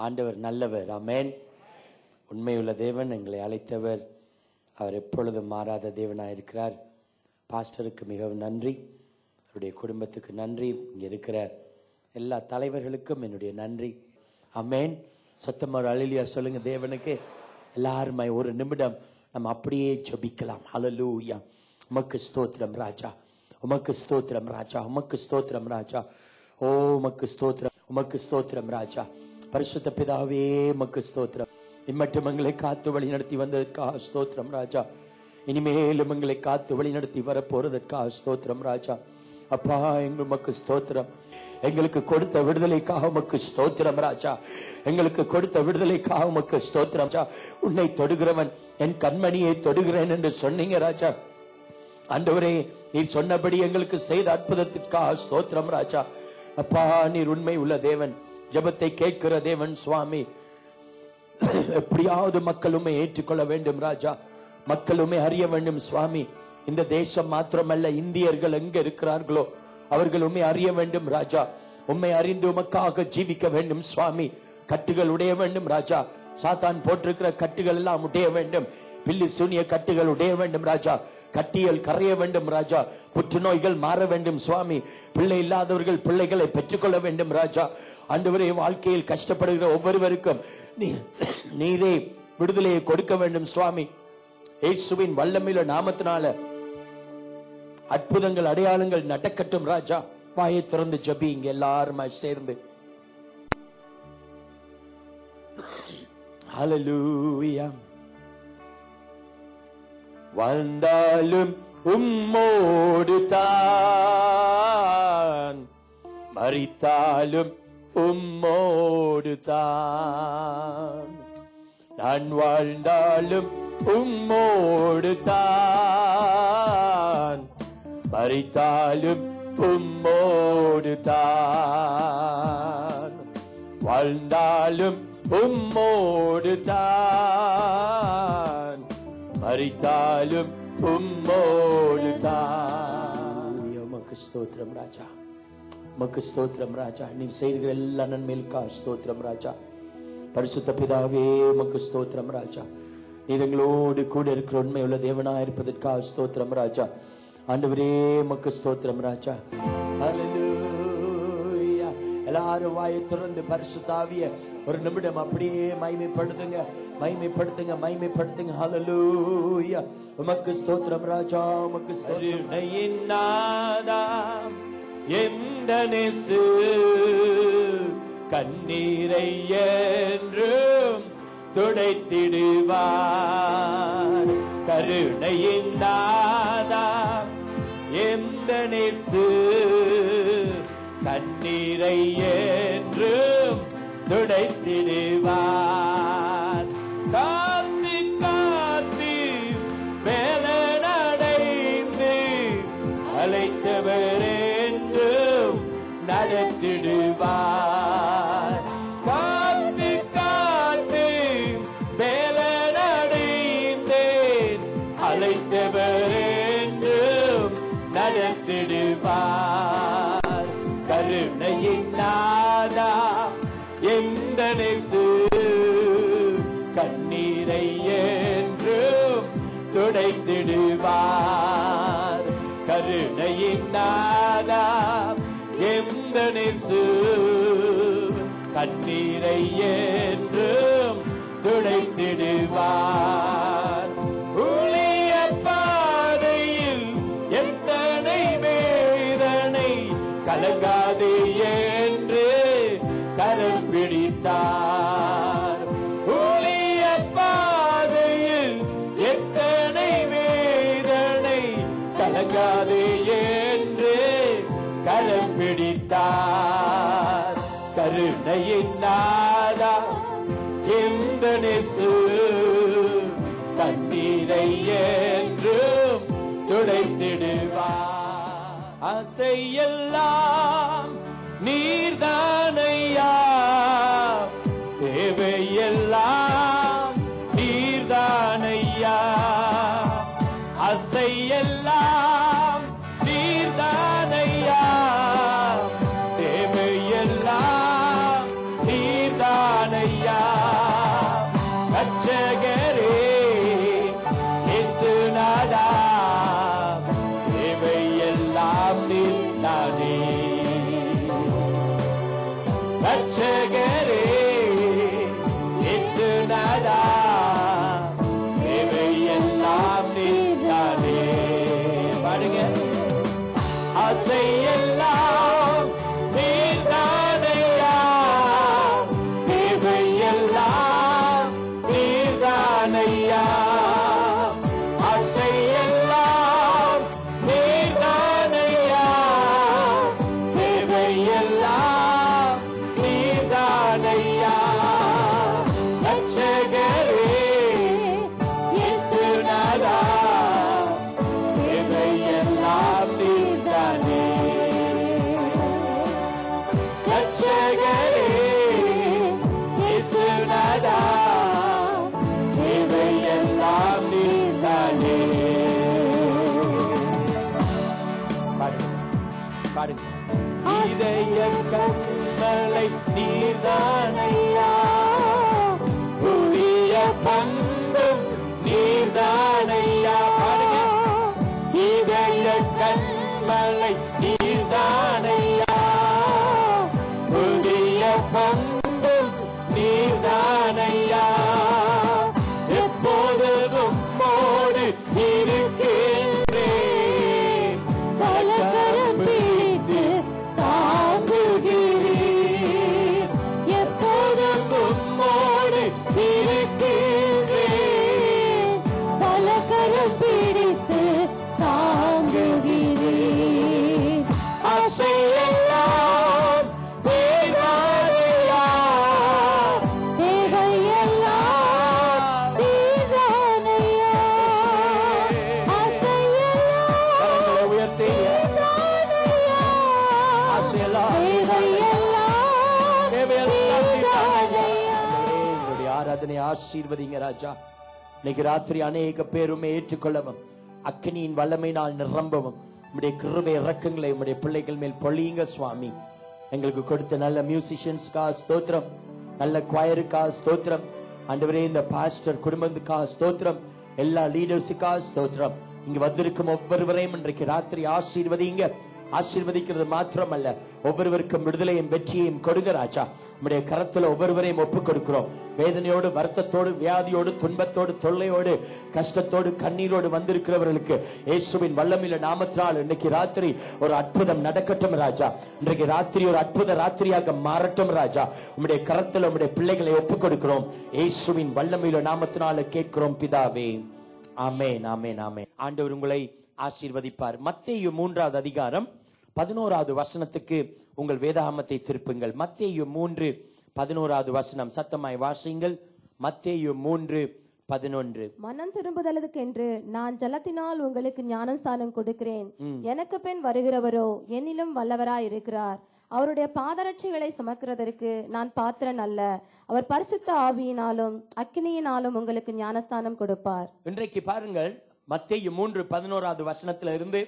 ஆண்டவர் நல்லவர். ஆமென். உண்மையுள்ள தேவன், எங்களை அழைத்தவர். அவர் எப்பொழுதும் மாறாத தேவனாயிருக்கிறார். பாஸ்டருக்கு மிகவும் நன்றி, அவருடைய குடும்பத்துக்கு நன்றி, இங்கே இருக்கிற எல்லா தலைவர்களுக்கும் என்னுடைய நன்றி. ஆமென். சத்தமா ஒரு அல்லேலூயா சொல்லுங்க தேவனுக்கு. எல்லாருமே ஒரு நிமிடம் நம்ம அப்படியே ஜெபிக்கலாம். ஹல்லேலூயா. உமக்கு ஸ்தோத்திரம் ராஜா, உமக்கு ஸ்தோத்திரம் ராஜா, உமக்கு ஸ்தோத்திரம் ராஜா. ஓ உமக்கு ஸ்தோத்திரம், உமக்கு ஸ்தோத்திரம் ராஜா. பரிசுத்த பிதாவே உமக்கு ஸ்தோத்திரம். இம்மட்டும் எங்களை காத்து வழி நடத்தி வந்ததற்காக ஸ்தோத்திரம் ராஜா. இனிமேலும் எங்களை காத்து வழி நடத்தி வரப்போறதற்காக ஸ்தோத்திரம் ராஜா. அப்பா எங்கள் உமக்கு ஸ்தோத்திரம். எங்களுக்கு கொடுத்த விடுதலைக்காக உமக்கு ஸ்தோத்திரம் ராஜா. எங்களுக்கு கொடுத்த விடுதலைக்காக உமக்கு ஸ்தோத்திரம் ராஜா. உன்னை தொடுகிறவன் என் கண்மணியை தொடுகிறேன் என்று சொன்னீங்க ராஜா. ஆண்டவரே, நீர் சொன்னபடி எங்களுக்கு செய்த அற்புதத்திற்காக ஸ்தோத்திரம் ராஜா. அப்பா நீர் உண்மை உள்ள தேவன், ஜெபத்தை கேட்கிற தேவன் சுவாமி. எப்படியாவது மக்களுமே ஏற்றுக்கொள்ள வேண்டும் ராஜா, மக்களுமே அறிய வேண்டும் சுவாமி. இந்த தேசம் மாத்திரமல்ல, இந்தியர்கள் எங்க இருக்கிறார்களோ அவர்களுமே அறிய வேண்டும் ராஜா. உம்மை அறிந்து உமக்காக ஜீவிக்க வேண்டும் சுவாமி. கட்டுகள் உடைய வேண்டும் ராஜா. சாத்தான் போட்டிருக்கிற கட்டுகள் எல்லாம் உடைய வேண்டும். பில்லி சூனிய கட்டுகள் உடைய வேண்டும் ராஜா. கட்டியல் கரைய வேண்டும் ராஜா. புற்றுநோய்கள் மாற வேண்டும் சுவாமி. பிள்ளை இல்லாதவர்கள் பிள்ளைகளை பெற்றுக்கொள்ள வேண்டும் ராஜா. ஆண்டவரே, வாழ்க்கையில் கஷ்டப்படுகிற ஒவ்வொருவருக்கும் நீரே விடுதலையை கொடுக்க வேண்டும் சுவாமி. இயேசுவின் வல்லமையுள்ள நாமத்தினால அற்புதங்கள் அடையாளங்கள் நடக்கட்டும் ராஜா. வாயை திறந்து ஜெபி இங்க எல்லாருமா சேர்ந்து. ஹல்லேலூயா. வாழ்ந்தாலும் உம்மோடு தான், மரித்தாலும் உம்மோடு தான். நான் வாழ்ந்தாலும் உம்மோடு தான், மரித்தாலும் உம்மோடு தான். வாழ்ந்தாலும் உம்மோடு தான், மரித்தாலும் உம்மோடு தான். உமக்கு ஸ்தோத்திரம் ராஜா, உமக்கு ஸ்தோத்திரம் ராஜா. நீர் செய்கிற எல்லா நன்மைகளுக்காக ஸ்தோத்திரம் ராஜா. பரிசுத்த பிதாவே உமக்கு ஸ்தோத்திரம் ராஜா. நீர் எங்களோடு கூட இருக்கிற உண்மையுள்ள தேவனாய் இருப்பதற்காக ஸ்தோத்திரம் ராஜா. ஆண்டவரே உமக்கு ஸ்தோத்திரம் ராஜா. ஹல்லேலூயா. எல்லாரும் வாயை திறந்து பரிசுத்த ஆவிய ஒரு நிமிடம் அப்படியே மகிமைப்படுத்துங்க, மகிமைப்படுத்துங்க, மகிமைப்படுத்துங்க. ஹல்லேலூயா. உமக்கு ஸ்தோத்திரம் ராஜா, உமக்கு ஸ்தோத்திரம். நாதாம் எந்த நேசு கண்ணீரை என்றும் துடைத்திடுவார். கருணையின் நாதாம் எந்த நேசு கண்ணீரை என்றும் துடைத்திடுவார். காத்து காத்து மேலடைந்து அழைத்தவர் என்றும் நடத்திடுவார். காத்து காத்து மேலடைந்தேன் அழைத்தவர் என்றும் நடத்திடுவார். கருணையின் நாதா எந்த நேசு கண்ணீரை என்றும் துடைத்திடுவார். கருணையின் நாதா எந்த நேசு கண்ணீரை என்றும் துடைத்திடுவார். ஊழிய பாதையில் எத்தனை வேதனை கலங்காதே என்று கரம் பிடித்தார். ஊழிய பாதையில் எத்தனை வேதனை கலங்காதே என்று கரம் பிடித்தார். கருணையின் நாதா எந்த நேசு கண்ணீரை என்றும் துடைத்திடுவார். ஆசையெல்லாம் நீர்தானையா, தேவையெல்லாம் நீர்தானையா. ஆசையெல்லாம் நீர்தானையா, தேவையெல்லாம் நீர்தானையா. பாருங்க. இதய கண்மலை நீர்தானையா, புதிய பந்தும் நீர்தானையா. பாருங்க, இதய கண்மலை நீர்தானையா, புதிய பந்தும் நீர்தானையா. எப்போதும் மோடு இருக்கின்றேன், பலகரம் பிடித்து தாங்குகிறேன். எப்போதும் மோடு இருக்கின்றேன், பலகரம் பிடித்து தாங்குகிறேன். ஆசையெல்லாம் நீதானையா, தேவையெல்லாம் நீதானையா. ஆசையெல்லாம் உயர்த்தி நீதானையா, தேவையெல்லாம் நீதானையா. என்னுடைய ஆராதனை ஆசீர்வதிங்க ராஜா. இன்னைக்கு ராத்திரி அநேக பேருமே ஏற்றுக்கொள்ளவும், அக்கினியின் வல்லமையினால் நிரம்பவும், உம்முடைய கிருபை இரக்கங்களை உம்முடைய பிள்ளைகள் மேல் பொழியுங்க சுவாமி. எங்களுக்கு கொடுத்த நல்ல மியூசிஷியன்ஸ்கா ஸ்தோத்திரம், நல்ல குவாயருக்கா ஸ்தோத்திரம் ஆண்டவரே. இந்த பாஸ்டர் குடும்பத்துக்கா ஸ்தோத்திரம், எல்லா லீடர்ஸுக்கா ஸ்தோத்திரம். இங்க வந்திருக்கும் ஒவ்வொருவரையும் இன்றைக்கு ராத்திரி ஆசீர்வதிங்க. ஆசீர்வதிக்கிறது மாத்திரமல்ல, ஒவ்வொருவருக்கும் விடுதலையும் வெற்றியையும் கொடுங்க ராஜா. நம்முடைய கரத்துல ஒவ்வொருவரையும் ஒப்புக் கொடுக்கிறோம். வேதனையோடு, வருத்தத்தோடு, வியாதியோடு, துன்பத்தோடு, தொல்லையோடு, கஷ்டத்தோடு, கண்ணீரோடு வந்திருக்கிறவர்களுக்கு இயேசுவின் வல்லமையுள்ள நாமத்தினால் இன்னைக்கு ராத்திரி ஒரு அற்புதம் நடக்கட்டும் ராஜா. இன்றைக்கு ராத்திரி ஒரு அற்புத ராத்திரியாக மாறட்டும் ராஜா. உம்முடைய கரத்துல உம்முடைய பிள்ளைகளை ஒப்புக் கொடுக்கிறோம். இயேசுவின் வல்லமையுள்ள நாமத்தினால கேட்கிறோம் பிதாவே. ஆமென், ஆமென், ஆமென். ஆண்டவர் உங்களை ஆசீர்வதிப்பார். மத்தேயு 3வது அதிகாரம் 11வது வசனத்துக்கு உங்கள் வேதாகமத்தை திருப்புங்கள். மத்தேயு 3:11 வசனம் சத்தமாய் வாசியுங்கள். மத்தேயு 3:11. மனம் திரும்புதலுக்கென்று நான் ஜலத்தினால் உங்களுக்கு ஞானஸ்தானம் கொடுக்கிறேன். எனக்கு பின் வருகிறவரோ என்னிலும் வல்லவராய் இருக்கிறார். அவருடைய பாதரட்சைகளை சுமக்கிறதற்கு நான் பாத்திரன் அல்ல. அவர் பரிசுத்த ஆவியினாலும் அக்கினியினாலும் உங்களுக்கு ஞானஸ்தானம் கொடுப்பார். இன்றைக்கு பாருங்கள், மத்தேயு 3:11 வசனத்துல இருந்து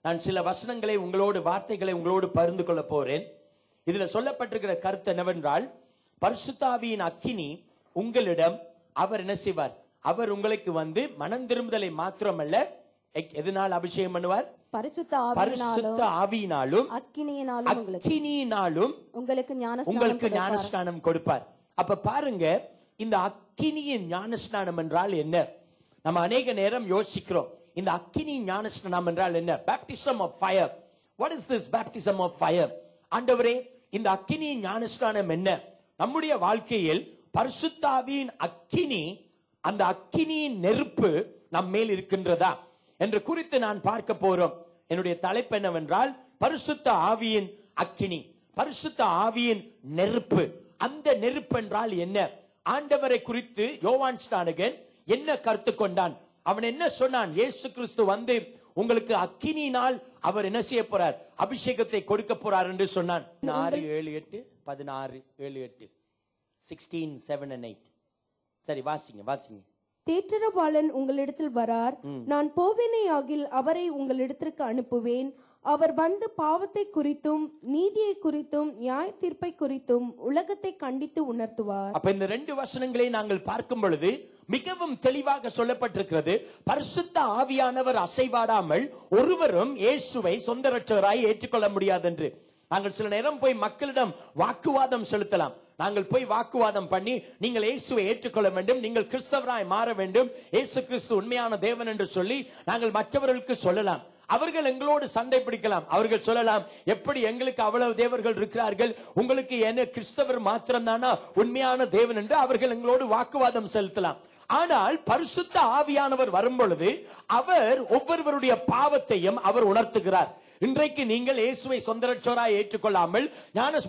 நான் சில வசனங்களை உங்களோடு, வார்த்தைகளை உங்களோடு பகிர்ந்து கொள்ள போறேன். இதுல சொல்லப்பட்டிருக்கிற கருத்து என்னவென்றால், பரிசுத்த ஆவியின் அக்கினி உங்களிடம் அவர் என்ன செய்வார்? அவர் உங்களுக்கு மனம் திரும்புதலை மாத்திரமல்ல, எதனால் அபிஷேகம் பண்ணுவார்? பரிசுத்த ஆவியினாலும் அக்கினியினாலும் உங்களுக்கு ஞானஸ்நானம் கொடுப்பார். அப்ப பாருங்க, இந்த அக்கினியின் ஞானஸ்நானம் என்றால் என்ன? நம்ம அநேக நேரம் யோசிக்கிறோம், இந்த அக்கினி ஞானஸ்நானம் என்றால் என்ன? Baptism of fire. What is this baptism of fire? ஆண்டவரே, இந்த அக்கினி ஞானஸ்நானம் என்ன? நம்முடைய வாழ்க்கையில் பரிசுத்த ஆவியின் அக்கினி, அந்த அக்கினியின் நெருப்பு நம் மேல் இருக்கின்றதா என்று குறித்து நான் பார்க்க போறோம். என்னுடைய தலைப்பு என்னவென்றால், பரிசுத்த ஆவியின் அக்கினி, பரிசுத்த ஆவியின் நெருப்பு. அந்த நெருப்பு என்றால் என்ன? ஆண்டவரை குறித்து யோவான் ஸ்நானகன் என்ன கருத்து கொண்டான்? அவன் என்ன சொன்னான்? இயேசு கிறிஸ்து உங்களுக்கு அக்கினியினால் அவர் என்ன செய்ய போறார்? அபிஷேகத்தை கொடுக்க போறார் என்று சொன்னான். 6:7-8 16:7-8 16:7-8. சரி, வாசிங்க வாசிங்க. தேற்றரவாளன் உங்களிடத்தில் வரார், நான் போவேனே ஆகில் அவரை உங்களிடத்திற்கு அனுப்புவேன். அவர் வந்து பாவத்தை குறித்தும் நீதியை குறித்தும் நியாய தீர்ப்பை குறித்தும் உலகத்தை கண்டித்து உணர்த்துவார். அப்ப இந்த 2 வசனங்களை நாங்கள் பார்க்கும் பொழுது மிகவும் தெளிவாக சொல்லப்பட்டிருக்கிறது. பரிசுத்த ஆவியானவர் அசைவாடாமல் ஒருவரும் இயேசுவை சொந்த இரட்சகராய் ஏற்றுக்கொள்ள முடியாது என்று. நாங்கள் சில நேரம் போய் மக்களிடம் வாக்குவாதம் செலுத்தலாம். நாங்கள் போய் வாக்குவாதம் பண்ணி, நீங்கள் இயேசுவை ஏற்றுக்கொள்ள வேண்டும், நீங்கள் கிறிஸ்தவராய் மாற வேண்டும், இயேசு கிறிஸ்து உண்மையான தேவன் என்று சொல்லி நாங்கள் மற்றவர்களுக்கு சொல்லலாம். அவர்கள் எங்களோடு சண்டை பிடிக்கலாம். அவர்கள் சொல்லலாம், எப்படி எங்களுக்கு அவ்வளவு தேவர்கள் இருக்கிறார்கள், உங்களுக்கு என்ன கிறிஸ்தவர் மாத்திரம் தானா உண்மையான தேவன் என்று அவர்கள் எங்களோடு வாக்குவாதம் செலுத்தலாம். ஆனால் பரிசுத்த ஆவியானவர் வரும் பொழுது அவர் ஒவ்வொருவருடைய பாவத்தையும் அவர் உணர்த்துகிறார். இன்றைக்கு நீங்கள் இயேசுவை சொந்த இரட்சகராய் ஏற்றுக்கொள்ளாமல்,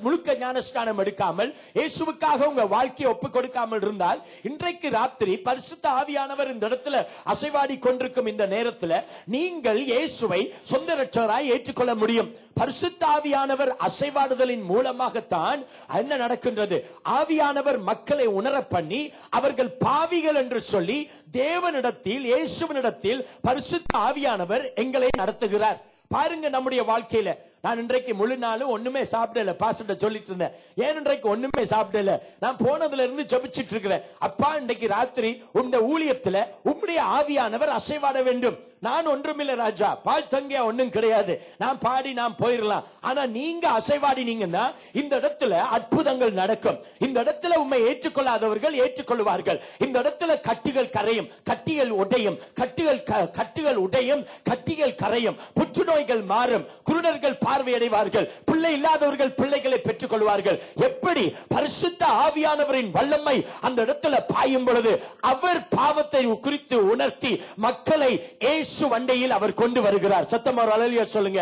முழுக்க ஞானஸ்நானம் எடுக்காமல், இயேசுவுக்காக உங்க வாழ்க்கையை ஒப்புக் கொடுக்காமல் இருந்தால், இன்றைக்கு ராத்திரி பரிசுத்த ஆவியானவர் இந்த இடத்துல அசைவாடி கொண்டிருக்கும் இந்த நேரத்தில் நீங்கள் இயேசுவை சொந்த இரட்சகராய் ஏற்றுக்கொள்ள முடியும். பரிசுத்த ஆவியானவர் அசைவாடுதலின் மூலமாகத்தான் என்ன நடக்கின்றது? ஆவியானவர் மக்களை உணர பண்ணி, அவர்கள் பாவிகள் என்று சொல்லி தேவனிடத்தில், இயேசுவினிடத்தில் பரிசுத்த ஆவியானவர் எங்களை நடத்துகிறார். பாருங்க, நம்முடைய வாழ்க்கையில நான் இன்றைக்கு முழு நாளும் ஒண்ணுமே சாப்பிடல. பாஸ்டர் சொல்லிட்டு இருந்தேன், ஏன் இன்றைக்கு ஒண்ணுமே சாப்பிடல? நான் போனதுல இருந்து ஜெபிச்சிட்டு இருக்கிறேன். அப்பா, இன்றைக்கு ராத்திரி உங்க ஊழியத்துல உம்முடைய ஆவியானவர் அசைவாட வேண்டும். நான் ஒன்றுமில்லை ராஜா, பால் தங்கியா ஒண்ணும் கிடையாது. நான் பாடி நான் போயிடலாம். ஆனா நீங்க அசைவாடினீங்கன்னா இந்த இடத்துல அற்புதங்கள் நடக்கும். இந்த இடத்துல உண்மை ஏற்றுக்கொள்ளாதவர்கள் ஏற்றுக்கொள்வார்கள். இந்த இடத்துல கட்டுகள் கரையும், கட்டிகள் உடையும், கட்டுகள் உடையும், கட்டிகள் கரையும், புற்றுநோய்கள் மாறும், குருடர்கள் பார்வையடைவார்கள், பிள்ளை இல்லாதவர்கள் பிள்ளைகளை பெற்றுக் கொள்வார்கள். எப்படி? பரிசுத்த ஆவியானவரின் வல்லமை அந்த இடத்துல பாயும் பொழுது அவர் பாவத்தை குறித்து உணர்த்தி மக்களை இயேசு வண்டையில் அவர் கொண்டு வருகிறார். சத்தமா அல்லேலூயா சொல்லுங்க.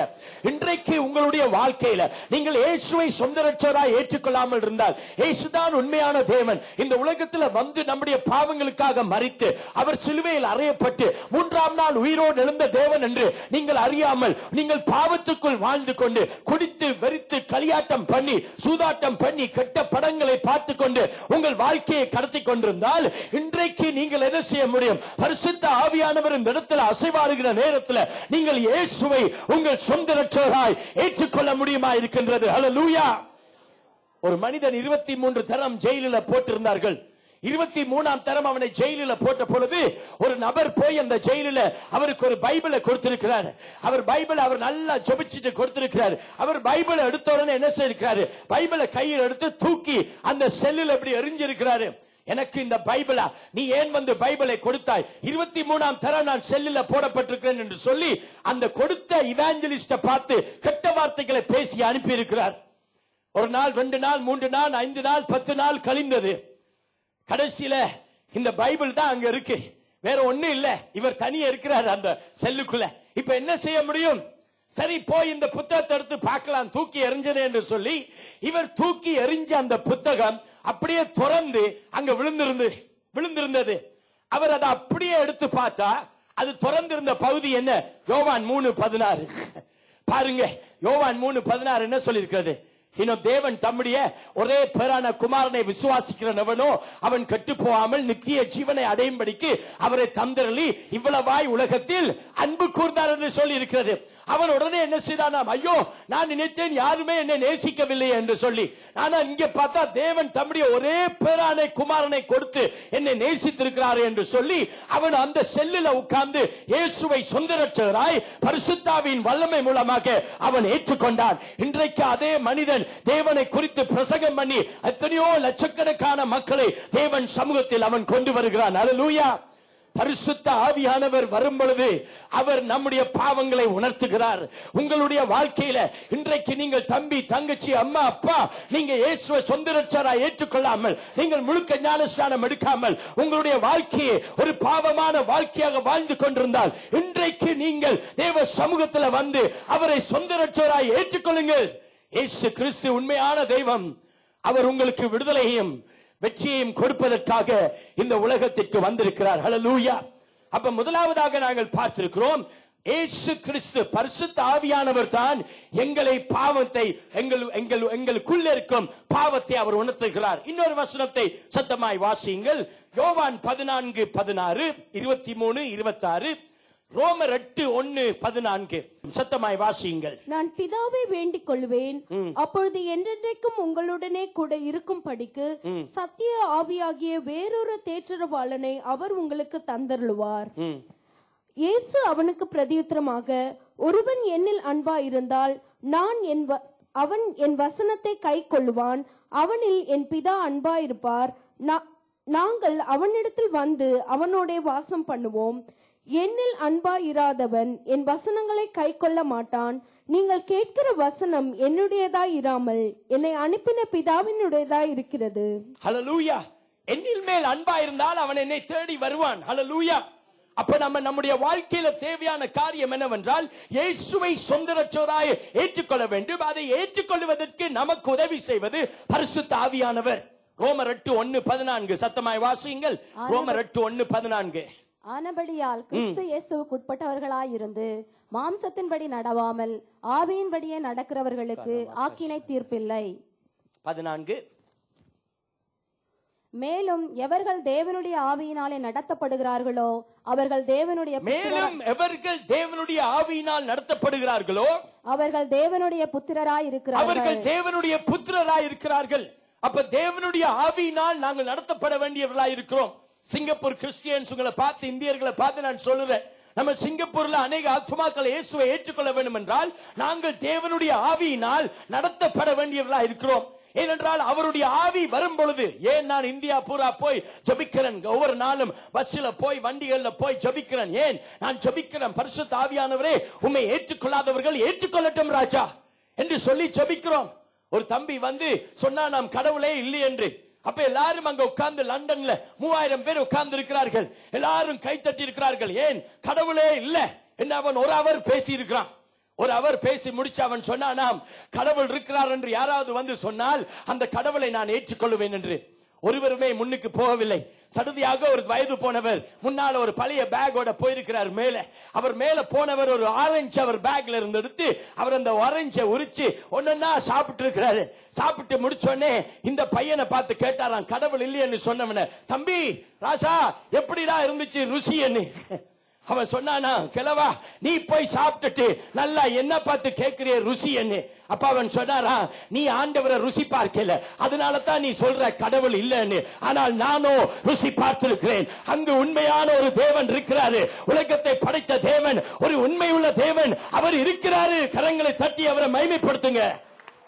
இன்றைக்கு உங்களுடைய வாழ்க்கையில நீங்கள் இயேசுவை சொந்த இரட்சகராய் ஏற்றுக்கொள்ளாமல் இருந்தால், இயேசுதான் உண்மையான தேவன், இந்த உலகத்தில் வந்து நம்முடைய பாவங்களுக்காக மரித்து அவர் சிலுவையில் அறையப்பட்டு மூன்றாம் நாள் உயிரோடு எழுந்த தேவன் என்று நீங்கள் அறியாமல் நீங்கள் பாவத்துக்குள் வாழ்ந்து கொண்டு குடித்து வெறித்து களியாட்டம் பண்ணி சூதாட்டம் பண்ணி கெட்ட படங்களை பார்த்து கொண்டு உங்கள் வாழ்க்கையை கடத்தி கொண்டிருந்தால், இன்றைக்கு நீங்கள் என்ன செய்ய முடியும்? பரிசுத்த ஆவியானவர் இந்த இடத்தில் அசைவாடுகிற நேரத்தில் நீங்கள் இயேசுவை உங்கள் சொந்த இரட்சகராய் ஏற்றுக்கொள்ள முடியுமா இருக்கின்றது. ஹல்லேலூயா. ஒரு மனிதன் 23 தரம் ஜெயிலில் போட்டிருந்தார்கள். 23ஆம் தரம் அவனை ஜெயிலில் போட்ட பொழுது ஒரு நபர் போய் அந்த ஜெயிலில் அவருக்கு ஒரு பைபிளை கொடுத்திருக்கிறார். அவர் பைபிளை அவர் நல்லா ஜெபிச்சிட்டு கொடுத்திருக்கிறார். அவர் பைபிளை எடுத்த உடனே என்ன செய்திருக்கிறாரு? பைபிளை கையில் எடுத்து தூக்கி அந்த செல்லில் எப்படி எறிஞ்சிருக்கிறாரு. எனக்கு இந்த பைபிளா, நீ ஏன் வந்து பைபிளை கொடுத்தாய்? 23ஆம் தரம் நான் செல்லில் போடப்பட்டிருக்கிறேன் என்று சொல்லி அந்த கொடுத்த இவாஞ்சலிஸ்ட பார்த்து கெட்ட வார்த்தைகளை பேசி அனுப்பி இருக்கிறார். ஒரு நாள், 2 நாள், 3 நாள், 5 நாள், 10 நாள் கழிந்தது. கடைசியில இந்த பைபிள் தான் அங்க இருக்கு, வேற ஒண்ணு இல்ல. இவர் தனியா இருக்கிறார் அந்த செல்லுக்குள்ள. இப்ப என்ன செய்ய முடியும்? சரி, போய் இந்த புத்தகத்தை எடுத்து பார்க்கலாம், தூக்கி எறிஞ்சனே என்று சொல்லி இவர் தூக்கி எறிஞ்ச அந்த புத்தகம் அப்படியே திறந்து அங்க விழுந்திருந்தது. அவர் அதை அப்படியே எடுத்து பார்த்தா அது திறந்திருந்த பகுதி என்ன? யோவான் 3:16. பாருங்க, யோவான் 3:16 என்ன சொல்லி இருக்கிறது? இன்னும் தேவன் தம்முடைய ஒரே பேரான குமாரனை விசுவாசிக்கிறவனோ அவன் கெட்டு போகாமல் நித்திய ஜீவனை அடையும்படிக்கு அவரை தந்தருளி இவ்வளவாய் உலகத்தில் அன்பு கூர்ந்தார் என்று சொல்லி இருக்கிறது. அவன் உடனே என்ன செய்தான்? ஐயோ, நான் நினைத்தேன் யாருமே என்னை நேசிக்கவில்லை என்று சொல்லி. ஆனா இங்க பார்த்தா தேவன் தம்முடைய ஒரே பேரான குமாரனை கொடுத்து என்னை நேசித்திருக்கிறார் என்று சொல்லி அவன் அந்த செல்லில் உட்கார்ந்து இயேசுவை சொந்த இரட்சகராய் பரிசுத்தாவின் வல்லமை மூலமாக அவன் ஏற்றுக்கொண்டான். இன்றைக்கு அதே மனிதன் தேவனை குறித்து பிரசங்கம் பண்ணி எத்தனையோ லட்சக்கணக்கான மக்களை தேவன் சமூகத்தில் அவன் கொண்டு வருகிறான். அல்லேலூயா. பரிசுத்த ஆவியானவர் வரும் பொழுது அவர் நம்முடைய பாவங்களை உணர்த்துகிறார். உங்களுடைய வாழ்க்கையில இன்றைக்கு நீங்கள் தம்பி, தங்கச்சி, அம்மா, அப்பா, நீங்க இயேசுவை சொந்த இரட்சகராய் ஏற்றுக்கொள்ளாமல் நீங்கள் முழுக்க ஞானஸ்நானம் எடுக்காமல் உங்களுடைய வாழ்க்கையை ஒரு பாவமான வாழ்க்கையாக வாழ்ந்து கொண்டிருந்தால், இன்றைக்கு நீங்கள் தேவ சமூகத்தில் வந்து அவரை சொந்த இரட்சகராய் ஏற்றுக்கொள்ளுங்கள். இயேசு கிறிஸ்து உண்மையான தெய்வம். அவர் உங்களுக்கு விடுதலையையும் வெற்றியையும் கொடுப்பதற்காக இந்த உலகத்திற்கு வந்திருக்கிறார். ஹல்லேலூயா. அப்ப முதலாவதாக நாங்கள் பார்த்திருக்கிறோம், இயேசு கிறிஸ்து பரிசுத்த ஆவியானவர் தான் எங்களை பாவத்தை எங்களுக்குள்ள இருக்கும் பாவத்தை அவர் உணர்த்துகிறார். இன்னொரு வசனத்தை சத்தமாய் வாசியுங்கள். யோவான் 14:16, 23, 26, ரோமர் 8:1-14 சத்தமாய் வாசியுங்கள். நான் பிதாவை வேண்டிக் கொள்வேன், அப்பொழுது என்றென்றைக்கும் உங்களுடனே கூட இருக்கும் படிக்கு சத்திய ஆவியாகிய வேறொரு தேற்றரவாளனை அவர் உங்களுக்கு தந்தருளுவார். இயேசு அவனுக்கு பிரதியுத்தரமாக, ஒருவன் என்னில் அன்பா இருந்தால் அவன் என் வசனத்தை கை கொள்ளுவான், அவனில் என் பிதா அன்பா இருப்பார், நாங்கள் அவனிடத்தில் வந்து அவனோட வாசம் பண்ணுவோம். என்னில் அன்பா இராதவன் என் வசனங்களை கை கொள்ள மாட்டான். நீங்கள் கேட்கிற வசனம் என்னுடையதாய் இராமல் என்னை அனுப்பின பிதாவினுடையதாய் இருக்கிறது. ஹல்லேலூயா. என்னில் மேல் அன்பா இருந்தால் அவன் என்னை தேடி வருவான். ஹல்லேலூயா. அப்ப நம்முடைய வாழ்க்கையில தேவையான காரியம் என்னவென்றால், இயேசுவை சொந்த இரட்சகராய் ஏற்றுக்கொள்ள வேண்டும். அதை ஏற்றுக்கொள்வதற்கு நமக்கு உதவி செய்வது பரிசுத்த ஆவியானவர். ரோமர் 8:1-14 சத்தமாய் வாசியுங்கள். ரோமர் 8:1-14. ஆனபடியால் கிறிஸ்து இயேசுவுக்கு உட்பட்டவர்களாயிருந்து மாம்சத்தின்படி நடவாமல் ஆவியின்படியே நடக்கிறவர்களுக்கு ஆக்கினை தீர்ப்பில்லை. 14. மேலும் எவர்கள் தேவனுடைய ஆவியினாலே நடத்தப்படுகிறார்களோ அவர்கள் தேவனுடைய ஆவியினால் நடத்தப்படுகிறார்களோ அவர்கள் தேவனுடைய புத்திரராய் இருக்கிறார்கள். அப்ப தேவனுடைய ஆவியினால் நாங்கள் நடத்தப்பட வேண்டியவர்களாய் இருக்கிறோம். சிங்கப்பூர் கிறிஸ்டியன்ஸ் உங்களை பார்த்து, இந்தியர்களை பார்த்து நான் சொல்லுறேன், நம்ம சிங்கப்பூர்ல அநேக ஆத்துமாக்கள் இயேசுவை ஏற்றுக்கொள்ள வேண்டும் என்றால் நாங்கள் தேவனுடைய ஆவியினால் நடத்தப்பட வேண்டியவர்களாய் இருக்கிறோம். ஏனென்றால் அவருடைய ஆவி வரும் பொழுது, ஏன் நான் இந்தியா பூரா போய் ஜபிக்கிறேன், ஒவ்வொரு நாளும் பஸ்ல போய் வண்டிகள்ல போய் ஜபிக்கிறேன், ஏன் நான் ஜபிக்கிறேன், பரிசுத்த ஆவியானவரே உம்மை ஏற்றுக்கொள்ளாதவர்கள் ஏற்றுக்கொள்ளட்டும் ராஜா என்று சொல்லி ஜபிக்கிறோம். ஒரு தம்பி வந்து சொன்னா நாம் கடவுளே இல்லை என்று. அப்ப எல்லாரும் அங்க உட்கார்ந்து லண்டன்ல 3000 பேர் உட்கார்ந்து இருக்கிறார்கள். எல்லாரும் கை தட்டி இருக்கிறார்கள். ஏன் கடவுளே இல்ல என்று அவன் ஒரு அவர் பேசி இருக்கிறான். ஒரு அவர் பேசி முடிச்சு அவன் சொன்னான், கடவுள் இருக்கிறார் என்று யாராவது வந்து சொன்னால் அந்த கடவுளை நான் ஏற்றுக்கொள்வேன் என்று. ஒருவருமே முன்னுக்கு போகவில்லை. சடுதியாக ஒரு வயது போனவர் முன்னால ஒரு பழைய பேக்கோட போயிருக்கிறார். அவர் மேல போனவர் ஒரு ஆரஞ்சு அவர் பேக்ல இருந்து எடுத்து அவர் அந்த ஆரஞ்சை உரிச்சு ஒன்னா சாப்பிட்டு இருக்கிறாரு. சாப்பிட்டு முடிச்சோடனே இந்த பையனை பார்த்து கேட்டாராம், கடவுள் இல்லைன்னு சொன்னவன, தம்பி ராசா எப்படிடா இருந்துச்சு ருசின்னு. அவன் சொன்னானா, கிழவா நீ போய் சாப்பிட்டுட்டு நல்லா என்ன பார்த்து கேட்கிறிய ருசி என்ன. அப்ப அவன் சொன்னாரா, நீ ஆண்டவரை ருசி பார்க்கல, அதனால தான் நீ சொல்ற கடவுள் இல்லன்னு. ஆனால் நானோ ருசி பார்த்திருக்கிறேன். அங்கு உண்மையான ஒரு தேவன் இருக்கிறாரு. உலகத்தை படைத்த தேவன், ஒரு உண்மையுள்ள தேவன் அவர் இருக்கிறாரு. கரங்களை தட்டி அவரை மகிமைப்படுத்துங்க.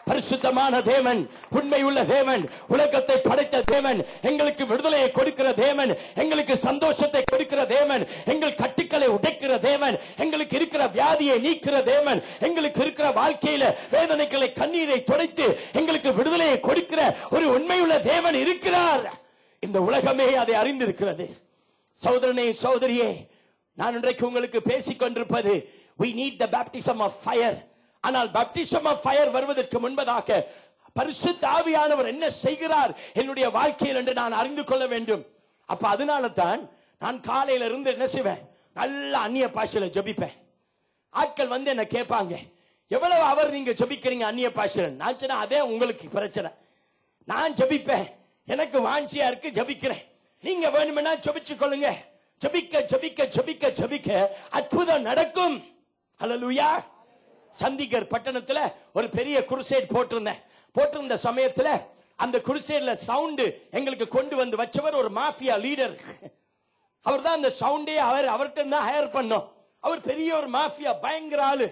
பரிசுத்தமான தேவன், உண்மையுள்ள தேவன், உலகத்தை படைத்த தேவன், எங்களுக்கு விடுதலையை கொடுக்கிற தேவன், எங்களுக்கு சந்தோஷத்தை கொடுக்கிற தேவன், எங்கள் கட்டுக்களை உடைக்கிற தேவன், எங்களுக்கு இருக்கிற வியாதியை நீக்கிற தேவன், எங்களுக்கு இருக்கிற வாழ்க்கையில வேதனைகளை கண்ணீரை துடைத்து எங்களுக்கு விடுதலையை கொடுக்கிற ஒரு உண்மையுள்ள தேவன் இருக்கிறார். இந்த உலகமே அதை அறிந்திருக்கிறது. சகோதரனே சகோதரியே, நான் இன்றைக்கு உங்களுக்கு பேசிக் கொண்டிருப்பது we need the baptism of fire. ஆனால் baptism of fire வருவதற்கு முன்பதாக பரிசுத்த ஆவியானவர் என்ன செய்கிறார் என்னுடைய வாழ்க்கையில் என்று நான் அறிந்து கொள்ள வேண்டும். அப்ப அதனால தான் நான் காலையில இருந்து என்ன செய்வேன், நல்ல அந்நிய பாஷையில ஜெபிப்பேன். ஆட்கள் வந்து என்ன கேட்பாங்க, எவ்வளவு அவர் நீங்க ஜெபிக்கிறீங்க அந்நிய பாஷையில? நான் சொன்ன அதே உங்களுக்கு பிரச்சனை. நான் ஜெபிப்பேன், எனக்கு வாஞ்சியா இருக்கு, ஜெபிக்கிறேன். நீங்க வேணும்னா ஜெபிச்சு கொள்ளுங்க. ஜெபிக்க ஜெபிக்க ஜெபிக்க ஜெபிக்க அற்புதம் நடக்கும். அல்லேலூயா. சண்டிகர் பட்டணத்துல ஒரு பெரிய குருசேட் போட்டிருந்த சமயத்துல அந்த குருசேட்ல சவுண்ட் எங்களுக்கு கொண்டு வந்து வச்சவர் ஒரு மாஃபியா லீடர். அவர் தான் அந்த சவுண்டே அவர்கிட்ட தான் ஹையர் பண்ணோம். அவர் பெரிய ஒரு மாஃபியா, பயங்கர ஆளு.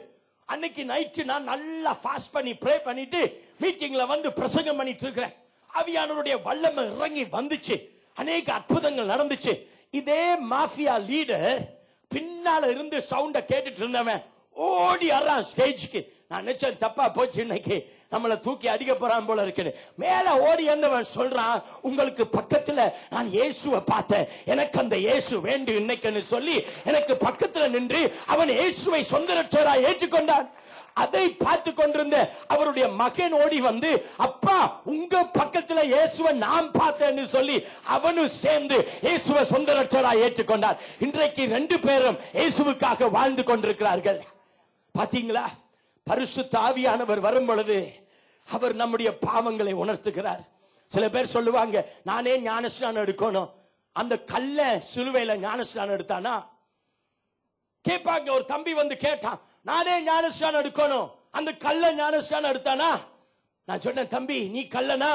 அன்னைக்கு நைட்டு நான் நல்லா ஃபாஸ்ட் பண்ணி ப்ரே பண்ணிட்டு மீட்டிங்ல வந்து பிரசங்கம் பண்ணிட்டு இருக்கிறேன். ஆவியானவருடைய வல்லமை இறங்கி வந்துச்சு, அநேக அற்புதங்கள் நடந்துச்சு. இதே மாஃபியா லீடர் பின்னால இருந்து சவுண்ட கேட்டுட்டு இருந்தவன் ஓடி வர்றான் ஸ்டேஜ்க்கு. நான் நினைச்சேன் தப்பா போச்சு, இன்னைக்கு நம்மளை தூக்கி அடிக்க போறான் போல இருக்கு. மேல ஓடி வந்தவன் சொல்றான், உங்களுக்கு பக்கத்துல நான் இயேசுவை பார்த்தேன், எனக்கு அந்த இயேசு வேண்டும் இன்னைக்குன்னு சொல்லி எனக்கு பக்கத்துல நின்று அவன் இயேசுவை சொந்த ரட்சகராய் ஏற்றுக்கொண்டான். அதை பார்த்து கொண்டிருந்த அவருடைய மகன் ஓடி வந்து, அப்பா உங்க பக்கத்துல இயேசுவை நான் பார்த்தேன்னு சொல்லி அவனும் சேர்ந்து இயேசுவை சொந்த ரட்சகராய் ஏற்றுக்கொண்டார். இன்றைக்கு 2 பேரும் இயேசுவுக்காக வாழ்ந்து கொண்டிருக்கிறார்கள். பாத்தீங்களா, பரிசுத்த ஆவியானவர் வரும் பொழுது அவர் நம்முடைய பாவங்களை உணர்த்துகிறார். சில பேர் சொல்லுவாங்க, நானே ஞானஸ்நானம் எடுக்கணும். அந்த கல்ல சிலுவையில ஞானஸ்நானம் எடுத்தானா கேட்பாங்க. ஒரு தம்பி வந்து கேட்டான், நானே ஞானஸ்நானம் எடுக்கணும், அந்த கல்ல ஞானஸ்நானம் எடுத்தானா? நான் சொன்னேன், தம்பி நீ கல்லனா?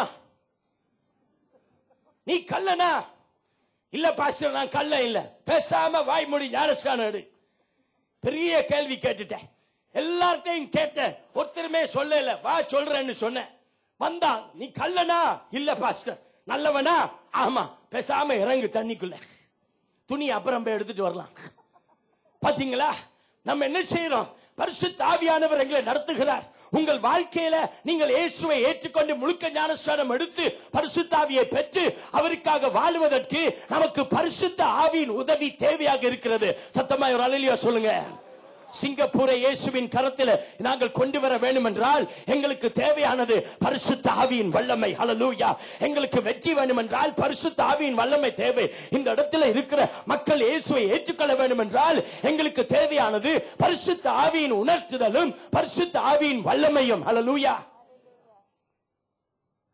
நீ கல்லனா? இல்ல பாஸ்டர் நான் கல்ல இல்ல. பேசாம வாய் மூடி ஞானஸ்நானம் எடு. பெரிய கேள்வி கேட்டுட்டேன். எல்லார்ட்டையும் கேட்டேன், ஒருத்தருமே சொல்லல. வா சொல்றேன்னு சொன்னேன். வந்தான், நீ கல்லனா? இல்ல பாஸ்டர். நல்லவனா? ஆமா. பேசாம இறங்கு தண்ணிக்குள்ள, துணி அப்புறம் போய் எடுத்துட்டு வரலாம். பாத்தீங்களா, நம்ம என்ன செய்யறோம்? பரிசுத்த ஆவியானவர் எங்களை நடத்துகிறார். உங்கள் வாழ்க்கையில நீங்கள் இயேசுவை ஏற்றுக்கொண்டு முழுக்க ஞானஸ்நானம் எடுத்து பரிசுத்த ஆவியை பெற்று அவருக்காக வாழுவதற்கு நமக்கு பரிசுத்த ஆவியின் உதவி தேவையாக இருக்கிறது. சத்தமா ஒரு அல்லேலூயா சொல்லுங்க. சிங்கப்பூரை இயேசுவின் கரத்தில் நாங்கள் கொண்டு வர வேண்டும் என்றால் எங்களுக்கு தேவையானது பரிசுத்த ஆவியின் வல்லமை. ஹல்லேலூயா. எங்களுக்கு வெற்றி வேண்டும் என்றால் பரிசுத்த ஆவியின் வல்லமை தேவை. இந்த இடத்துல இருக்கிற மக்கள் இயேசுவை ஏற்றுக்கொள்ள வேண்டும் என்றால் எங்களுக்கு தேவையானது பரிசுத்த ஆவியின் உணர்த்துதலும் பரிசுத்த ஆவியின் வல்லமையும். ஹல்லேலூயா.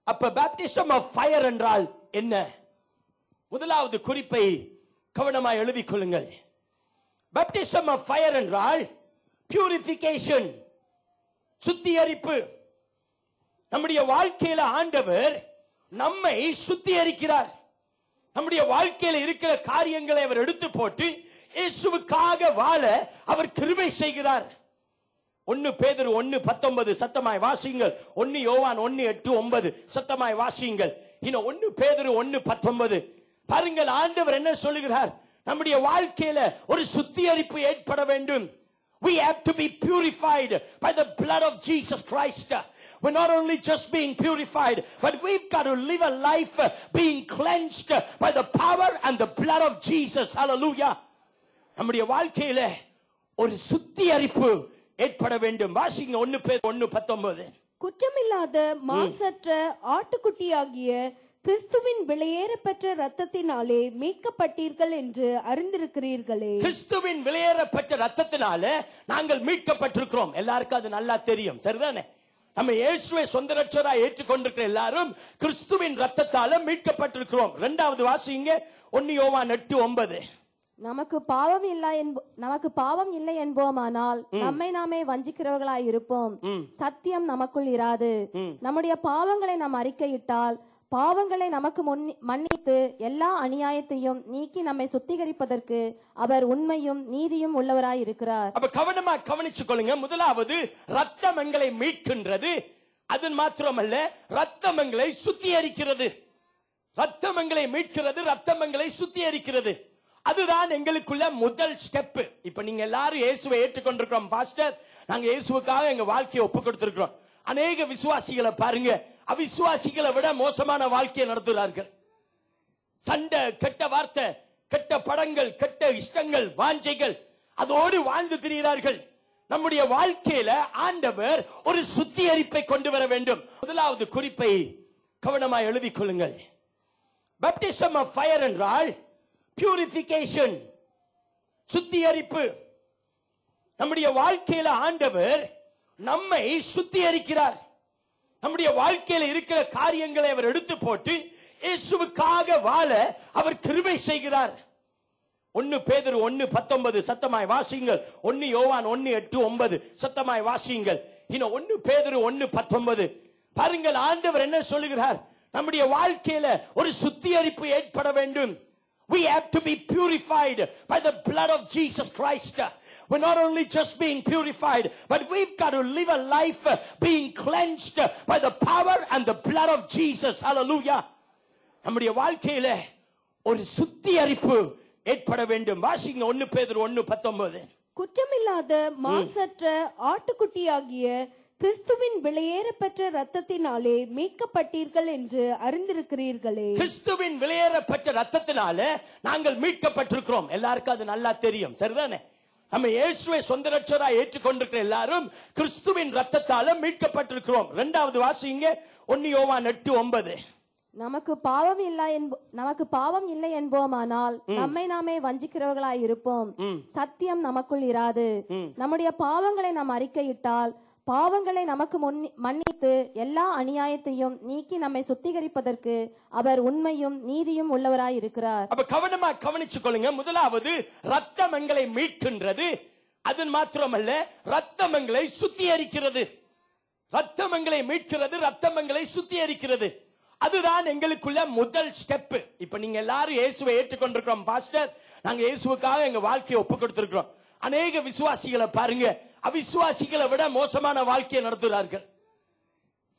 அப்ப பேப்டிசம் ஆஃப் ஃபயர் என்றால் என்ன? முதலாவது குறிப்பை கவனமாய் எழுதிக் கொள்ளுங்கள். Baptism of fire என்றால் purification, சுத்திகரிப்பு. நம்முடைய வாழ்க்கையில ஆண்டவர் நம்மை சுத்திகரிக்கிறார். நம்முடைய வாழ்க்கையில இருக்கிற காரியங்களை அவர் எடுத்து போட்டு இயேசுவுக்காக வாழ அவர் கிருபை செய்கிறார். 1 பேதுரு 1:19 சத்தமாய் வாசியுங்கள். 1 யோவான் 1:8-9 சத்தமாய் வாசியுங்கள். இன்னும் 1 பேதுரு 1:19 பாருங்கள், ஆண்டவர் என்ன சொல்லுகிறார்? நம்முடைய வாழ்க்கையில ஒரு சுத்திகரிப்பு ஏற்பட வேண்டும். We have to be purified by the blood of Jesus Christ. We're not only just being purified, but we've got to live a life being cleansed by the power and the blood of Jesus. Hallelujah. நம்முடைய வாழ்க்கையில ஒரு சுத்திகரிப்பு ஏற்பட வேண்டும். வாசிங்க 1 பேதுரு 1:19. குற்றமில்லாத மாசற்ற ஆட்டுக்குட்டியாகிய கிறிஸ்துவின் விலையேறப்பெற்ற இரத்தத்தினாலே மீட்கப்பட்டீர்கள் என்று அறிந்திருக்கிறீர்களே. கிறிஸ்துவின் விலையேறப்பெற்ற இரத்தத்தினால நாங்கள் மீட்கப்பட்டிருக்கிறோம். எல்லாருக்கும் அது நல்லா தெரியும், சரிதானே? நம்ம இயேசுவை சொந்த ரட்சகராய் ஏற்றுக்கொண்டிருக்கிற எல்லாரும் கிறிஸ்துவின் இரத்தத்தால மீட்கப்பட்டிருக்கிறோம். இரண்டாவது வாசிங்க 1 யோவான் 8:9. நமக்கு பாவம் இல்லை என்போமானால் நம்மை நாமே வஞ்சிக்கிறவர்களாய் இருப்போம். சத்தியம் நமக்குள் இராது. நம்முடைய பாவங்களை நாம் அறிக்கையிட்டால் பாவங்களை நமக்கு மன்னித்து எல்லா அநியாயத்தையும் நீக்கி நம்மை சுத்திகரிப்பதற்கு அவர் உண்மையும் நீதியும் உள்ளவராய் இருக்கிறார். அப்ப கவனமா கவனிச்சு கொள்ளுங்க. முதலாவது ரத்தம் எங்களை மீட்கின்றது. அது மாத்திரமல்ல, ரத்தம் எங்களை சுத்திகரிக்கிறது. ரத்தம் எங்களை மீட்கிறது, ரத்தம் எங்களை சுத்திகரிக்கிறது. அதுதான் எங்களுக்குள்ள முதல் ஸ்டெப். இப்ப நீங்க எல்லாரும் இயேசுவை ஏற்றுக்கொண்டிருக்கிறோம் பாஸ்டர், நாங்க இயேசுவுக்காக எங்க வாழ்க்கையை ஒப்பு கொடுத்திருக்கிறோம். அநேக விசுவாசிகளை பாருங்க, அவிசுவாசிகளை விட மோசமான வாழ்க்கையை நடத்துகிறார்கள். சண்டை, கெட்ட வார்த்தை, கெட்ட படங்கள், கெட்ட இஷ்டங்கள், வாஞ்சைகள், அதோடு வாழ்ந்து திரிகிறார்கள். நம்முடைய வாழ்க்கையில ஆண்டவர் ஒரு சுத்திகரிப்பை கொண்டு வர வேண்டும். முதலாவது குறிப்பை கவனமாய் எழுதிக் கொள்ளுங்கள். Baptism of fire என்றால் பியூரிபிகேஷன், சுத்திகரிப்பு. நம்முடைய வாழ்க்கையில ஆண்டவர் நம்மை சுத்திகரிக்கிறார். நம்முடைய வாழ்க்கையில இருக்கிற காரியங்களை அவர் எடுத்து போட்டு இயேசுவுக்காக வாழ அவர் கிருபை செய்கிறார். 1 பேதுரு 1:19 சத்தமாய் வாசியுங்கள். 1 யோவான் 1:8-9 சத்தமாய் வாசியுங்கள். இன்னும் 1 பேதுரு 1:19 பாருங்கள், ஆண்டவர் என்ன சொல்லுகிறார்? நம்முடைய வாழ்க்கையில ஒரு சுத்திகரிப்பு ஏற்பட வேண்டும். We have to be purified by the blood of Jesus Christ. We're not only just being purified, but we've got to live a life being cleansed by the power and the blood of Jesus. Hallelujah. நம்முடைய வாழ்க்கையில ஒரு சுத்திகரிப்பு ஏற்பட வேண்டும். வாசிங்க 1 பேதுரு 1:19. குற்றமில்லாத மாசற்ற ஆட்டுக்குட்டியாகிய கிறிஸ்துவின் விலையேறப்பெற்ற இரத்தத்தினாலே மீட்கப்பட்டீர்கள் என்று அறிந்திருக்கிறீர்களே. கிறிஸ்துவின் விலையேறப்பெற்ற இரத்தத்தினால நாங்கள் மீட்கப்பட்டிருக்கிறோம். எல்லாருக்கும் அது நல்லா தெரியும், சரிதானே? நம்ம இயேசுவை சொந்த ரட்சகராய் ஏற்றுக்கொண்டிருக்கிற எல்லாரும் கிறிஸ்துவின் இரத்தத்தால மீட்கப்பட்டிருக்கிறோம். இரண்டாவது வாசிங்க 1 யோவான் 8:9. நமக்கு பாவம் இல்லை என்போமானால் நம்மை நாமே வஞ்சிக்கிறவர்களாய் இருப்போம். சத்தியம் நமக்குள் இராது. நம்முடைய பாவங்களை நாம் அறிக்கையிட்டால் பாவங்களை நமக்கு மன்னித்து எல்லா அநியாயத்தையும் நீக்கி நம்மை சுத்திகரிப்பதற்கு அவர் உண்மையும் நீதியும் உள்ளவராய் இருக்கிறார். அப்ப கவனமா கவனிச்சு கொள்ளுங்க. முதலாவது ரத்தம் எங்களை மீட்கின்றது. அது மாத்திரமல்ல, ரத்தம் எங்களை சுத்திகரிக்கிறது. ரத்தம் எங்களை மீட்கிறது, ரத்தம் எங்களை சுத்திகரிக்கிறது. அதுதான் எங்களுக்குள்ள முதல் ஸ்டெப். இப்ப நீங்க எல்லாரும் இயேசுவை ஏற்றுக்கொண்டிருக்கிறோம் பாஸ்டர், நாங்க இயேசுவுக்காக எங்க வாழ்க்கையை ஒப்பு கொடுத்திருக்கிறோம். அநேக விசுவாசிகளை பாருங்க, அவிசுவாசிகளை விட மோசமான வாழ்க்கையை நடத்துகிறார்கள்.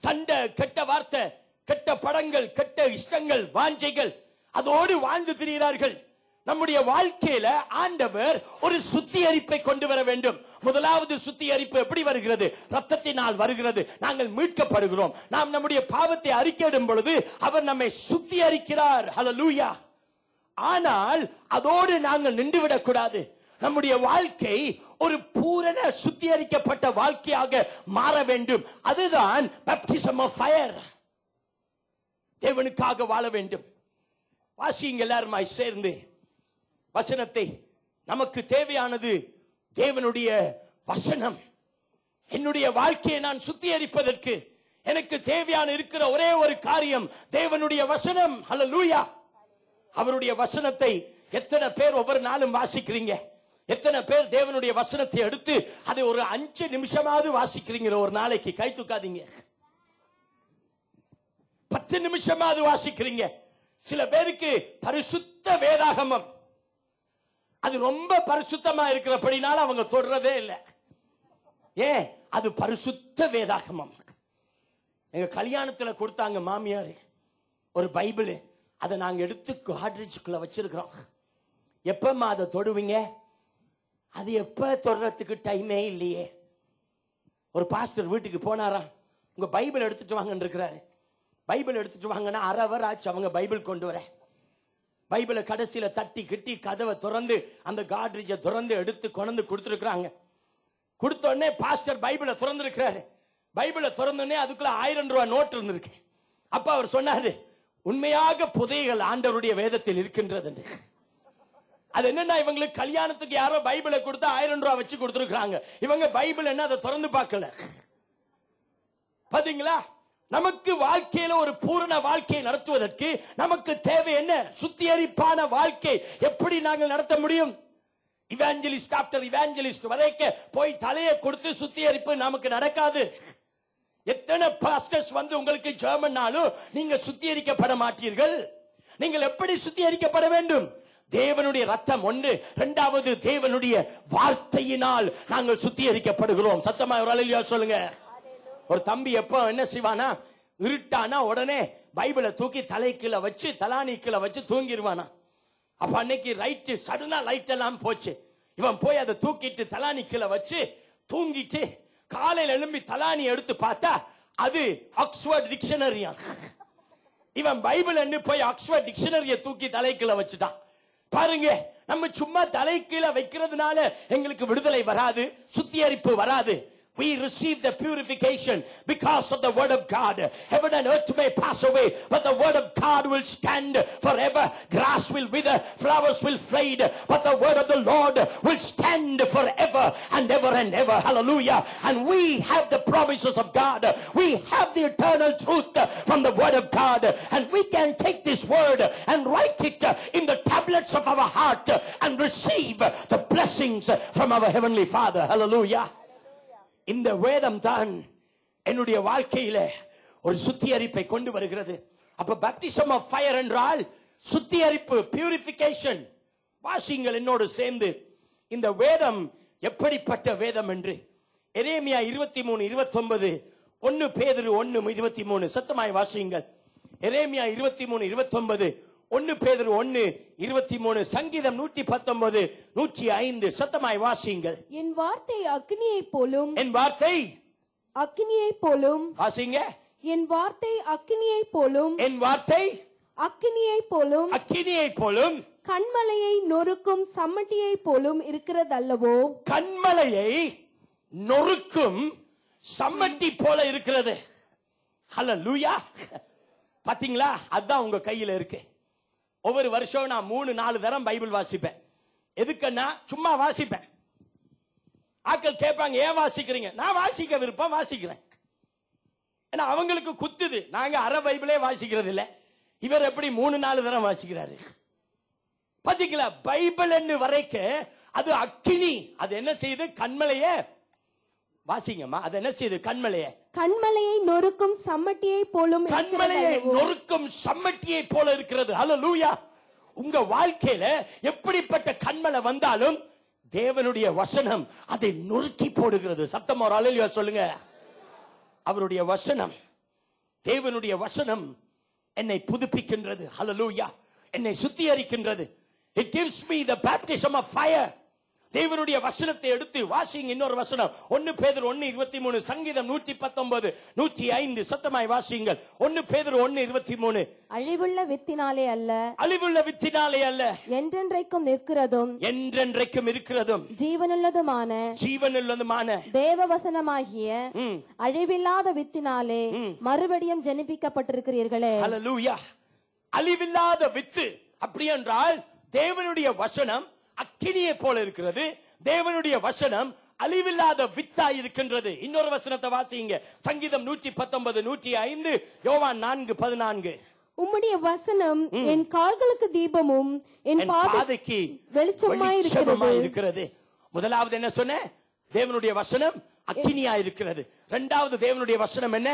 சண்டை, கெட்ட வார்த்தை, கெட்ட படங்கள், கெட்ட இஷ்டங்கள், வாஞ்சைகள், அதோடு வாழ்ந்து திரிகிறார்கள். நம்முடைய வாழ்க்கையில ஆண்டவர் ஒரு சுத்திகரிப்பை கொண்டு வர வேண்டும். முதலாவது சுத்திகரிப்பு எப்படி வருகிறது? ரத்தத்தினால் வருகிறது. நாங்கள் மீட்கப்படுகிறோம். நாம் நம்முடைய பாவத்தை அறிக்கையிடும் பொழுது அவர் நம்மை சுத்திகரிக்கிறார். ஹல்லேலூயா. ஆனால் அதோடு நாங்கள் நின்றுவிடக் கூடாது. நம்முடைய வாழ்க்கை ஒரு பூரண சுத்திகரிக்கப்பட்ட வாழ்க்கையாக மாற வேண்டும். அதுதான் baptism of fire. தேவனுக்காக வாழ வேண்டும். வாசிங்க எல்லாருமாய் சேர்ந்து வசனத்தை. நமக்கு தேவையானது தேவனுடைய வசனம். என்னுடைய வாழ்க்கையை நான் சுத்திகரிப்பதற்கு எனக்கு தேவையான இருக்கிற ஒரே ஒரு காரியம் தேவனுடைய வசனம். ஹல்லேலூயா. அவருடைய வசனத்தை எத்தனை பேர் ஒவ்வொரு நாளும் வாசிக்கிறீங்க? எத்தனை பேர் தேவனுடைய வசனத்தை எடுத்து அதை ஒரு 5 நிமிஷமாவது வாசிக்கிறீங்க ஒரு நாளைக்கு? கை தூக்காதீங்க. 10 நிமிஷமாவது வாசிக்கிறீங்க. சில பேருக்கு பரிசுத்த வேதாகமம் அது ரொம்ப பரிசுத்தமா இருக்கிறபடினால அவங்க தொடரதே இல்லை. ஏன்? அது பரிசுத்த வேதாகமம். எங்க கல்யாணத்துல கொடுத்தாங்க மாமியார் ஒரு பைபிள். அதை நாங்க எடுத்து காட்ரேஜுக்குள்ள வச்சிருக்கிறோம். எப்பமா அதை தொடுவீங்க? அது எப்ப தொடுறதுக்கு டைமே இல்லையே. ஒரு பாஸ்டர் வீட்டுக்கு போனாராம். உங்க பைபிள் எடுத்துட்டு வாங்கன்னு இருக்கிறாரு. பைபிள் எடுத்துட்டு வாங்கன்னா அரை அவர் ஆச்சு அவங்க பைபிள் கொண்டு வர. பைபிளை கடைசியில தட்டி கிட்டி கதவை திறந்து அந்த காட்ரேஜை திறந்து எடுத்து கொண்டு கொடுத்துருக்காங்க. கொடுத்த உடனே பாஸ்டர் பைபிளை திறந்து இருக்கிறாரு. பைபிளை திறந்தோடனே அதுக்குள்ள 1000 ரூபாய் நோட்டு இருந்திருக்கு. அப்ப அவர் சொன்னாரு, உண்மையாக புதையல் ஆண்டவருடைய வேதத்தில் இருக்கின்றது. அது என்னன்னா, இவங்களுக்கு கல்யாணத்துக்கு யாரோ பைபிளை கொடுத்தா 1000 ரூபாய் வச்சு கொடுத்துருக்காங்க. இவங்க பைபிள் என்ன அதை திறந்து பார்க்கல. பாத்தீங்களா? நமக்கு வாழ்க்கையில ஒரு பூரண வாழ்க்கையை நடத்துவதற்கு நமக்கு தேவை என்ன? சுத்திகரிப்பான வாழ்க்கை. எப்படி நாங்கள் நடத்த முடியும்? இவாஞ்சலிஸ்ட் ஆஃப்டர் இவாஞ்சலிஸ்ட் வரைக்கும் போய் தலையை கொடுத்து சுத்திகரிப்பு நமக்கு நடக்காது. எத்தனை பாஸ்டர்ஸ் வந்து உங்களுக்கு ஜெர்மன்னாலும் நீங்க சுத்திகரிக்கப்பட மாட்டீர்கள். நீங்கள் எப்படி சுத்திகரிக்கப்பட வேண்டும்? தேவனுடைய ரத்தம் ஒன்று. இரண்டாவது, தேவனுடைய வார்த்தையினால் நாங்கள் சுத்திகரிக்கப்படுகிறோம். சத்தமா ஒரு அல்லேலூயா சொல்லுங்க. ஒரு தம்பி எப்ப என்ன செய்வானா, இருட்டானா உடனே பைபிளை தூக்கி தலைக்குள்ள வச்சு தலானிக்குள்ள வச்சு தூங்கிடுவானா. அப்ப அன்னைக்கு ரைட் சடனா லைட் எல்லாம் போச்சு. இவன் போய் அதை தூக்கிட்டு தலானிக்குள்ள வச்சு தூங்கிட்டு காலையில் எழும்பி தலானி எடுத்து பார்த்தா அது ஆக்ஸ்போர்ட் டிக்ஷனரியா. இவன் பைபிள் என்ன போய் ஆக்ஸ்போர்ட் டிக்ஷனரியை தூக்கி தலைக்குள்ள வச்சுட்டான். பாருங்க, நம்ம சும்மா தலைக்கீழ வைக்கிறதுனால எங்களுக்கு விடுதலை வராது, சுத்திகரிப்பு வராது. We receive the purification because of the word of God. Heaven and earth may pass away, but the word of God will stand forever. Grass will wither, flowers will fade, but the word of the Lord will stand forever and ever and ever. Hallelujah. And we have the promises of God. We have the eternal truth from the word of God, and we can take this word and write it in the tablets of our heart and receive the blessings from our heavenly Father. Hallelujah. இந்த வேதம் தான் என்னுடைய வாழ்க்கையில ஒரு சுத்திகரிப்பை கொண்டு வருகிறது. அப்ப baptism of fire என்றால் சுத்திகரிப்பு, பியூரிபிகேஷன். வாசிங்கள் என்னோடு சேர்ந்து இந்த வேதம் எப்படிப்பட்ட வேதம் என்று. எரேமியா 23:29, 1 பேதுரு 1:23. சத்தமாய் வாசிங்கள். எரேமியா 23:29, 1 பேதுரு 1:23, சங்கீதம் 119, 105. சத்தமாய் வாசிங்கள். என் வார்த்தை அக்னியை போலும், என் வார்த்தை அக்னியை போலும். வாசிங்க. என் வார்த்தை அக்னியை போலும், என் வார்த்தை அக்னியை போலும், அக்கினியை போலும், கண்மலையை நொறுக்கும் சம்மட்டியை போலும் இருக்கிறதல்லவோ. கண்மலையை நொறுக்கும் சம்மட்டி போல இருக்கிறது. ஹல்லேலூயா. பாத்தீங்களா? அதான் உங்க கையில இருக்கு. ஒவ்வொரு வருஷம் நான் 3-4 தரம் பைபிள் வாசிப்பேன். எதுக்குன்னா சும்மா வாசிப்பேன். ஆட்கள் கேட்பாங்க, ஏன் வாசிக்கிறீங்க? நான் வாசிக்க விருப்பம், வாசிக்கிறேன். ஏன்னா அவங்களுக்கு குத்துது. நாங்க அரை பைபிளே வாசிக்கிறது இல்ல. இவர் எப்படி 3-4 தரம் வாசிக்கிறாரு? பாத்தீங்களா? பைபிள் என்ன வரைக்க அது அக்கினி. அது என்ன செய்யுது? கண்மலையே வாசிங்கம்மா. அது என்ன செய்யுது? கண்மலையே, கண்மலையை நொறுக்கும் சம்மட்டியை போலும், கண்மலையை நொறுக்கும் சம்மட்டியை போல இருக்கிறது. ஹல்லேலூயா. உங்க வாழ்க்கையில எப்படிப்பட்ட கண்மலை வந்தாலும் தேவனுடைய வசனம் அதை நொறுக்கி போடுகிறது. சத்தமா ஒரு ஹல்லேலூயா சொல்லுங்க. அவருடைய வசனம், தேவனுடைய வசனம் என்னை புதுப்பிக்கின்றது. ஹல்லேலூயா. என்னை சுத்திகரிக்கின்றது. It gives me the baptism of fire. தேவனுடைய வசனத்தை எடுத்து வாசிங்க. இன்னொரு வசனம் 1 பேதுரு 1:23, சங்கீதம் 119, 105. சத்தமாய் வாசிங்கள். 1 பேதுரு 1:23. அழிவுள்ள வித்தினாலே அல்ல, அழிவுள்ள வித்தினாலே அல்ல, என்றென்றைக்கும் நிற்கிறதும் என்றென்றைக்கும் இருக்கிறதும் ஜீவனுள்ளதுமான ஜீவனுள்ளதுமான தேவ வசனமாகிய அழிவில்லாத வித்தினாலே மறுபடியும் ஜெனிப்பிக்கப்பட்டிருக்கிறீர்களே. ஹல்லேலூயா. அழிவில்லாத வித்து. அப்படி என்றால் தேவனுடைய வசனம் அக்கினியை போல இருக்கிறது. தேவனுடைய வசனம் அழிவில்லாத வித்தாய் இருக்கின்றது. இன்னொரு வசனத்தை வாசிங்க. சங்கீதம் 119, 105, யோவான் 4:14. உம்முடைய வசனம் என் கால்களுக்கு தீபமும் என் பாதைக்கு வெளிச்சமாய் இருக்கிறது. முதலாவது என்ன சொன்ன? தேவனுடைய வசனம் அக்கினியா இருக்கிறது. இரண்டாவது தேவனுடைய வசனம் என்ன?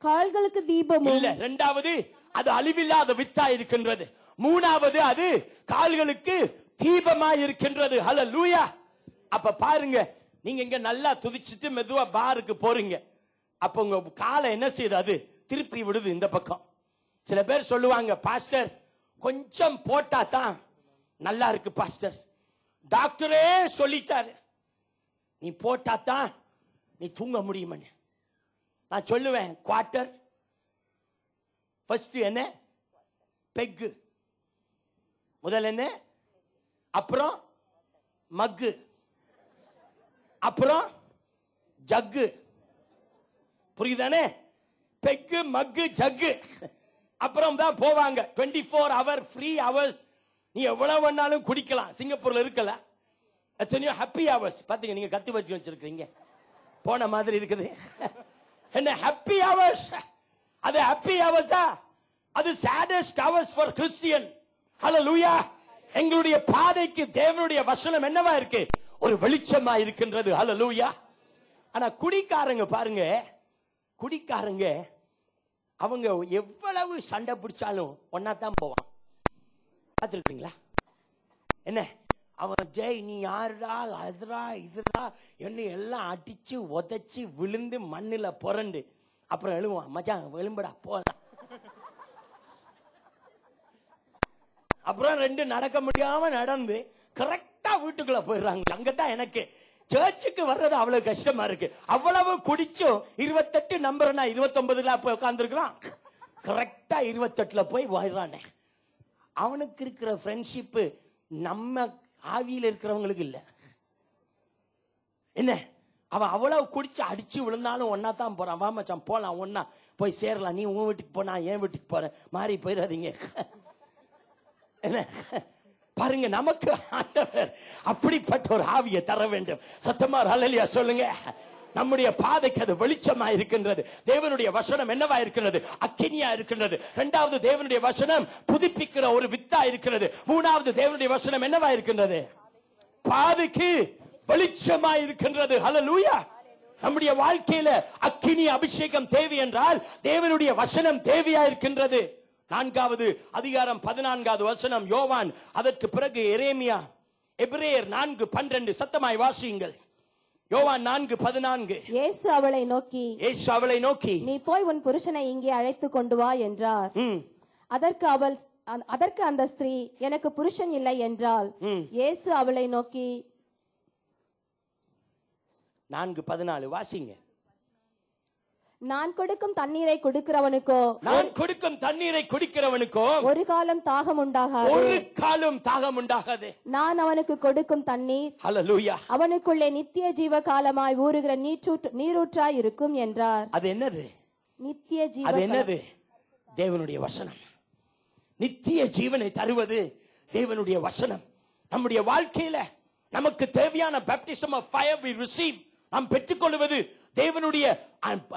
கால்களுக்கு தீபமும் இல்ல. இரண்டாவது அது அழிவில்லாத வித்தா இருக்கின்றது. மூணாவது அது கால்களுக்கு தீபமாய் இருக்கின்றது. ஹல்லேலூயா. அப்ப பாருங்க, நீங்க இங்க நல்லா துதிச்சிட்டு மெதுவா பாருக்கு போறீங்க. அப்ப உங்க காலை என்ன செய்யுது? அது திருப்பி விடுது இந்த பக்கம். சில பேர் சொல்லுவாங்க, பாஸ்டர் கொஞ்சம் போட்டா தான் நல்லா இருக்கு பாஸ்டர், டாக்டரே சொல்லிட்டாரு நீ போட்டா தான் நீ தூங்க முடியும். நான் சொல்லுவேன், குவார்டர் ஃபர்ஸ்ட் என்ன? பெக்கு. முதல்ல என்ன? அப்புறம் மக்கு, அப்புறம் ஜக்கு. புரியுதானே? பெக்கு, மக்கு, ஜக்கு. அப்புறம் தான் போவாங்க 24 hour ஃப்ரீ ஹவர்ஸ். நீ எவ்வளவு வேணாலும் குடிக்கலாம். சிங்கப்பூர்ல இருக்கல எத்தனையோ ஹாப்பி ஹவர்ஸ் பாத்தீங்க. நீங்க கத்து வச்சு வச்சிருக்கீங்க போன மாதிரி இருக்குது. என்ன ஹாப்பி ஹவர்ஸ்? அது ஹாப்பி ஹவர்ஸா? அது saddest hours for Christian. ஹல்லேலூயா. எங்களுடைய பாதைக்கு தேவனுடைய வசனம் என்னவா இருக்கு? ஒரு வெளிச்சமா இருக்கின்றது. ஹல்லேலூயா. ஆனா குடிக்காரங்க பாருங்க, குடிக்காரங்க அவங்க எவ்வளவு சண்டை பிடிச்சாலும் ஒன்னாதான் போவான். பார்த்துருக்கீங்களா? என்ன அவன் ஜெய் நீ யாருடா அதுரா இதுரா என்ன எல்லாம் அடிச்சு உதைச்சு விழுந்து மண்ணுல புரண்டு அப்புறம் எழுவான், மச்சான் எலும்புடா போலாம். அப்புறம் ரெண்டு நடக்க முடியாம நடந்து கரெக்டா வீட்டுக்குள்ள போயிடுறாங்க. அங்கதான் எனக்கு சர்ச்சுக்கு வர்றது அவ்வளவு கஷ்டமா இருக்கு. அவ்வளவு குடிச்சும் 28 நம்பர்னா 29 போய் உட்கார்ந்து இருக்கிறான். கரெக்டா 28 போய் வாயிறானே. அவனுக்கு இருக்கிற ஃப்ரெண்ட்ஷிப் நம்ம ஆவியில இருக்கிறவங்களுக்கு இல்ல. என்ன அவன் அவ்வளவு குடிச்சு அடிச்சு விழுந்தாலும் ஒன்னா தான் போறான். வா மச்சான் போலாம், ஒன்னா போய் சேரலாம். நீ உன் வீட்டுக்கு போனா என் வீட்டுக்கு போறேன், மாறி போயிடாதீங்க. என்ன பாருங்க, நமக்கு ஆண்டவர் அப்படிப்பட்ட ஒரு ஆவியை தர வேண்டும். சத்தமா ஹல்லேலூயா சொல்லுங்க. நம்முடைய பாதைக்கு அது வெளிச்சமா இருக்கின்றது. தேவனுடைய வசனம் என்னவா இருக்கிறது? அக்கினியா இருக்கின்றது. இரண்டாவது தேவனுடைய வசனம் புதுப்பிக்கிற ஒரு வித்தா இருக்கிறது. மூணாவது தேவனுடைய வசனம் என்னவா இருக்கின்றது? பாதைக்கு வெளிச்சமா இருக்கின்றது. ஹல்லேலூயா. நம்முடைய வாழ்க்கையில அக்கினி அபிஷேகம் தேவை என்றால் தேவனுடைய வசனம் தேவையா இருக்கின்றது. 4வது அதிகாரம் 14வது வசனம் யோவான், அதற்கு பிறகு எரேமியா, எபிரேயர் 4:12 சத்தமாய் வாசியுங்கள். யோவான் 4:14. இயேசு அவளை நோக்கி நீ போய் உன் புருஷனை இங்கே அழைத்து கொண்டு வா என்றார். அதற்கு அந்த ஸ்திரீ எனக்கு புருஷன் இல்லை என்றாள். இயேசு அவளை நோக்கி 4:14 வாசிங்க. நான் கொடுக்கும் தண்ணீரை குடிக்கிறவனுக்கோ ஒரு காலம் தாகம் உண்டாகாது. நான் அவனுக்கு கொடுக்கும் தண்ணீர் ஹல்லேலூயா அவனுக்குள்ளே நித்திய ஜீவ காலமாய் ஊறுகிற நீரூற்றாய் இருக்கும் என்றார். அது என்னது? நித்திய ஜீவ. அது என்னது? தேவனுடைய வசனம். நித்திய ஜீவனை தருவது தேவனுடைய வசனம். நம்முடைய வாழ்க்கையில நமக்கு தேவையான baptism of fire we receive. நாம் பெற்றுக்கொள்வது தேவனுடைய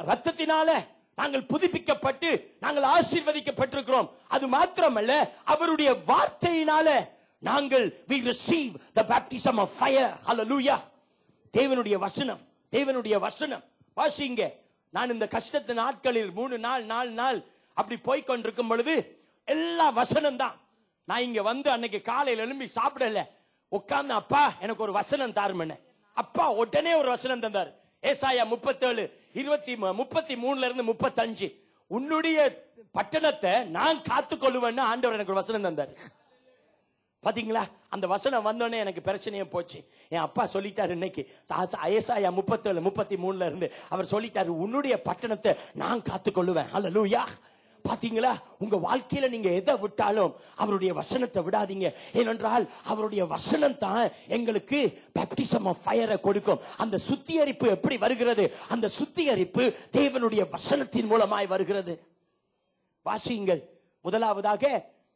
ரத்தத்தினால நாங்கள் புதுப்பிக்கப்பட்டு நாங்கள் ஆசீர்வதிக்கப்பட்டிருக்கிறோம். அது மாத்திரமல்ல, அவருடைய வார்த்தையினால நாங்கள் we receive the baptism of fire. hallelujah. தேவனுடைய வசனம், தேவனுடைய வசனம் வாசிங்க. நான் இந்த கஷ்டத்து நாட்களில் 3 நாள் 4 நாள் அப்படி போய் கொண்டிருக்கும் பொழுது எல்லா வசனம் தான். நான் இங்க வந்து அன்னைக்கு காலையில எழும்பி சாப்பிடல, உட்கார்ந்து அப்பா எனக்கு ஒரு வசனம் தாருமே. அப்பா உடனே ஒரு வசனம் தந்தார். ஏசாயா 37:33 உன்னுடைய பட்டணத்தை நான் காத்துக் கொள்ளுவேன்னு ஆண்டவர் எனக்கு ஒரு வசனம் தந்தார். பாத்தீங்களா? அந்த வசனம் வந்தோடனே எனக்கு பிரச்சனையே போச்சு. என் அப்பா சொல்லிட்டாரு இன்னைக்கு ஏசாயா 37:33 அவர் சொல்லிட்டாரு, உன்னுடைய பட்டணத்தை நான் காத்துக் கொள்ளுவேன். ஹல்லேலூயா. பாத்தீங்களா? உங்க வாழ்க்கையில நீங்க எதை விட்டாலும் அவருடைய வசனத்தை விடாதீங்க. ஏனென்றால் அவருடைய வசனம் தான் எங்களுக்கு பேப்டிசம் ஆஃப் ஃபயரை கொடுக்கும். அந்த சுத்திகரிப்பு எப்படி வருகிறது? அந்த சுத்திகரிப்பு தேவனுடைய வசனத்தின் மூலமாய் வருகிறது. வாசியுங்கள். முதலாவதாக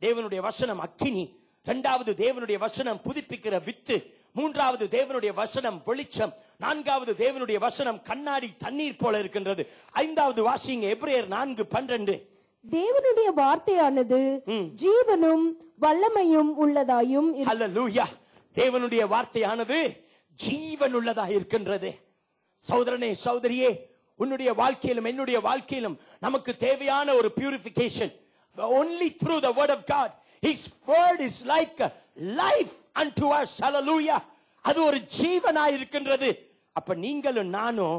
தேவனுடைய வசனம் அக்கினி, இரண்டாவது தேவனுடைய வசனம் புதுப்பிக்கிற வித்து, மூன்றாவது தேவனுடைய வசனம் வெளிச்சம், நான்காவது தேவனுடைய வசனம் கண்ணாடி தண்ணீர் போல இருக்கின்றது. ஐந்தாவது வாசிங்க. எபிரேயர் 4:12. தேவனுடைய வார்த்தையானது ஜீவனும் வல்லமையும் உள்ளதாயும் ஹல்லேலூயா. தேவனுடைய வார்த்தையானது ஜீவன் உள்ளதாக இருக்கின்றது. சகோதரனே, சகோதரியே, உன்னுடைய வாழ்க்கையிலும் என்னுடைய வாழ்க்கையிலும் நமக்கு தேவையான ஒரு purification only through the word of God. His word is like life unto us. Hallelujah. அது ஒரு ஜீவனாய் இருக்கின்றது. அப்ப நீங்களும் நானும்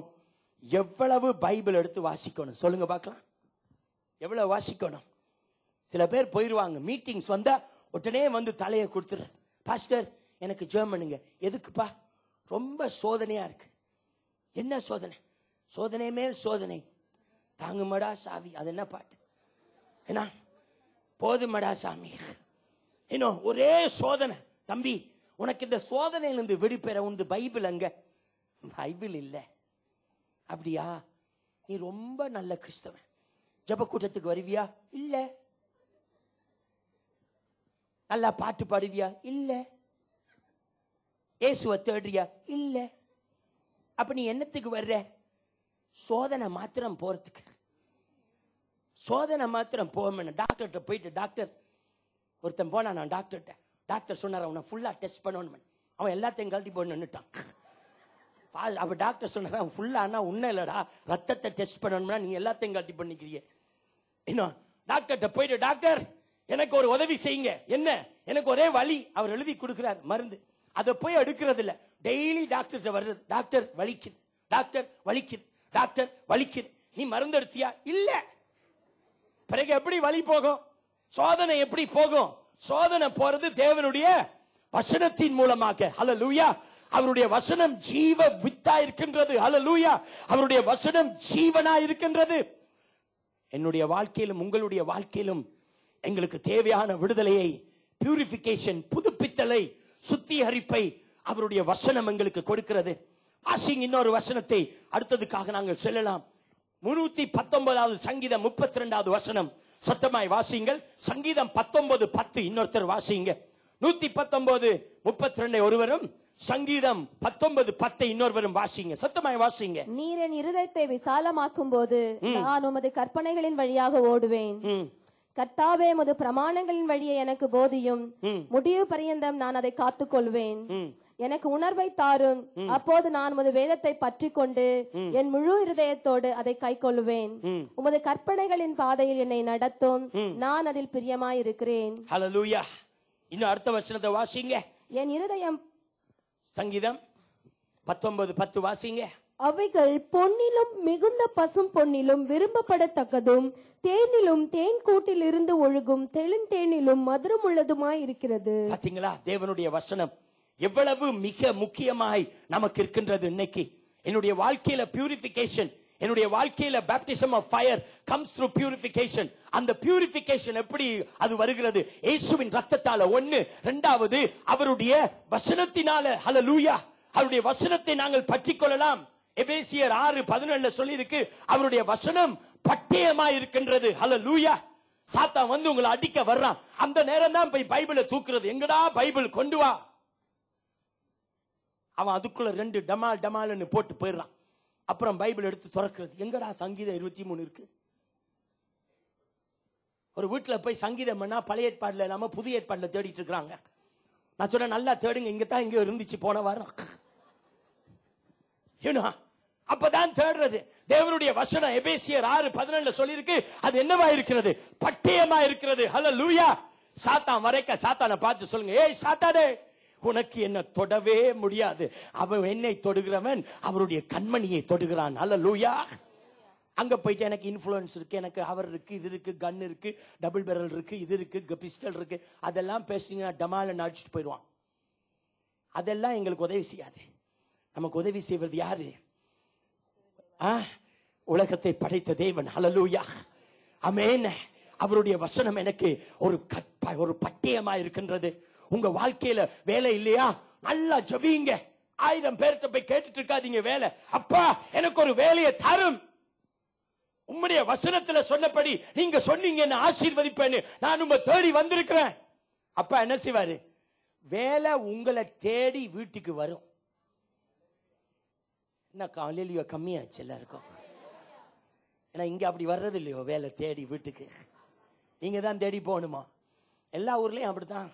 எவ்வளவு பைபிள் எடுத்து வாசிக்கணும் சொல்லுங்க பார்க்கலாம். எவ்வளவு வாசிக்கணும்? சில பேர் போயிருவாங்க, மீட்டிங்ஸ் வந்தா உடனே வந்து தலையை கொடுத்துரு, பாஸ்டர் எனக்கு ஜெர்மனுங்க. எதுக்குப்பா? ரொம்ப சோதனையா இருக்கு. என்ன சோதனை? சோதனை மேல் சோதனை தாங்குமடா சாவி. அது என்ன பாட்டு? என்ன போதுமடா சாமி. இன்னும் ஒரே சோதனை. தம்பி, உனக்கு இந்த சோதனையிலிருந்து விடுபெற உண்டு பைபிள் அங்க. பைபிள் இல்ல. அப்படியா? நீ ரொம்ப நல்ல கிறிஸ்தவன். ஜெப கூட்டத்துக்கு வருவியா? இல்ல. நல்லா பாட்டு பாடுவியா? இல்ல. இயேசுவை தேடுறியா? இல்ல. அப்ப நீ என்னத்துக்கு வர்ற? சோதனை மாத்திரம் போறதுக்கு. சோதனை மாத்திரம் போகணும். டாக்டர்கிட்ட போயிட்டு, டாக்டர் ஒருத்தன் போனா, நான் டாக்டர்கிட்ட, டாக்டர் சொன்னார் அவனை ஃபுல்லா டெஸ்ட் பண்ணணும். அவன் எல்லாத்தையும் கழட்டி போட்டு நின்னுட்டான். அப்ப டாக்டர் சொன்னார், அவன் ஃபுல்லா உன்ன இல்லடா, ரத்தத்தை டெஸ்ட் பண்ணணும்னா நீ எல்லாத்தையும் கழட்டி பண்ணிக்கிறிய. இன்னும் டாக்டர்கிட்ட போயிட்டு, டாக்டர் எனக்கு ஒரு உதவி செய்யுங்க. என்ன? எனக்கு ஒரே வலி. அவர் எழுதி கொடுக்கிறார் மருந்து. அதை போய் எடுக்கிறது இல்ல. டெய்லி டாக்டர் வர்றது, டாக்டர் வலிக்குது, டாக்டர் வலிக்குது, டாக்டர் வலிக்குது. நீ மருந்து எடுத்தியா? இல்ல. பிறகு எப்படி வலி போகும்? சோதனை எப்படி போகும்? சோதனை போறது தேவனுடைய வசனத்தின் மூலமாக. ஹல்லேலூயா. அவருடைய வசனம் ஜீவ வித்தா இருக்கின்றது. ஹல்லேலூயா. அவருடைய வசனம் ஜீவனா இருக்கின்றது. என்னுடைய வாழ்க்கையிலும் உங்களுடைய வாழ்க்கையிலும் எங்களுக்கு தேவையான விடுதலையை, பியூரிபிகேஷன், புதுப்பித்தலை, சுத்திகரிப்பை அவருடைய வசனம் எங்களுக்கு கொடுக்கிறது. ஆசிங் இன்னொரு வசனத்தை அடுத்ததுக்காக நாங்கள் செல்லலாம். 319வது சங்கீதம் 32வது வசனம். சத்தமாய் வாசிங்கள். சங்கீதம் 19:10 இன்னொருத்தர் வாசிங்க. 119:32 ஒருவரும், சங்கீதம் 19:10 இன்னொருவரும் வாசிங்க. சத்தமாய் வாசிங்க. நீர் என் இருதயத்தை விசாலமாக்கும் போது நான் உமது கற்பனைகளின் வழியாக ஓடுவேன். கர்த்தாவே, உமது பிரமாணங்களின் வழியை எனக்கு போதியும். முடிவு பரியந்தம் நான் அதை காத்துக்கொள்வேன். எனக்கு உணர்வை தாரும், அப்போது நான் உமது வேதத்தை பற்றி கொண்டு என் முழு இருதயத்தோடு அதை கைக்கொள்வேன். உமது கற்பனைகளின் பாதையில் என்னை நடத்தும், நான் அதில் பிரியமாய் இருக்கிறேன். ஹல்லேலூயா. இன்னும் அடுத்த வசனத்தை வாசிங்க. என் இருதயம், சங்கீதம் 19:10 வாசிங்க. அவைகள் பொன்னிலும் மிகுந்த பசும் பொன்னிலும் விரும்பப்படத்தக்கதும், தேனிலும் தேன் கூட்டில் இருந்து ஒழுகும் தெளிந்தேனிலும் மதுரம் உள்ளதுமாய் இருக்கிறது. பாத்தீங்களா? தேவனுடைய வசனம் எவ்வளவு மிக முக்கியமாய் நமக்கு இருக்கின்றது. இன்னைக்கு என்னுடைய வாழ்க்கையில பியூரிபிகேஷன், என்னுடைய வாழ்க்கையில baptism of fire comes through purification. அந்த பியூரிபிகேஷன் எப்படி அது வருகிறது? இயேசுவின் ரத்தத்தால. ஒன்னு. இரண்டாவது, அவருடைய வசனத்தினால. ஹல்லேலூயா. அவருடைய வசனத்தை நாங்கள் பற்றி கொள்ளலாம். எபேசியர் 6:14 சொல்லி இருக்கு, அவருடைய வசனம் பட்டயமாய் இருக்கின்றது. ஹல்லேலூயா. சாத்தான் வந்து உங்களை அடிக்க வர்றான். அந்த நேரம் தான் போய் பைபிளை தூக்குறது. எங்கடா பைபிள் கொண்டு வா. அவன் அதுக்குள்ள 2 டமால் டமால்னு போட்டு போயிடுறான். அப்புறம் பைபிள் எடுத்து திறக்கிறது. எங்கடா சங்கீதம் 23 இருக்கு? ஒரு வீட்டுல போய் சங்கீதம் பண்ணா பழைய ஏற்பாடுல இல்லாம புதிய ஏற்பாடுல தேடிட்டு இருக்காங்க. நான் சொன்ன நல்லா தேடுங்க, இங்க தான் இங்க இருந்துச்சு போன வாரம். அப்பதான் தேடுறது. தேவனுடைய வசனம் எபேசியர் 6:14 சொல்லி இருக்கு, அது என்னவா இருக்கிறது? பட்டயமா இருக்கிறது. ஹல்லேலூயா. சாத்தான் வரைக்க சாத்தானை பார்த்து சொல்லுங்க, ஏய் சாத்தானே, உனக்கு என்ன தொடவே முடியாது. அவன் என்னை தொடுகிறவன் அவருடைய கண்மணியை தொடுகிறான். ஹல்லேலூயா. அங்க போயிட்டு எனக்கு இன்ஃப்ளூயன்ஸ் இருக்கு, எனக்கு அவர் இருக்கு, இது இருக்கு, கன் இருக்கு, டபுள் பேரல் இருக்கு, இது இருக்கு, பிஸ்டல் இருக்கு, அதெல்லாம் பேசுனீங்கன்னா டமால அடிச்சுட்டு போயிடுவான். அதெல்லாம் எங்களுக்கு உதவி செய்யாது. நமக்கு உதவி செய்வது யாரு? உலகத்தை படைத்த தேவன். ஹல்லேலூயா. ஆமென். அவருடைய வசனம் எனக்கு ஒரு பட்டயமா இருக்கின்றது. உங்க வாழ்க்கையில வேலை இல்லையா? நல்லா ஜெபிங்க. 1000 பேர்கிட்ட போய் கேட்டுட்டு இருக்காதீங்க வேலை. அப்பா எனக்கு ஒரு வேலையை தரும். உம்முடைய வசனத்துல சொன்னபடி நீங்க சொன்னீங்க என்ன ஆசீர்வதிப்பேன்னு நான் உங்க தேடி வந்திருக்கிறேன். அப்பா என்ன செய்வாரு? வேலை உங்களை தேடி வீட்டுக்கு வரும். என்ன காலையிலயோ கம்மியாச்சு எல்லாருக்கும்? ஏன்னா இங்க அப்படி வர்றது இல்லையோ வேலை தேடி வீட்டுக்கு. நீங்க தான் தேடி போகணுமா? எல்லா ஊர்லயும் அப்படித்தான்.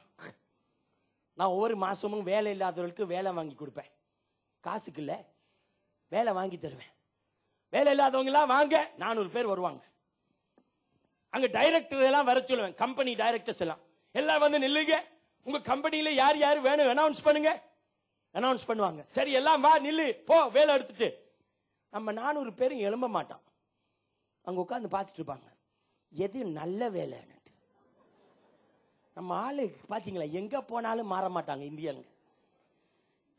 நான் ஒவ்வொரு மாசமும் வேலை இல்லாதவர்களுக்கு வேலை வாங்கி கொடுப்பேன். காசுக்கு இல்லை, வேலை வாங்கி தருவேன். வேலை இல்லாதவங்க எல்லாம் வாங்க, 400 பேர் வருவாங்க. அங்க டைரக்டர் எல்லாம் வர சொல்லுவேன், கம்பெனி டைரக்டர்ஸ் எல்லாம் வந்து நில்லுங்க, உங்க கம்பெனியில யார் யார் வேணும் அனௌன்ஸ் பண்ணுங்க. அனௌன்ஸ் பண்ணுவாங்க. சரி எல்லாம் வா நில்லு போ வேலை எடுத்துட்டு. நம்ம 400 பேரும் எழும்ப மாட்டோம். அங்க உட்காந்து பார்த்துட்டு இருப்பாங்க, எது நல்ல வேலைன்னு. நம்ம ஆளு பாத்தீங்களா, எங்க போனாலும் மாற மாட்டாங்க இந்தியாங்க.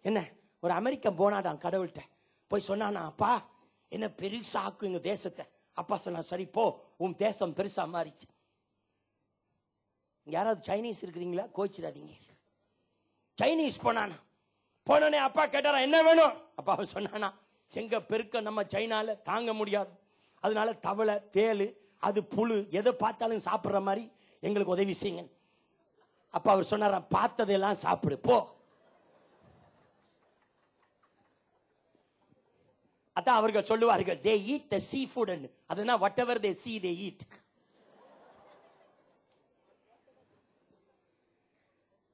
என்ன ஒரு அமெரிக்கன் போனாடான், கடவுள்கிட்ட போய் சொன்னானா, அப்பா என்ன பெருசாக்கும் எங்க தேசத்தை. அப்பா சொன்னா, சரி போ, உன் தேசம் பெருசா மாறிச்சு. யாராவது சைனீஸ் இருக்கிறீங்களா? கோச்சிடாதீங்க. சைனீஸ் போனானா, போனோடனே அப்பா கேட்டாரா என்ன வேணும்? அப்பா சொன்னானா, எங்க பெருக்க நம்ம சைனால தாங்க முடியாது, அதனால தவளை தேளு அது புழு எதை பார்த்தாலும் சாப்பிடுற மாதிரி எங்களுக்கு உதவி செய்யுங்க. அப்ப அவர் சொன்னாரா, பார்த்ததெல்லாம் சாப்பிடு போ. அதான் அவர்கள் சொல்லுவார்கள், they eat the seafood. அதுனா whatever they see they eat.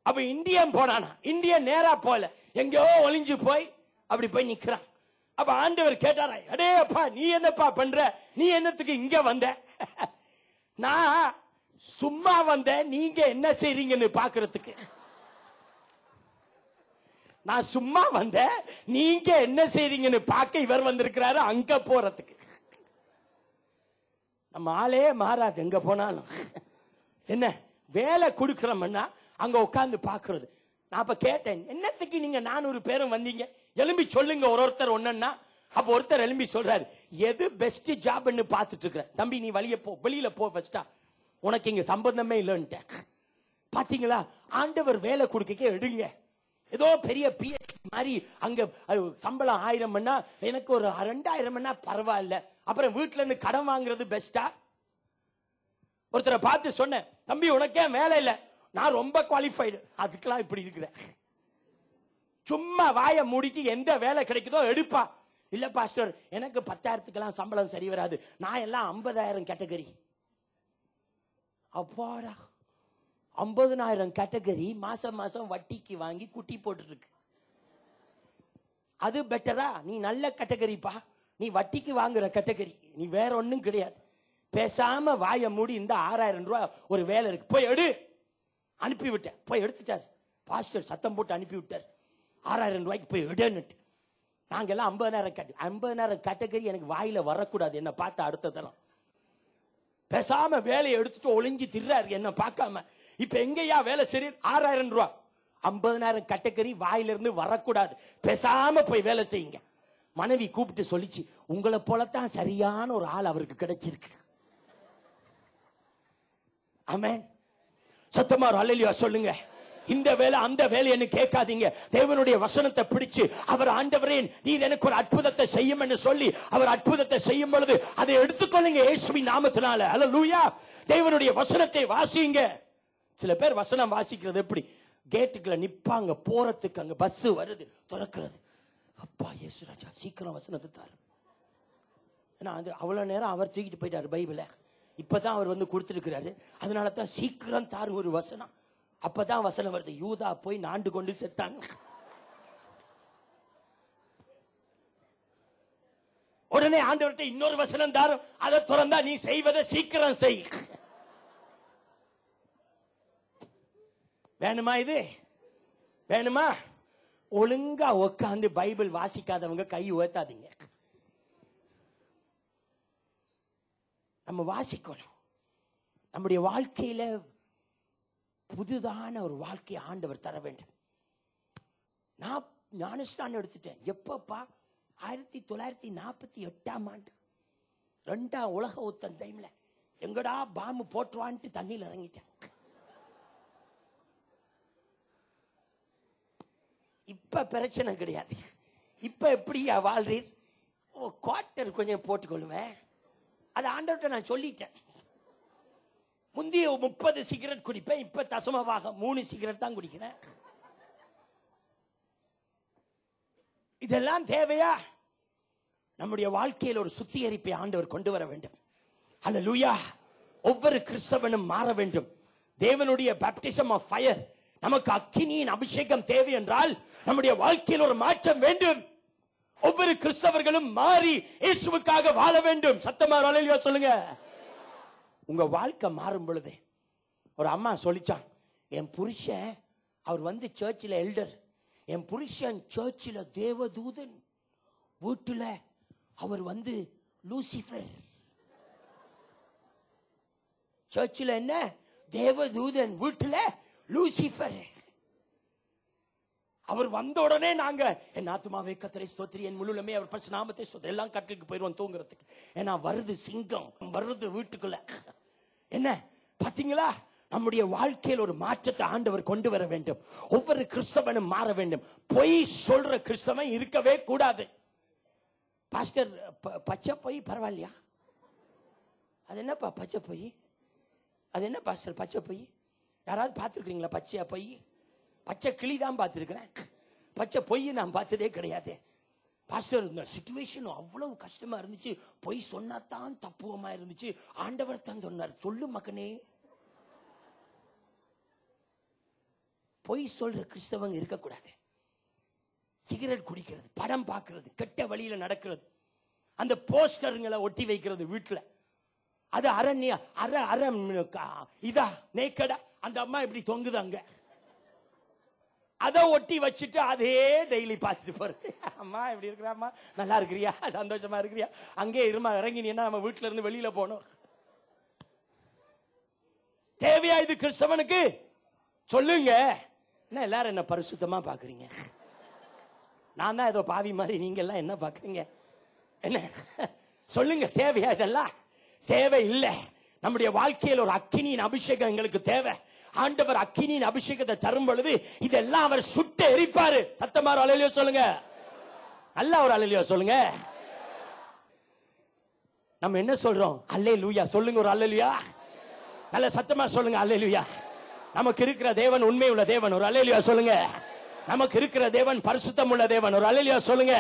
அப்ப இந்தியன் போனானா, இந்தியன் நேரா போல எங்கயோ ஒளிஞ்சு போய் அப்படி போய் நிக்கிறான். அப்ப ஆண்டவர் கேட்டாரா, அடே அப்பா நீ என்னப்பா பண்ற, நீ என்னத்துக்கு இங்க வந்த? நான் சும்மா வந்த, நீங்க என்ன செய்றீங்கன்னு பாக்குறதுக்கு. நான் சும்மா வந்த, நீங்க என்ன செய்றீங்கன்னு பார்க்க இவர் வந்திருக்கிறாரு அங்க போறதுக்கு. நம்ம ஆளே மாறாது எங்க போனாலும். என்ன வேலை கொடுக்கிறோம்னா அங்க உட்கார்ந்து பாக்குறது. நான் அப்ப கேட்டேன், என்னத்துக்கு நீங்க 400 பேரும் வந்தீங்க, எலும்பி சொல்லுங்க ஒருத்தர் ஒன்னா. அப்ப ஒருத்தர் எலும்பி சொல்றாரு, எது பெஸ்ட் ஜாப்னு பார்த்துட்டு இருக்கிற தம்பி, நீ வெளியில போ ஃபர்ஸ்டா, உனக்கு இங்க சம்பந்தமே இல்லைன்ட்டு. பாத்தீங்களா, ஆண்டவர் வேலை கொடுக்க எடுங்க. ஏதோ பெரிய பிஎச் மாதிரி அங்க சம்பளம் 1000 எனக்கு ஒரு 2000 பரவாயில்ல, அப்புறம் வீட்டுல இருந்து கடன் வாங்குறது பெஸ்டா? ஒருத்தரை பார்த்து சொன்னேன், தம்பி உனக்கே வேலை இல்லை, நான் ரொம்ப குவாலிஃபைடு, அதுக்கெல்லாம் இப்படி இருக்கிறேன். சும்மா வாய மூடிட்டு எந்த வேலை கிடைக்குதோ எடுப்பா. இல்ல பாஸ்டர் எனக்கு 10,000 சம்பளம் சரி வராது, நான் எல்லாம் 50,000 கேட்டகரி. அப்பாடா, 50,000 கேட்டகரி மாசம் மாசம் வட்டிக்கு வாங்கி குட்டி போட்டு இருக்கு. அது பெட்டரா? நீ நல்ல கேட்டகரிப்பா, நீ வட்டிக்கு வாங்குற கேட்டகரி, நீ வேற ஒண்ணும் கிடையாது. பேசாம வாய மூடி இந்த 6,000 ரூபாய் ஒரு வேலை இருக்கு, போய் எடு. அனுப்பி விட்டேன், போய் எடுத்துட்டார். பாஸ்டர் சத்தம் போட்டு அனுப்பி விட்டார், 6,000 ரூபாய்க்கு போய் எடுன்னுட்டு. நாங்கெல்லாம் 50,000 கேட்டகரி எனக்கு வாயில வரக்கூடாது. என்ன பார்த்த அடுத்த தரம் பேசாம வேலையை எடுத்துட்டு ஒளிஞ்சு திர்றாரு என்ன பார்க்காம. இப்ப எங்கயா வேலை சரி? 6,000 ரூபாய். 50,000 கேட்டகரி வாயில இருந்து வரக்கூடாது, பேசாம போய் வேலை செய்யுங்க. மனைவி கூப்பிட்டு சொல்லிச்சு, உங்களை போலத்தான் சரியான ஒரு ஆள் அவருக்கு கிடைச்சிருக்கு. ஆமென். சத்தமா அல்லேலூயா சொல்லுங்க. இந்த வேலை அந்த வேலைன்னு கேட்காதீங்க. தேவனுடைய வசனத்தை பிடிச்சு அவர், ஆண்டவரே நீர் எனக்கு ஒரு அற்புதத்தை செய்யும் என்று சொல்லி அவர் அற்புதத்தை செய்யும் பொழுது அதை எடுத்துக்கொள்ளுங்க இயேசுவின் நாமத்தினால. அல்லேலூயா. தேவனுடைய வசனத்தை வாசிங்க. சில பேர் வசனம் வாசிக்கிறது எப்படி, கேட்டுக்குள்ள நிப்பாங்க, போறதுக்கு அங்க பஸ் வருது திறக்கிறது, அப்பா இயேசு ராஜா சீக்கிரம் வசனத்தை தாரு. ஏன்னா அது அவ்வளவு நேரம் அவர் தூக்கிட்டு போயிட்டாரு பைபிளை, இப்பதான் அவர் வந்து கொடுத்துருக்கிறாரு, அதனால தான் சீக்கிரம் தாரு ஒரு வசனம். அப்பதான் வசனம் வருது, யூதா போய் நாண்டு கொண்டு செத்தான். உடனே ஆண்டவர்கிட்ட இன்னொரு வசனம் தாரும், அதை திறந்தா நீ செய்வதை சீக்கிரம் செய். வேணுமா? இது வேணுமா? ஒழுங்கா உட்காந்து பைபிள் வாசிக்காதவங்க கை உயர்த்தாதீங்க. நம்ம வாசிக்கணும். நம்முடைய வாழ்க்கையில புதுதான ஒரு வாழ்க்கையை ஆண்டவர் தர வேண்டும். நான் ஞானஸ்நானம் எடுத்துட்டேன். எப்பப்பா? 1948ஆம் ஆண்டு 2ஆம் உலக யுத்தம் டைம்ல. எங்கடா பாம்பு போட்டுவான்ட்டு தண்ணியில் இறங்கிட்டேன். இப்ப பிரச்சனை கிடையாது. இப்ப எப்படியா வாழ்றீர்? குவார்டர் கொஞ்சம் போட்டுக்கொள்ளுவேன். அது ஆண்டவர்கிட்ட நான் சொல்லிட்டேன். முந்தைய 30 சிகரெட் குடிப்பேன், இப்ப தசமமாக 3 சிகரெட் தான் குடிக்கிறேன். இதெல்லாம் தேவையா? நம்முடைய வாழ்க்கையில் ஒரு சுத்திகரிப்பை ஆண்டவர் கொண்டு வர வேண்டும். அல்லேலூயா. ஒவ்வொரு கிறிஸ்தவனும் மாற வேண்டும். தேவனுடைய பேப்டிசம் ஆஃப் ஃபயர், நமக்கு அக்கினியின் அபிஷேகம் தேவை என்றால் நம்முடைய வாழ்க்கையில் ஒரு மாற்றம் வேண்டும். ஒவ்வொரு கிறிஸ்தவர்களும் மாறி இயேசுவுக்காக வாழ வேண்டும். சத்தமா ஹல்லேலூயா சொல்லுங்க. உங்க வாழ்க்கை மாறும் பொழுது, ஒரு அம்மா சொல்லிச்சான், என் புருஷன் அவர் வந்து சர்ச்சில் எல்டர், என் புருஷன் சர்ச்சில் தேவதூதன், வீட்டுல அவர் வந்து லூசிபர். சர்ச்சில் என்ன தேவதூதன், வீட்டுல லூசிபர். அவர் வந்த உடனே நாங்க என் ஆத்துமாவே கர்த்தரை ஸ்தோத்திரி, என் முழுமே அவர் பரிசுத்த நாமத்தை ஸ்தோத்திரி, எல்லாம் கட்டிலுக்கு போயிடுவோம் தூங்குறதுக்கு. ஏன்னா வருது சிங்கம், வருது வீட்டுக்குள்ள. என்ன பாத்தீங்களா? நம்முடைய வாழ்க்கையில் ஒரு மாற்றத்தை ஆண்டவர் கொண்டு வர வேண்டும். ஒவ்வொரு கிறிஸ்தவனும் மாற வேண்டும். பொய் சொல்ற கிறிஸ்தவன் இருக்கவே கூடாது. பாஸ்டர் பச்சை பொய் பரவாயில்லையா? அது என்னப்பா பச்சை பொய்? அது என்ன பாஸ்டர் பச்சை பொய்? யாராவது பார்த்துருக்கீங்களா பச்சையா பொய்? பச்சை கிளி தான் பார்த்துருக்கிறேன், பச்சை பொய் நான் பார்த்ததே கிடையாது. பாஸ்டர் இந்த சிச்சுவேஷன் அவ்வளவு கஷ்டமா இருந்துச்சு, பொய் சொன்னாதான் தப்புவமா இருந்துச்சு, ஆண்டவர் தான் சொன்னார். சொல்லு மகனே, பொய் சொல்ற கிறிஸ்தவங்க இருக்கக்கூடாது. சிகரெட் குடிக்கிறது, படம் பார்க்கிறது, கெட்ட வழியில நடக்கிறது, அந்த போஸ்டருங்களை ஒட்டி வைக்கிறது வீட்டுல, அது இதா நேக்கடா அந்த அம்மா இப்படி தொங்குது அங்க, அதை ஒட்டி வச்சுட்டு அதே டெய்லி பார்த்துட்டு போறது. அம்மா எப்படி இருக்கிறாம்மா, நல்லா இருக்கிறியா, சந்தோஷமா இருக்கிறியா, அங்கே இருமா, இறங்கினா நம்ம வீட்டுல இருந்து வெளியில போனோம். தேவையா இது கிறிஸ்தவனுக்கு? சொல்லுங்க. என்ன எல்லாரும் என்ன பரிசுத்தமா பாக்குறீங்க? நான் தான் ஏதோ பாவி மாதிரி, நீங்க எல்லாம் என்ன பாக்குறீங்க? என்ன சொல்லுங்க, தேவையா இதெல்லாம்? தேவை இல்லை. நம்முடைய வாழ்க்கையில் ஒரு அக்கினியின் அபிஷேகம் எங்களுக்கு தேவை. ஆண்டவர் அக்கினியின் அபிஷேகத்தை தரும் பொழுது இதெல்லாம் அவர் சுட்டு எரிப்பாரு. சத்தமா அல்லேலூயா சொல்லுங்க. நல்ல ஒரு அல்லேலூயா சொல்லுங்க. நம்ம என்ன சொல்றோம்? அல்லேலூயா சொல்லுங்க. ஒரு அல்லேலூயா நல்ல சத்தமா சொல்லுங்க. அல்லேலூயா. நமக்கு இருக்கிற தேவன் உண்மை உள்ள தேவன். ஒரு அல்லேலூயா சொல்லுங்க. நமக்கு இருக்கிற தேவன் பரிசுத்தம் உள்ள தேவன். ஒரு அல்லேலூயா சொல்லுங்க.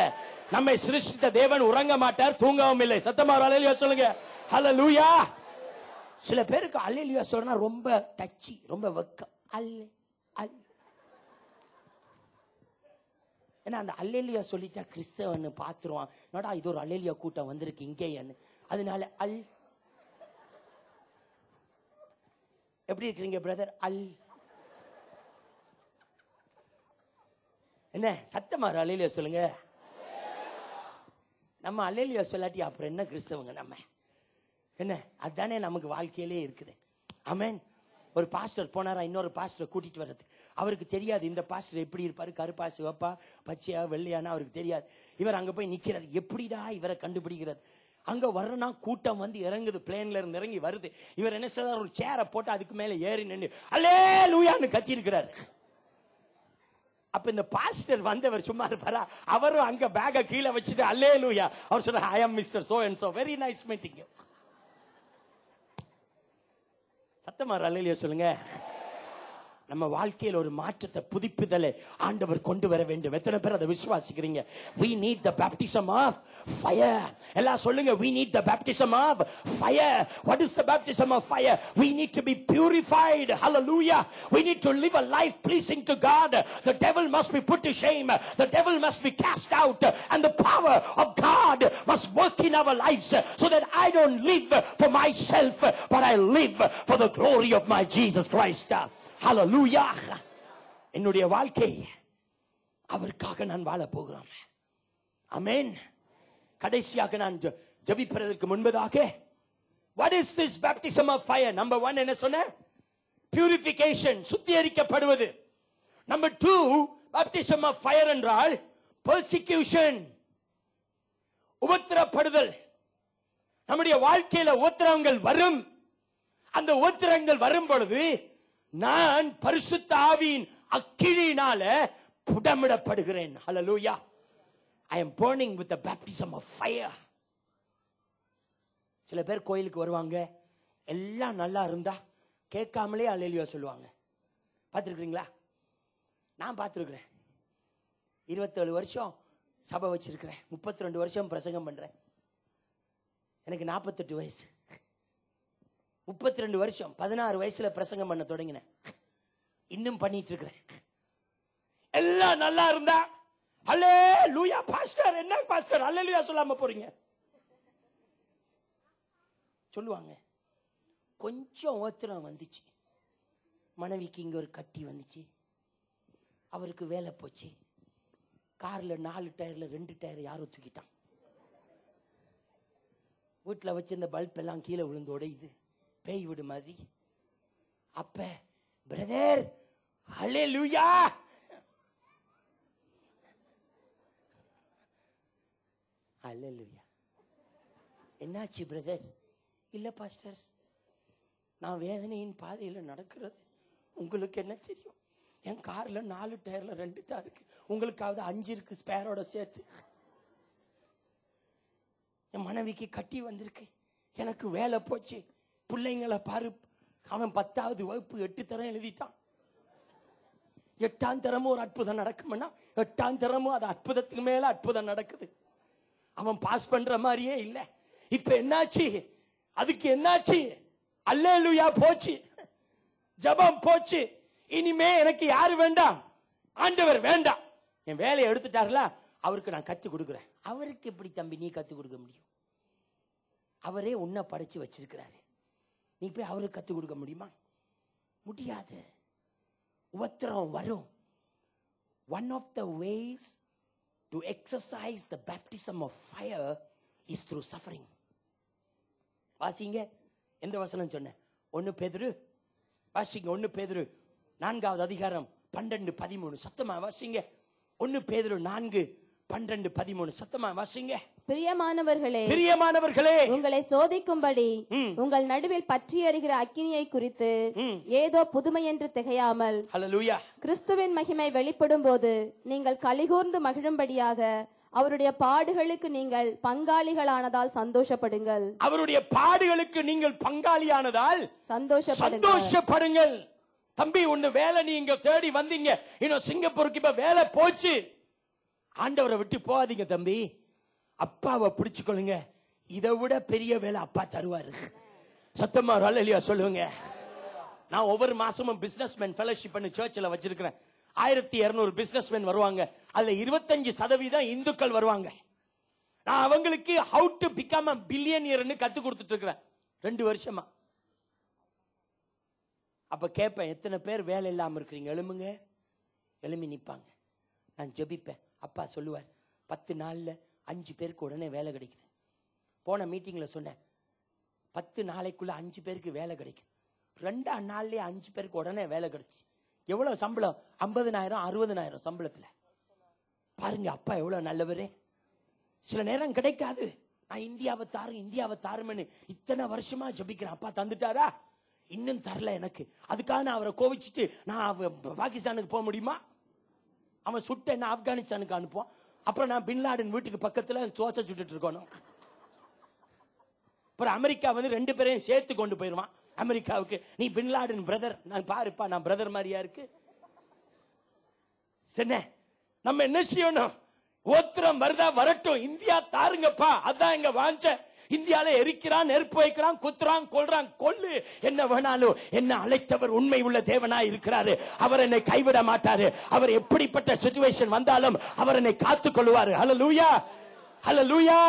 நம்மை சிருஷ்டித்த தேவன் உறங்க மாட்டார், தூங்கவும் இல்லை. சத்தமா ஒரு அல்லேலூயா சொல்லுங்க. அல்லேலூயா. சில பேருக்கு அல்லேலூயா சொல்றனா ரொம்ப டச்சி, ரொம்ப வெக்கம். அல்லே அல் ஏன்னா அந்த அல்லேலூயா சொல்லிட்டா கிறிஸ்தவன் பாத்துருவான், என்னடா இது ஒரு அல்லேலூயா கூட்டம் வந்திருக்கு இங்கேன்னு. அதனால அல். எப்படி இருக்கிறீங்க பிரதர்? அல். என்ன சத்தமா அல்லேலூயா சொல்லுங்க. நம்ம அல்லேலூயா சொல்லாட்டி அப்புறம் என்ன கிறிஸ்தவங்க நம்ம? என்ன அதுதானே நமக்கு வாழ்க்கையிலே இருக்குது. ஆமென். ஒரு பாஸ்டர் போனாரா இன்னொரு பாஸ்டர் கூட்டிட்டு வர்றது. அவருக்கு தெரியாது இந்த பாஸ்டர் எப்படி இருப்பாரு, கருப்பா சிவப்பா பச்சையா வெள்ளையானா அவருக்கு தெரியாது. இவர் அங்க போய் நிக்கிறார். எப்படிடா இவரை கண்டுபிடிக்கிறது? அங்க வர்றனா கூட்டம் வந்து இறங்குது, பிளேன்ல இருந்து இறங்கி வருது. இவர் என்ன செய்றார்? ஒரு சேரை போட்டு அதுக்கு மேல ஏறி நின்று அல்லேலூயான்னு கத்தி இருக்கிறார். அப்ப இந்த பாஸ்டர் வந்தவர் சும்மா இருப்பாரா? அவரும் அங்க பேக்க கீழே வச்சுட்டு அல்லேலூயா. அவர் சொல்றார், I am mister so and so, very nice meeting. சத்தமா அல்லேலூயா சொல்லுங்க. நம்ம வாழ்க்கையில் ஒரு மாற்றத்தை, புதுப்பிதலை ஆண்டவர் கொண்டு வர வேண்டும். எத்தனை பேர் அதை விசுவாசிக்கிறீங்க? we need the baptism of fire. எல்லாம் சொல்லுங்க, we need the baptism of fire. What is the baptism of fire? We need to be purified. Hallelujah. We need to live a life pleasing to God. The devil must be put to shame. The devil must be cast out, and the power of God must work in our lives so that I don't live for myself, but I live for the glory of my Jesus Christ. ஹல்லேலூயா. என்னுடைய வாழ்க்கை அவருக்காக நான் வாழ போகிறோம். ஆமென். கடைசியாக நான் ஜெபிப்பதற்கு முன்பதாக, what is this baptism of fire? number 1 என்ன சொன்ன? purification, சுத்திகரிக்கப்படுவது. number 2 baptism of fire என்றால் persecution, உபத்திரப்படுதல். நம்முடைய வாழ்க்கையில உபத்திரவங்கள் வரும். அந்த உபத்திரவங்கள் வரும் பொழுது நான் பரிசுத்த ஆவியின் அக்கினியினால புடமிடப்படுகிறேன். ஹல்லேலூயா. I am burning with the baptism of fire. சில பேர் கோயிலுக்கு வருவாங்க, எல்லாம் நல்லா இருந்தா கேட்காமலே அல்லேலூயா சொல்லுவாங்க. பார்த்துருக்கீங்களா? நான் பார்த்துருக்கிறேன். 27 வருஷம் சபை வச்சிருக்கிறேன், 32 வருஷம் பிரசங்கம் பண்றேன். எனக்கு 48 வயசு. 32 வருஷம், 16 வயசுல பிரசங்கம் பண்ண தொடங்கினேன். இன்னும் பண்ணிட்டு இருக்கிறேன். எல்லாம் நல்லா இருந்தா அல்லேலூயா பாஸ்டர், என்ன பாஸ்டர் அல்லேலூயா சொல்லாம போறீங்க சொல்லுவாங்க. கொஞ்சம் ஓத்திரம் வந்துச்சு, மனைவிக்கு இங்க ஒரு கட்டி வந்துச்சு, அவருக்கு வேலை போச்சு, கார்ல 4 டயர்ல 2 டயர் யாரோ தூக்கிட்டான், வீட்டில் வச்சிருந்த பல்ப் எல்லாம் கீழே விழுந்து உடையுது, பேய் விடு மாதிரி. அப்ப பிரதர் அல்லேலூயா, அல்லேலூயா. என்னாச்சு பிரதர்? இல்ல பாஸ்டர், நான் வேதனையின் பாதையில் நடக்கிறது, உங்களுக்கு என்ன தெரியும்? என் கார்ல 4 டயர்ல 2 தான் இருக்கு, உங்களுக்காவது 5 இருக்கு ஸ்பேரோட சேர்த்து. என் மனைவிக்கு கட்டி வந்திருக்கு, எனக்கு வேலை போச்சு, பிள்ளைங்களை பாரு, அவன் 10வது வகுப்பு 8 தரம் எழுதிட்டான். 8ஆம் தரமும் ஒரு அற்புதம் நடக்கும்னா 8ஆம் தரமும் அது அற்புதத்துக்கு மேல அற்புதம் நடக்குது. அவன் பாஸ் பண்ற மாதிரியே இல்ல. இப்ப என்னாச்சு? அதுக்கு என்னாச்சு? அல்லேலூயா போச்சு, ஜெபம் போச்சு. இனிமே எனக்கு யாரு வேண்டாம்? ஆண்டவர் வேண்டாம். என் வேலையை எடுத்துட்டார்ல, அவருக்கு நான் கத்து கொடுக்கிறேன். அவருக்கு எப்படி தம்பி நீ கத்து கொடுக்க முடியும்? அவரே உன்னை படைச்சு வச்சிருக்கிறாரு, நீ போய் அவருக்கு கத்து கொடுக்க முடியுமா? முடியாது. உபத்திரம் வரும். One of the ways to exercise the baptism of fire is through suffering. வாசிங்க, எந்த வசனம் சொன்னேன்? 1 பேதுரு வாசிங்க. 1 பேதுரு 4வது அதிகாரம் 12-13 சத்தமா வாசிங்க. 1 பேதுரு 4:12-13 சத்தமா வாசிங்க. பிரியமானவர்களே, உங்களை சோதிக்கும்படி உங்கள் நடுவில் பற்றி எரிகிற அக்கினியை குறித்து ஏதோ புதுமை என்று திகையாமல், ஹல்லேலூயா, கிறிஸ்துவின் மகிமை வெளிப்படும் போது நீங்கள் களிகூர்ந்து மகிழும்படியாக அவருடைய பாடுகளுக்கு நீங்கள் பங்காளிகளானதால் சந்தோஷப்படுங்கள். அவருடைய பாடுகளுக்கு நீங்கள் பங்காளியானதால் சந்தோஷப்படுங்கள். தம்பி, ஒண்ணு வேலை நீங்க தேடி வந்தீங்க, இன்னும் சிங்கப்பூருக்கு இப்ப வேலை போச்சு. ஆண்டவரை விட்டு போகாதீங்க தம்பி, அப்பாவை பிடிச்சுக்கொள்ளுங்க. இதை விட பெரிய வேலை அப்பா தருவாரு. சத்தமா அல்லேலூயா சொல்லுங்க. நான் ஒவ்வொரு மாசமும் பிசினஸ்மேன் ஃபெலோஷிப் பண்ணி சர்ச்சில் வச்சிருக்கிறேன். 1200 பிசினஸ்மேன் வருவாங்க, அதுல 25% இந்துக்கள் வருவாங்க. நான் அவங்களுக்கு how to become a billionaire கத்து கொடுத்துட்டு இருக்கிறேன் 2 வருஷமா. அப்ப கேட்பேன், எத்தனை பேர் வேலை இல்லாம இருக்கிறீங்க? எழும்புங்க. எழும்பி நிப்பாங்க. நான் ஜெபிப்பேன். அப்பா சொல்லுவார், 10 நாள்ல 5 பேருக்கு உடனே வேலை கிடைக்குது. போன மீட்டிங்ல சொன்னேன், 10 நாளைக்குள்ள 5 பேருக்கு வேலை கிடைக்குது. 2ஆம் நாள்லயே 5 பேருக்கு உடனே வேலை கிடைச்சு. எவ்வளவு சம்பளம்? 50,000 60,000 சம்பளத்துல. பாருங்க அப்பா எவ்வளவு நல்லவரே. சில நேரம் கிடைக்காது. நான் இந்தியாவை தாருமேன்னு இத்தனை வருஷமா ஜபிக்கிறேன். அப்பா தந்துட்டாரா? இன்னும் தரல எனக்கு. அதுக்காக நான் அவரை கோவிச்சுட்டு நான் பாகிஸ்தானுக்கு போக முடியுமா? அவன் சுட்ட என்ன ஆப்கானிஸ்தானுக்கு அனுப்புவான். அப்புறம் நான் பின்லாடன் வீட்டுக்கு பக்கத்துல தோசை சுட்டுட்டு இருக்கணும். அப்புறம் அமெரிக்கா 2 பேரையும் சேர்த்து கொண்டு போயிருவான் அமெரிக்காவுக்கு. நீ பின்லாடன் பிரதர், நான் பாருப்பா நான் பிரதர் மாதிரியா இருக்கு. சரி, நம்ம என்ன செய்யணும்? ஓத்திரம் வருதா வரட்டும், இந்தியா தாருங்கப்பா, அதான் எங்க வாஞ்ச. இந்தியால எரிக்கிறான், நெருப்பு வைக்கிறான், குத்துறான், கொல்றான், கொல்லு, என்ன வேணாலும். என்ன அழைத்தவர் உண்மை உள்ள தேவனாய் இருக்கிறாரு. அவர் என்னை கைவிட மாட்டாரு. அவர் எப்படிப்பட்ட சிச்சுவேஷன் வந்தாலும் அவர் என்னை காத்துக் கொள்வாரு. ஹல்லேலூயா, ஹல்லேலூயா.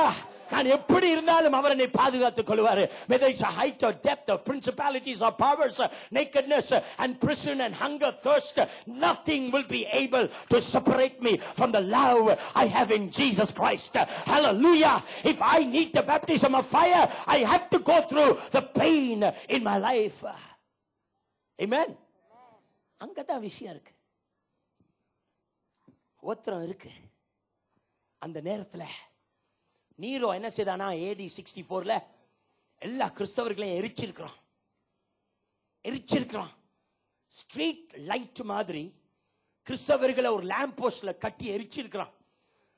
நான் எப்படி இருந்தாலும் அவர் என்னை பாதுகாத்துக் கொள்வாரு. Whether it's a height or depth of principalities or powers, nakedness and prison and hunger, thirst, nothing will be able to separate me from the love I have in Jesus Christ. Hallelujah. If I need the baptism of fire, I have to go through the pain in my life. Amen. அங்கதான் விஷயம் இருக்கு. ஓத்திரம் இருக்கு. அந்த நேரத்துல நீரோ என்ன செய்தானா? AD 64ல எல்லா கிறிஸ்தவர்களையும் எரிச்சிருக்கிறான். Street light மாதிரி கிறிஸ்தவர்களை ஒரு லேம்ப் போஸ்ட்ல கட்டி எரிச்சிருக்கிறான்.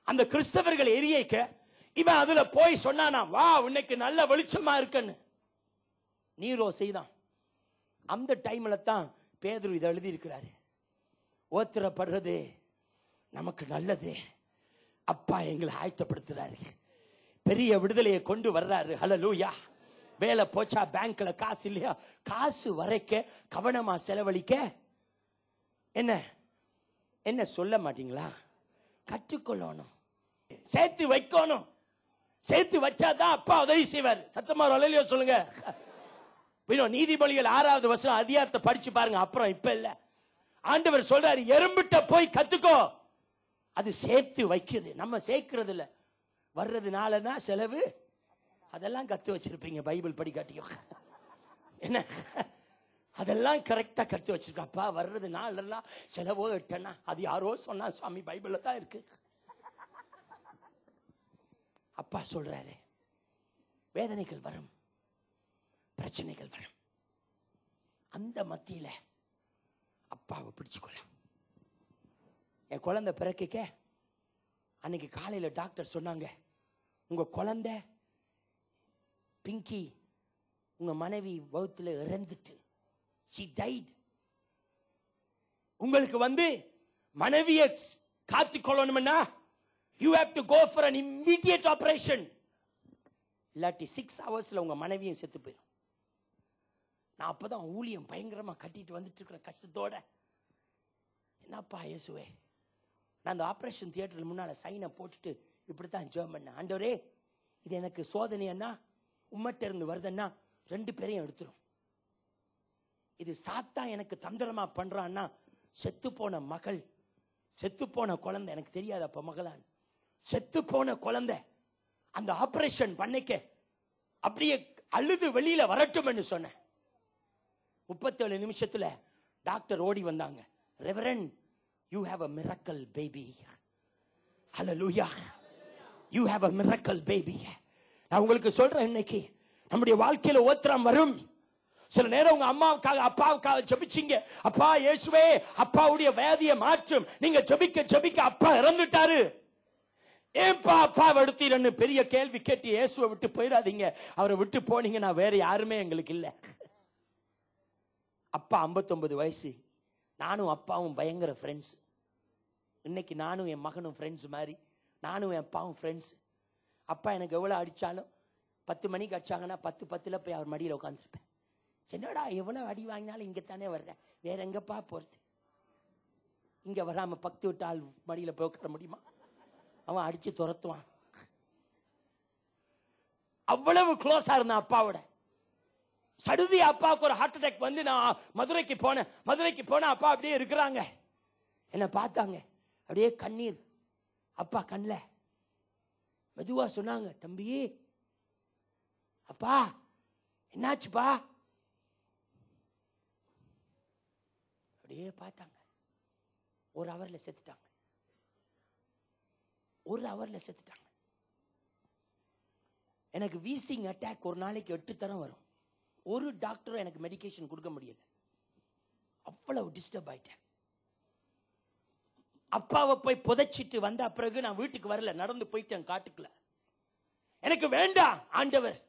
அந்த கிறிஸ்தவர்கள் எரியக்க இவன் அதுல போய் சொன்னானா, வா உன்னைக்கு நல்ல வெளிச்சமா இருக்குன்னு. நீரோ செய்தான். அந்த டைம்ல தான் பேதுரு இதை எழுதி இருக்கிறாரு. ஓத்திரப்படுறது நமக்கு நல்லது. அப்பா எங்களை ஆயத்தப்படுத்துறாரு, பெரிய விடுதலையை கொண்டு வர்றாரு. ஹல்லேலூயா. வேலை போச்சா, பேங்க்ல காசு இல்லையா, காசு வரைக்க கவனமா செலவழிக்க என்ன என்ன சொல்ல மாட்டீங்களா? கற்றுக்கொள்ளணும், சேர்த்து வைக்கணும். சேர்த்து வச்சாதான் அப்பா உதவி செய்வார். சத்தமா அல்லேலூயா சொல்லுங்க. நீதிமொழிகள் 6வது வசனம் அதிகாரத்தை படிச்சு பாருங்க. அப்புறம் இப்ப இல்ல, ஆண்டவர் சொல்றாரு, எறும்பிட்ட போய் கத்துக்கோ. அது சேர்த்து வைக்குது, நம்ம சேர்க்கிறது இல்ல. வர்றதுனாலனா செலவு, அதெல்லாம் கத்து வச்சிருப்பீங்க பைபிள் படிக்காட்டியும். என்ன அதெல்லாம் கரெக்டா கத்து வச்சிருக்கோம். அப்பா வர்றதுனால எல்லாம் செலவோ எட்டனா, அது யாரோ சொன்னா சுவாமி, பைபிள்ல தான் இருக்கு. அப்பா சொல்றாரு, வேதனைகள் வரும், பிரச்சனைகள் வரும், அந்த மத்தியில அப்பாவை பிடிச்சுக்கொள்ளலாம். என் குழந்தை பிறக்க அன்னைக்கு காலையில டாக்டர் சொன்னாங்க, உங்க குழந்தை பிங்கி உங்க மனைவி வயித்துல இறந்துட்டு, she died. உங்களுக்கு மனைவியை காத்துக்கொள்ளணும்னா you have to go for an immediate operation. இல்லாட்டி 6 ஹவர்ஸ்ல உங்க மனைவியும் செத்து போயிடும். நான் அப்பதான் ஊழியம் பயங்கரமா கட்டிட்டு வந்துட்டு இருக்கிற கஷ்டத்தோட, என்னப்பா இயேசுவே, நான் அந்த ஆபரேஷன் தியேட்டர்ல முன்னால சைனை போட்டுட்டு இப்படித்தான் ஜெபம் பண்ணேன், ஆண்டவரே இது எனக்கு சோதனைன்னா, உம்மட்ட இருந்து வருதுன்னா 2 பேரையும் எடுத்துரும். இது சாத்தா எனக்கு தந்திரமா பண்றான்னா, செத்து போன மகள், செத்து போன குழந்தை, எனக்கு தெரியாது அப்ப மகளான், செத்து போன குழந்தை அந்த ஆபரேஷன் பண்ணிக்க அப்படியே அழுது வெளியில வரட்டும் சொன்னேன். 37 நிமிஷத்துல டாக்டர் ஓடி வந்தாங்க, reverend you have a miracle baby. Hallelujah, you have a miracle baby. நான் உங்களுக்கு சொல்றேன், இன்னைக்கு நம்முடைய வாழ்க்கையில ஓத்திரம் வரும். சில நேரம் உங்க அம்மாவுக்காக அப்பாவுக்காக ஜெபிச்சீங்க, அப்பா இயேசுவே அப்பாவுடைய வியாதியை மாற்றும், நீங்க ஜெபிக்க ஜெபிக்க அப்பா இறந்துட்டாரு, ஏன்பா அப்பாவை எடுத்தீரன்னு பெரிய கேள்வி கேட்டு இயேசுவை விட்டு போயிடாதீங்க. அவரை விட்டு போனீங்கன்னா வேற யாருமே எங்களுக்கு இல்ல. அப்பா 59 வயசு, நானும் அப்பாவும் பயங்கர ஃப்ரெண்ட்ஸ். இன்னைக்கு நானும் என் மகனும் ஃப்ரெண்ட்ஸ் மாதிரி, நானும் என் அப்பாவும் ஃப்ரெண்ட்ஸ். அப்பா எனக்கு எவ்வளவு அடிச்சாலும் 10 மணிக்கு அடிச்சாங்கன்னா 10:10 போய் அவர் மடியில் உட்காந்துருப்பேன். என்னடா எவ்வளவு அடி வாங்கினாலும் இங்க தானே வர்றேன், வேற எங்கப்பா போறது? இங்க வராம பக்தி விட்டு ஆள் மடியில போய் உட்கார முடியுமா? அவன் அடிச்சு துரத்துவான். அவ்வளவு க்ளோஸா இருந்தான் அப்பாவோட. சடுதி அப்பாவுக்கு ஒரு ஹார்ட் அட்டாக் நான் மதுரைக்கு போன அப்பா அப்படியே இருக்கிறாங்க. என்ன பார்த்தாங்க, அப்படியே கண்ணீர் அப்பா கண்ல. மெதுவா சொன்னாங்க, தம்பி அப்பா என்னாச்சுப்பா? அப்படியே பார்த்தாங்க. ஒரு ஹவர்ல செத்துட்டாங்க. எனக்கு வீசிங் அட்டாக் ஒரு நாளைக்கு 8 தரம் வரும். ஒரு டாக்டரும் எனக்கு மெடிகேஷன் கொடுக்க முடியல, அவ்வளவு டிஸ்டர்ப் ஆயிட்டேன். அப்பாவை போய் புதைச்சிட்டு வந்த பிறகு நான் வீட்டுக்கு வரல, நடந்து போயிட்டேன் காட்டுக்குள்ள. எனக்கு வேண்டாம் ஆண்டவர்,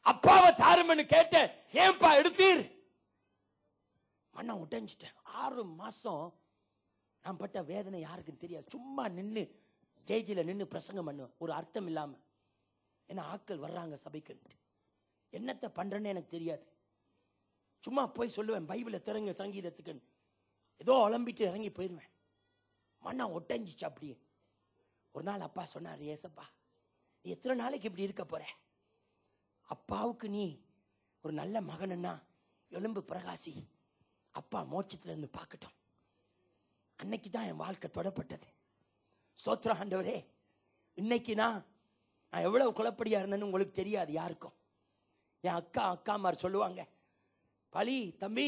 அப்பாவை தாருமன்னு கேட்டேன், ஏன்பா எடுத்தீர்? மண்ணம் உடைஞ்சிட்டேன். 6 மாசம் நான் பட்ட வேதனை யாருக்கும் தெரியாது. சும்மா நின்று ஸ்டேஜில் நின்று பிரசங்கம் பண்ணுவேன், ஒரு அர்த்தம் இல்லாம. என்ன ஆட்கள் வர்றாங்க சபைக்கு, என்னத்தை பண்றேன்னு எனக்கு தெரியாது. சும்மா போய் சொல்லுவேன், பைபிளை திறங்க சங்கீதத்துக்கு, ஏதோ அலம்பிட்டு இறங்கி போயிடுவேன். மண்ணம் ஒட்டஞ்சிச்சு அப்படியே. ஒரு நாள் அப்பா சொன்னார், ஏசப்பா நீ எத்தனை நாளைக்கு இப்படி இருக்க போற? அப்பாவுக்கு நீ ஒரு நல்ல மகனா எலும்பு பிரகாசி, அப்பா மோட்சத்துல இருந்து பார்க்கட்டும். அன்னைக்கு தான் என் வாழ்க்கை தொடப்பட்டது. ஸ்தோத்திரம் ஆண்டவரே. இன்னைக்கு நான் எவ்வளவு குழப்படியா இருந்தேன்னு உங்களுக்கு தெரியாது யாருக்கும். என் அக்காமார் சொல்லுவாங்க, பழி தம்பி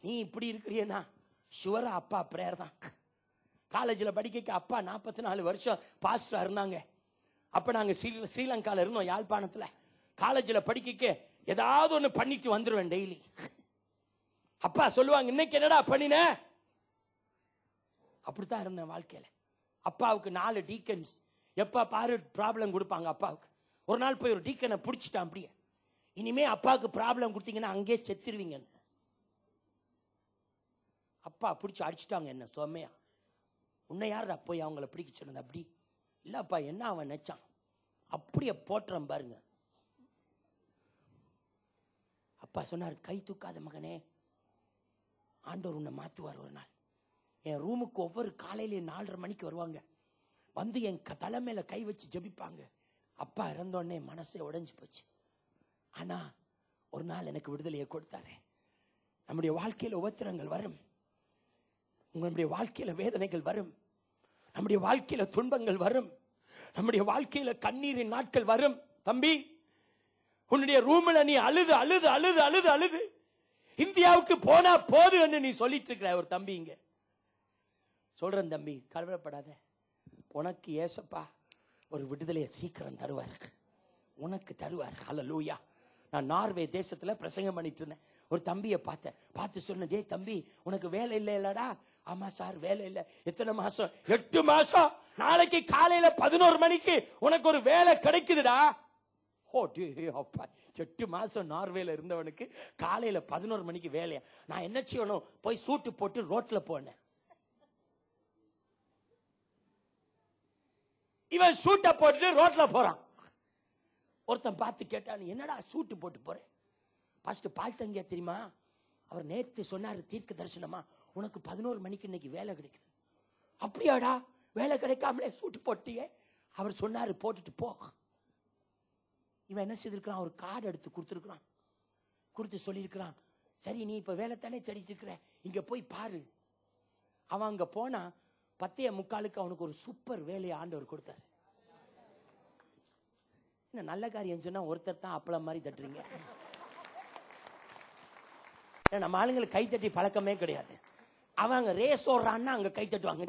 நீ இப்படி இருக்கிறியனா ஷுவரா அப்பா பிரேயர் தான். காலேஜில் படிக்க அப்பா 44 வருஷம் பாஸ்டரா இருந்தாங்க. அப்ப நாங்க ஸ்ரீலங்கால இருந்தோம், யாழ்ப்பாணத்துல. காலேஜில் படிக்க ஏதாவது ஒண்ணு பண்ணிட்டு வந்துருவேன் டெய்லி. அப்பா சொல்லுவாங்க, இன்னைக்கு என்னடா பண்ணின? அப்படித்தான் இருந்தேன் வாழ்க்கையில. அப்பாவுக்கு 4 டீக்கன்ஸ் எப்ப பாரு ப்ராப்ளம் கொடுப்பாங்க அப்பாவுக்கு. ஒரு நாள் போய் ஒரு டீக்கனை பிடிச்சிட்டான் அப்படியே, இனிமே அப்பாவுக்கு ப்ராப்ளம் கொடுத்தீங்கன்னா அங்கே செத்துருவீங்க. அப்பா பிடிச்சி அடிச்சுட்டாங்க என்ன சோமையா. உன்னை யாரா போய் அவங்கள பிடிக்க சொன்னது? அப்படி இல்லப்பா, என்ன அவன் நினைச்சான் அப்படியே போட்டுறான் பாருங்க. அப்பா சொன்னார், கை தூக்காத மகனே, ஆண்டவர் உன்னை மாத்துவார் ஒரு நாள். என் ரூமுக்கு ஒவ்வொரு காலையில 4:30 மணிக்கு வருவாங்க, வந்து என் தலை மேல கை வச்சு ஜெபிப்பாங்க. அப்பா இறந்தோடனே மனசே உடைஞ்சு போச்சு. ஆனா ஒரு நாள் எனக்கு விடுதலையை கொடுத்தாரு. நம்முடைய வாழ்க்கையில உபத்திரங்கள் வரும், உங்களுடைய வாழ்க்கையில வேதனைகள் வரும், நம்முடைய வாழ்க்கையில துன்பங்கள் வரும், நம்முடைய வாழ்க்கையில கண்ணீரின் நாட்கள் வரும். தம்பி, உன்னுடைய ரூம்ல நீ அழுது அழுது அழுது அழுது அழுது இந்தியாவுக்கு போனா போது என்று நீ சொல்லிட்டு இருக்கிற ஒரு தம்பி இங்க சொல்றேன். தம்பி, கவலைப்படாத, உனக்கு ஏசப்பா ஒரு விடுதலையை சீக்கிரம் தருவார், உனக்கு தருவார். ஹல்லேலூயா. நான் நார்வே தேசத்துல பிரசங்கம் பண்ணிட்டு இருந்தேன். ஒரு தம்பியை பார்த்து சொன்னேன், டேய் தம்பி, உனக்கு வேலை இல்லை இல்லடா? ஆமா சார், வேலை இல்லை. எத்தனை மாசம்? 8 மாசம். நாளைக்கு காலையில 11 மணிக்கு உனக்கு ஒரு வேலை கிடைக்குதுடா. ஓ அப்பா, 8 மாசம் நார்வேல இருந்தவனுக்கு காலையில 11 மணிக்கு வேலையா? நான் என்ன செய்யணும்? போய் சூட்டு போட்டு ரோட்ல போனேன். இவன் சூட்ட போட்டு ரோட்ல போறான். ஒருத்தன் பார்த்து கேட்டான், என்னடா சூட்டு போட்டு போறேன்? பாஸ்டர் பால் தங்கியா தெரியுமா, அவர் நேத்து சொன்னாரு தீர்க்க தரிசனமா, உனக்கு 11 மணிக்கு இன்னைக்கு வேலை கிடைக்குது. அப்படியாடா? வேலை கிடைக்காமலே சூட்டு போட்டியே? அவர் சொன்னாரு போட்டுட்டு போ. இவன் என்ன செய்திருக்கிறான்? ஒரு கார்டு எடுத்து கொடுத்துருக்கிறான். கொடுத்து சொல்லியிருக்கிறான், சரி நீ இப்ப வேலை தானே தேடிட்டு இருக்கிற, இங்க போய் பாரு. அவன் அங்க போனா 10:45 அவனுக்கு ஒரு சூப்பர் வேலையை ஆண்டவர் கொடுத்தாரு. என்ன நல்ல காரியம் சொன்னா ஒருத்தர் தான் அப்பளம் மாதிரி தட்டுறீங்க. நம்ம ஆளுங்களுக்கு கை தட்டி பழக்கமே கிடையாது. அவங்க ரேஸ் ஓடுறான்னா அங்க கை தட்டுவாங்க.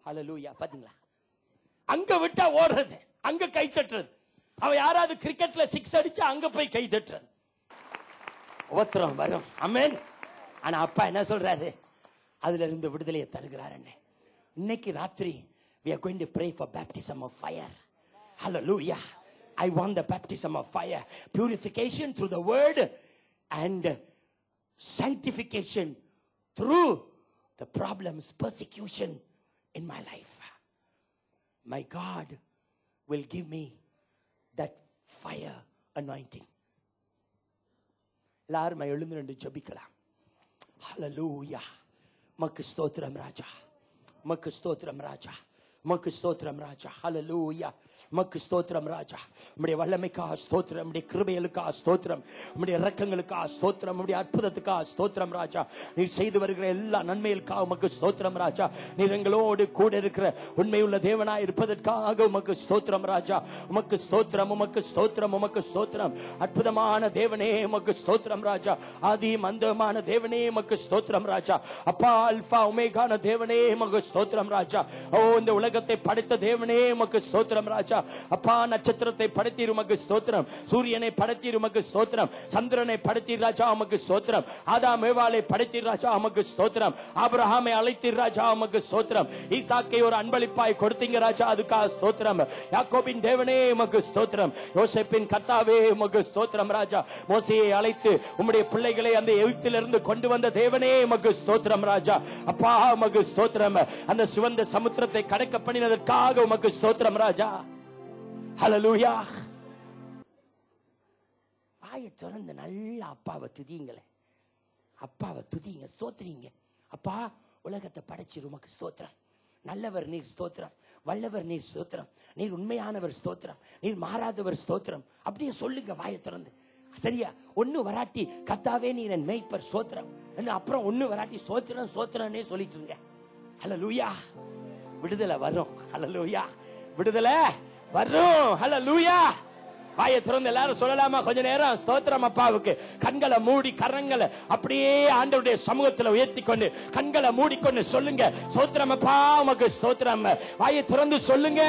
ஹல்லேலூயா. பாத்தீங்களா, அங்க விட்டா ஓடுறது, அங்க கை தட்டுறது. அவன் யாராவது கிரிக்கெட்ல 6 அடிச்சா அங்க போய் கை தட்டுறது. உபத்திரம் வரும், ஆமென். ஆனா அப்பா என்ன சொல்றாரு? அதுல இருந்து விடுதலையை தருகிறார். இன்னைக்கு ராத்திரி we are going to pray for baptism of fire. Hallelujah. I want the baptism of fire, purification through the word and sanctification through the problems, persecution in my life. My God will give me that fire anointing. எல்லாரும் எழுந்து நின்று ஜெபிக்கலாம். Hallelujah. மக்கு ஸ்தோத்திரம் ராஜா, மக்கு ஸ்தோத்திரம் ராஜா, மக்கு ஸ்தோத்திரம் ராஜா. ஹல்லேலூயா. மக்கு ஸ்தோத்திரம் ராஜா. உம்முடைய வல்லமைக்காக ஸ்தோத்திரம், உம்முடைய கிருபைகளுக்காக ஸ்தோத்திரம், உம்முடைய இரக்கங்களுக்காக ஸ்தோத்திரம், உம்முடைய அற்புதத்துக்காக ஸ்தோத்திரம் ராஜா. நீர் செய்து வருகிற எல்லா நன்மைகளுக்காக உமக்கு ஸ்தோத்திரம் ராஜா. நீர் எங்களோடு கூட இருக்கிற உண்மையுள்ள தேவனாய் இருப்பதற்காக உமக்கு ஸ்தோத்திரம் ராஜா. உமக்கு ஸ்தோத்திரம், உமக்கு ஸ்தோத்திரம், உமக்கு ஸ்தோத்திரம். அற்புதமான தேவனே உமக்கு ஸ்தோத்திரம் ராஜா. ஆதி மந்தமான தேவனே உமக்கு ஸ்தோத்திரம் ராஜா. அப்பா அல்பா ஒமேகான தேவனே உமக்கு ஸ்தோத்திரம் ராஜா. ஓ, இந்த உலகத்தை படைத்த தேவனே உமக்கு ஸ்தோத்திரம் ராஜா. அப்பா, நட்சத்திரத்தை படைத்தீர் உமக்கு ஸ்தோத்திரம், சூரியனை படைத்தீர் உமக்கு ஸ்தோத்திரம், சந்திரனை படைத்தீர் ராஜா உமக்கு ஸ்தோத்திரம், ஆதாம் ஏவாளை படைத்தீர் ராஜா உமக்கு ஸ்தோத்திரம், ஆபிரகாமை அழைத்தீர் ராஜா உமக்கு ஸ்தோத்திரம், ஈசாக்கை ஒரு அன்பளிப்பாய் கொடுத்தீங்க ராஜா, அதுக்காக ஸ்தோத்திரம். யாக்கோபின் தேவனே உமக்கு ஸ்தோத்திரம், யோசேப்பின் கர்த்தாவே உமக்கு ஸ்தோத்திரம் ராஜா. மோசேயை அழைத்து உம்முடைய பிள்ளைகளை அந்த எகிப்திலிருந்து கொண்டு வந்த தேவனே உமக்கு ஸ்தோத்திரம் ராஜா. அப்பா உமக்கு ஸ்தோத்திரம். அந்த சிவந்த சமுத்திரத்தை கடக்க பண்ணினதற்காக உமக்கு ஸ்தோத்திரம் ராஜா. ஹல்லேலூயா. வாயை திறந்து நல்லா அப்பாவை துதிங்களே, அப்பாவை துதிங்க, ஸ்தோத்திரிங்க. அப்பா, உலகத்தை படைச்சு உமக்கு ஸ்தோத்திரம். நல்லவர் நீர் ஸ்தோத்திரம், வல்லவர் நீர் ஸ்தோத்திரம், நீர் உண்மையானவர் ஸ்தோத்திரம், நீர் மாறாதவர் ஸ்தோத்திரம். அப்படியே சொல்லுங்க வாயை திறந்து. சரியா? ஒண்ணு வராட்டி கர்த்தாவே நீர் என் மேய்ப்பர் ஸ்தோத்திரம், அப்புறம் ஒண்ணு வராட்டி ஸ்தோத்திரம் ஸ்தோத்திரம்னே சொல்லிட்டு இருங்க. ஹல்லேலூயா. விடுதலை வரும். ஹல்லேலூயா. விடுதலை வரும். ஹல்லேலூயா. வாயை திறந்து எல்லாரும் சொல்லலாமா? கொஞ்ச நேரம் ஸ்தோத்திரம் அப்பாவுக்கு. கண்களை மூடி கரங்களை அப்படியே ஆண்டவருடைய சமூகத்தில் உயர்த்தி கொண்டு கண்களை மூடிக்கொண்டு சொல்லுங்க, ஸ்தோத்திரம் அப்பா உமக்கு ஸ்தோத்திரம். வாயை திறந்து சொல்லுங்க,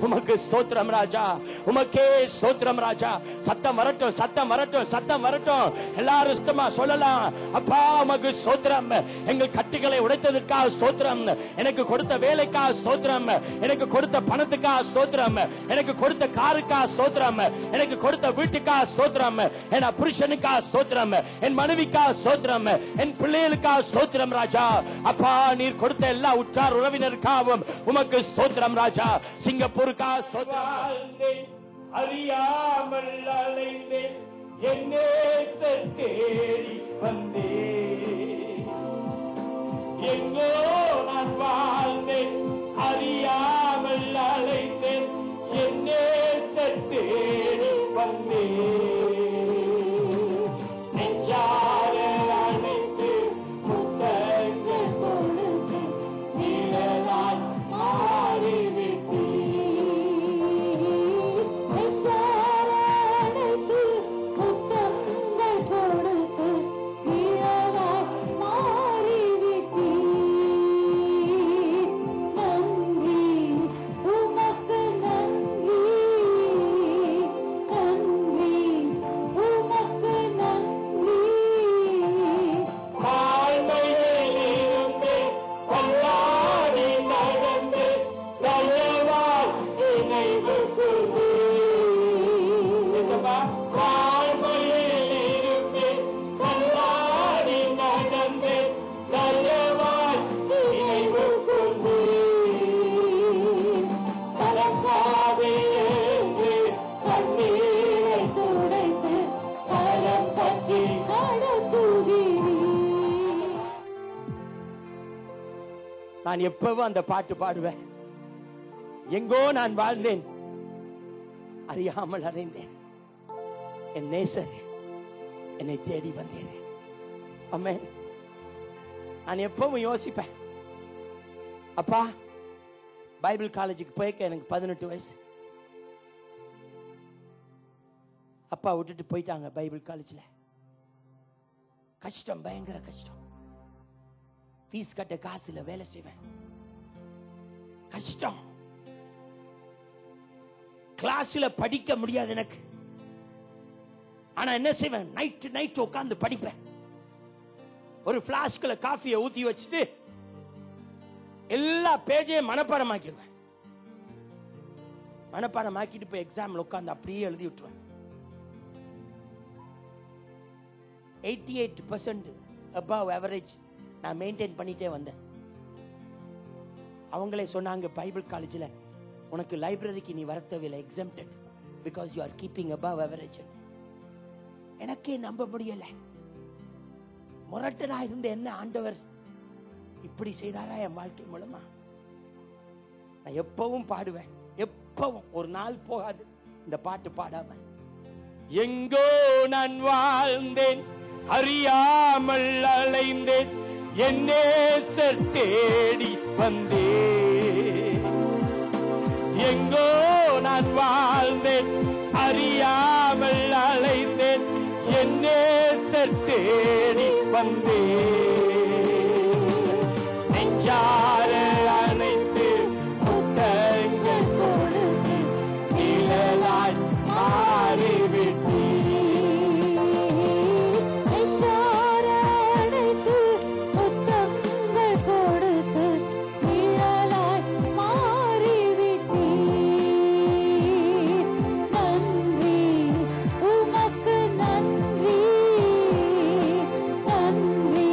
உமக்கு ஸ்தோத்திரம் ராஜா, உமக்கே ஸ்தோத்திரம் ராஜா. சத்தம் வரட்டும், சத்தம் வரட்டும், சத்தம் வரட்டும். எல்லாரும் இஷ்டமா சொல்லலாம். அப்பா உமக்கு ஸ்தோத்திரம். எங்கள் கட்டுகளை உடைத்ததற்காக ஸ்தோத்திரம், எனக்கு கொடுத்த வேலைக்காக ஸ்தோத்திரம், எனக்கு கொடுத்த பணத்துக்காக ஸ்தோத்திரம், எனக்கு கொடுத்த காருக்காக ஸ்தோத்திரம், எனக்கு கொடுத்த வீட்டுக்காக ஸ்தோத்திரம், என் புருஷனுக்காக ஸ்தோத்திரம், என் மனைவிக்காக ஸ்தோத்திரம், என் பிள்ளைகளுக்காக ஸ்தோத்திரம் ராஜா. அப்பா, நீர் கொடுத்த எல்லா உற்றார் உறவினருக்காகவும் உமக்கு ஸ்தோத்திரம் ராஜா. சிங்கப்பூருக்காக ஸ்தோத்திரம். அறியாமல் அலைந்தேன், என் நேசர் தேடி வந்தேன். எங்கோ நான் வாழ்ந்தேன், அறியாமல் அலைந்தேன், என் நேசர் தேடி வந்தேன். நெஞ்சார அழைத்து முத்தங்கள் கொடுத்து நிழலாய் மாறிவிட்டேன். நெஞ்சார அழைத்து முத்தங்கள் கொடுத்து நிழலாய் மாறிவிட்டீர். நன்றி உமக்கு நன்றி, நன்றி உமக்கு நன்றி. தாழ்மையிலிருந்து கொண்டாடி நடந்து தயவால் நினைவு கூர்ந்தீர். தாழ்மையிலிருந்து கொண்டாடி நடந்து தயவால் நினைவு கூர்ந்தீர். கலங்காதே என்று கண்ணீரை துடைத்து கரம் பற்றி நடத்துகிறீர். நான் எப்பவும் அந்த பாட்டு பாடுவேன். எங்கோ நான் வாழ்ந்தேன், அறியாமல் அறைந்தேன், என் நேசர் என்னை தேடி வந்தேன். ஆமென். நான் எப்பவும் யோசிப்பேன், அப்பா பைபிள் காலேஜுக்கு போய்க்க எனக்கு 18 வயசு. அப்பா விட்டுட்டு போயிட்டாங்க பைபிள் காலேஜ்ல. கஷ்டம், பயங்கர கஷ்டம். ஃபீஸ் கட்ட காசுல வேலை செய்வேன், கஷ்டம். கிளாஸ்ல படிக்க முடியாது எனக்கு. ஆனா என்ன செய்வேன், நைட் உட்கார்ந்து படிப்பேன். ஒரு பிளாஸ்க்ல காஃபியை ஊத்தி வச்சுட்டு எல்லா பேஜையும் மனப்பாடமாக்கிடுவேன். மனப்பாடமாக்கிட்டு போய் எக்ஸாம்ல உட்கார்ந்து அப்படியே எழுதி விட்டுருவேன். 88% above average நான் மெயின்டைன் பண்ணிட்டே வந்தேன். அவங்களே சொன்னாங்க, பைபிள் காலேஜில் உனக்கு லைப்ரரிக்கு நீ வர தேவையில்லை, exempted because you are keeping above average. எனக்கே நம்ப முடியல. முரட்டனா இருந்த என்ன ஆண்டவர் இப்படி செய்தாரா என் வாழ்க்கை மூலமா? நான் எப்பவும் பாடுவேன், எப்பவும் ஒரு நாள் போகாது இந்த பாட்டு பாடாம. எங்கோ நான் வாழ்ந்தேன், அறியாமல் அலைந்தேன், என் நேசர் தேடி வந்தேன். எங்கோ நான் வாழ்ந்தேன், அறியாமல் அலைந்தேன், என் நேசர் தேடி வந்தேன். நெஞ்சார அணைத்து முத்தங்கள் கொடுத்து நிழலாய் மாறிவிட்டீர். நெஞ்சார அணைத்து முத்தங்கள் கொடுத்து நிழலாய் மாறிவிட்டீர். நன்றி உமக்கு நன்றி, நன்றி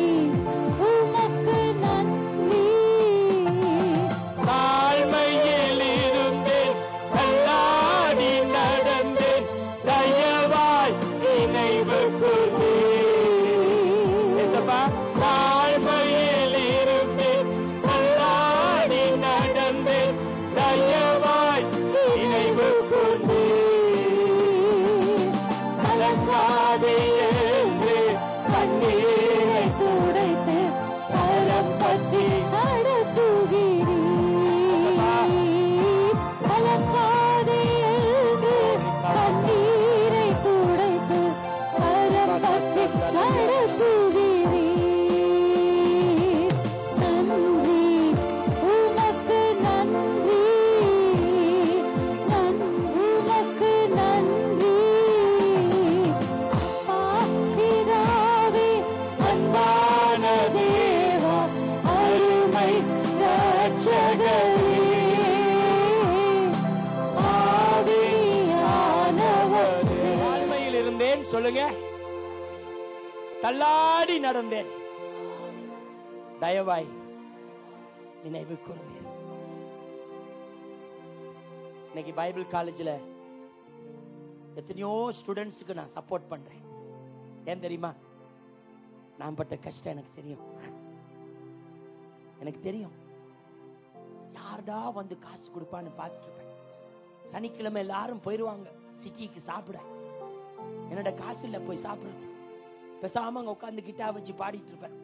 உமக்கு நன்றி. தாழ்மையில் இருந்தேன், தள்ளாடி நடந்தேன், தயவாய் நினைவு கூர்ந்தீர். ஏசப்பா, தாழ்மையில் இருந்தேன், தள்ளாடி நடந்தேன், தயவாய் நினைவு கூர்ந்தீர். கலங்காதே என்று கண்ணீரை துடைத்து கரம் பற்றி நடத்துகிறீர். கலங்காதே என்று கண்ணீரை துடைத்து கரம் பற்றி நடத்துகிறீர். நன்றி உமக்கு நன்றி, உமக்கு நன்றி. பிதாவே, அன்பான தேவா, அருமை ரட்சகரே, ஆவியானவரே. தாழ்மையில் இருந்தேன், சொல்லுங்க. தள்ளாடி நடந்தேன், தயவாய் நினைவு கூர்ந்தீர். இன்னைக்கு பைபிள் காலேஜில் எத்தனையோ ஸ்டூடெண்ட்ஸுக்கு நான் சப்போர்ட் பண்றேன். ஏன் தெரியுமா? நான் பட்ட கஷ்டம் எனக்கு தெரியும். எனக்கு தெரியும். யார்டா வந்து காசு கொடுப்பான்னு பார்த்துட்டு இருப்பேன். சனிக்கிழமை எல்லாரும் போயிடுவாங்க சிட்டிக்கு சாப்பிட. என்னோட காசு இல்லை போய் சாப்பிடுறது. பேசாம அங்க உட்காந்து கிட்டா வச்சு பாடிட்டு இருப்பேன்.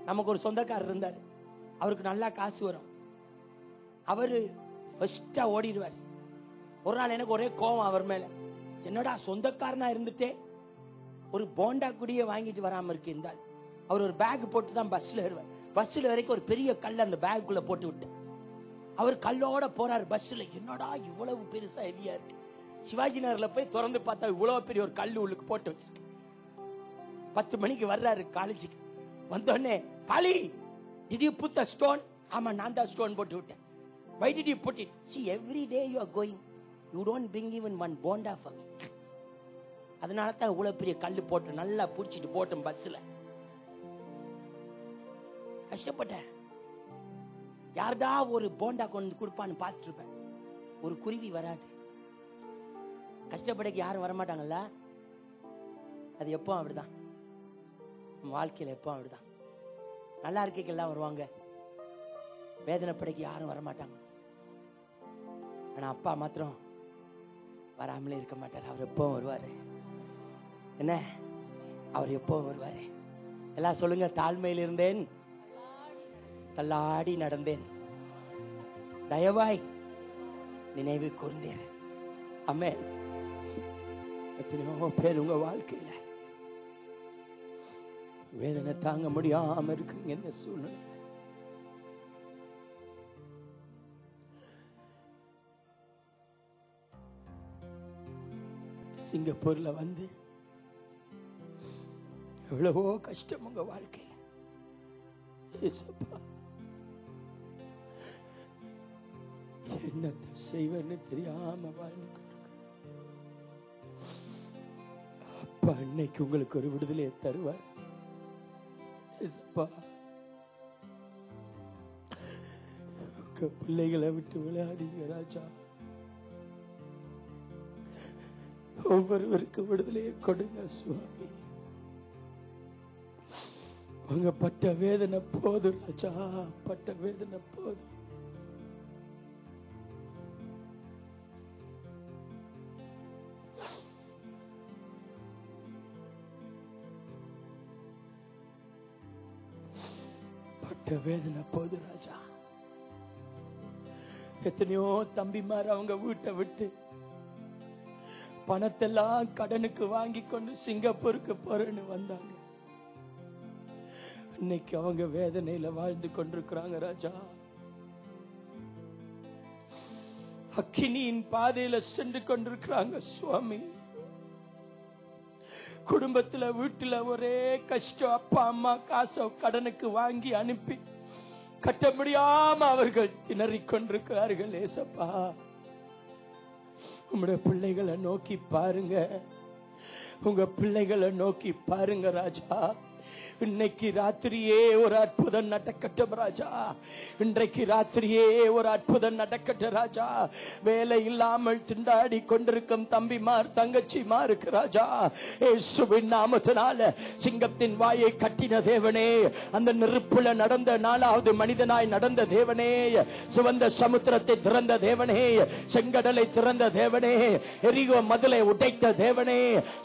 நமக்கு ஒரு சொந்தக்காரர் இருந்தாரு. அவருக்கு நல்லா காசு வரும். அவரு ஃபர்ஸ்டா ஓடிடுவார். ஒரு நாள் எனக்கு ஒரே கோவம் அவர் மேல. என்னடா சொந்தக்காரனா இருந்துட்டே ஒரு போண்டா குடிய வாங்கிட்டு வராம இருக்கு இருந்தால். அவர் ஒரு பேக் போட்டு தான் பஸ்ல ஏறுவார். பஸ்ல வரைக்கும் ஒரு பெரிய கல் அந்த பேக்குள்ள போட்டு விட்டு அவர் கல்லோட போறாரு பஸ்ல. என்னடா இவ்வளவு பெருசா ஹெவியா இருக்கு. சிவாஜி நகர்ல போய் திறந்து பார்த்தா இவ்வளவு பெரிய ஒரு கல் உள்ளுக்கு போட்டு வச்சிருக்கு. 10 மணிக்கு வர்றாரு காலேஜுக்கு. வந்தோடனே, poly did you put the stone? ஆமா, நான் தான் ஸ்டோன் போட்டு விட்டேன். Why did you put it? See, every day you are going, you don't bring even one bonda for me. அதனால தான் இவ்வளவு பெரிய கல்லு போட்டு நல்லா புடிச்சிட்டு போட்டோம் பஸ்ல. கஷ்டப்பட்டேன். யார்டா ஒரு போண்டா கொண்டு கொடுப்பான்னு பார்த்துட்டு இருப்பேன். ஒரு குருவி வராது. கஷ்டப்படக்கு யாரும் வரமாட்டாங்கல்ல. அது எப்போ அப்படிதான். வாழ்க்கையில எப்போ அப்படிதான். நல்லா இருக்கைக்கெல்லாம் வருவாங்க. வேதனைப்படைக்கு யாரும் வரமாட்டாங்க. ஆனா அப்பா மாத்திரம் வராமலே இருக்க மாட்டார். அவர் எப்பவும் வருவாரு. என்ன, அவர் எப்பவும் வருவாரு. எல்லாம் சொல்லுங்க, தாழ்மையில் இருந்தேன், தள்ளாடி நடந்தேன், தயவாய் நினைவு கூர்ந்தேன். ஆமென். எத்தனையோ பேர் உங்க வாழ்க்கையில வேதனை தாங்க முடியாம இருக்குங்க. இந்த சூழ்நிலை சிங்கப்பூர்ல வந்து எவ்வளவோ கஷ்டம் உங்க வாழ்க்கையில. என்னத்தை செய்வேன்னு தெரியாம வாழ்ந்து அப்பா அன்னைக்கு உங்களுக்கு ஒரு விடுதலையை தருவார். உங்க பிள்ளைகளை விட்டு விளையாதீங்க ராஜா. ஒவ்வொருவருக்கு விடுதலையை கொடுங்க சுவாமி. உங்க பட்ட வேதனை போதும் ராஜா, பட்ட வேதனை போதும். பட்ட வேதனை போது ராஜா. எத்தனையோ தம்பிமார் அவங்க வீட்டை விட்டு பணத்தெல்லாம் கடனுக்கு வாங்கி கொண்டு சிங்கப்பூருக்கு போறேன்னு வந்தாங்க. இன்னைக்கு அவங்க வேதனையில வாழ்ந்து கொண்டிருக்கிறாங்க ராஜா. அக்கினியின் பாதையில சென்று கொண்டிருக்கிறாங்க சுவாமி. குடும்பத்துல வீட்டுல ஒரே கஷ்டம். அப்பா அம்மா காசை கடனுக்கு வாங்கி அனுப்பி கட்ட முடியாம அவர்கள் திணறிக் கொண்டிருக்கிறார்கள். ஏசப்பா, உங்களுடைய பிள்ளைகளை நோக்கி பாருங்க. உங்க பிள்ளைகளை நோக்கி பாருங்க ராஜா. இன்னைக்கு ராத்திரியே ஒரு அற்புதம் நடக்கட்டும் ராஜா. இன்றைக்கு ராத்திரியே ஒரு அற்புதம் நடக்கட்டும் ராஜா. வேலை இல்லாமல் திண்டாடி கொண்டிருக்கும் தம்பிமார் தங்கச்சிமாருக்கு ராஜா, இயேசுவின் நாமத்தினால சிங்கத்தின் வாயை கட்டின தேவனே, அந்த நெருப்புல நடந்த 4வது மனிதனாய் நடந்த தேவனே, சிவந்த சமுத்திரத்தை திறந்த தேவனே, செங்கடலை திறந்த தேவனே, எரிகோ மதிலை உடைத்த தேவனே,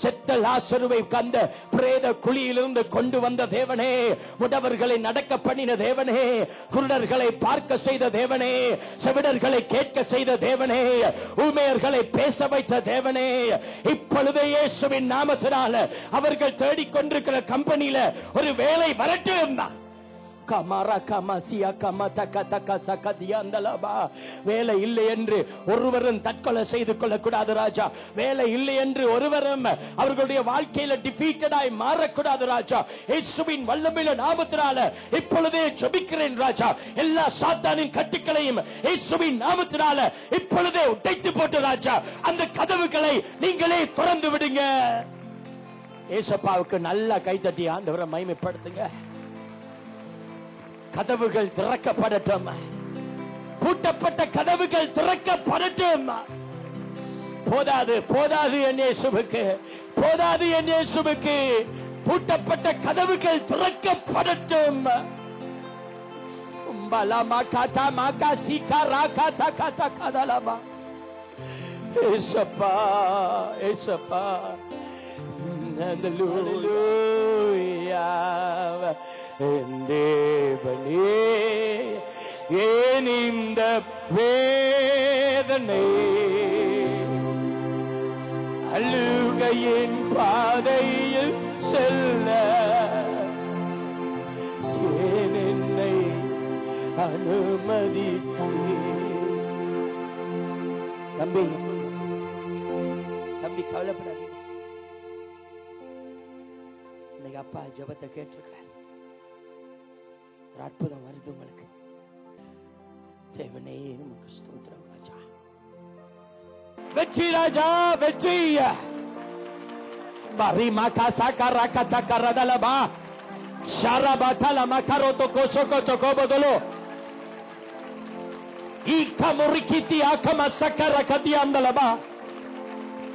செத்த லாசருவை கந்த பிரேத குழியிலிருந்து கொண்டு வந்த தேவனே, முடவர்களை நடக்க பண்ணின தேவனே, குருடர்களை பார்க்க செய்த தேவனே, செவிடர்களை கேட்க செய்த தேவனே, ஊமையர்களை பேச வைத்த தேவனே, இப்பொழுதே இயேசுவின் நாமத்தினால அவர்கள் தேடிக்கொண்டிருக்கிற கம்பெனியில ஒரு வேலை வரட்டும். வேலை இல்லை என்று ஒருவரும் தற்கொலை செய்து கொள்ளக்கூடாது ராஜா. வேலை இல்லை என்று ஒருவரும் அவர்களுடைய வாழ்க்கையில டிஃபீட்டடாய் மாறக்கூடாது ராஜா. இயேசுவின் வல்லமையுள்ள நாமத்தினால இப்பொழுதே ஜெபிக்கிறேன் ராஜா. எல்லா சாத்தானின் கட்டுக்களையும் இயேசுவின் நாமத்தினால இப்பொழுதே உடைத்து போட்டு ராஜா, அந்த கதவுகளை நீங்களே திறந்து விடுங்க. ஏசப்பாவுக்கு நல்லா கைதட்டி ஆண்டவரை மகிமைப்படுத்துங்க. கதவுகள் திறக்கப்படட்டும். பூட்டப்பட்ட கதவுகள் திறக்கப்படட்டும். போதாது, போதாது என் இயேசுவுக்கு, போதாது என் இயேசுவுக்கு. பூட்டப்பட்ட கதவுகள் திறக்கப்படட்டும். பலமா காட்டா மாகா சீகா ராகா தகா தகா தலமா. ஏசப்பா, ஏசப்பா. ஹல்லேலூயா. தேவனே, ஏன் இந்த வேதனை? அழுகையின் பாதையில் செல்ல ஏன் என்னை அனுமதி? தம்பி, தம்பி கவலைப்படாதீங்க. இன்னைக்கு அப்பா ஜெபத்தை கேட்டிருக்கிறார். ஒரு அற்புதம் வருது உங்களுக்கு. தேவனே உமக்கு ஸ்தோத்திரம் ராஜா. வெற்றி ராஜா, வெற்றி. Barima kasa karaka takaradalaba sharabatala makaroto kosoko tokobodolo ikamurikiti akamasakara kadiandalaba.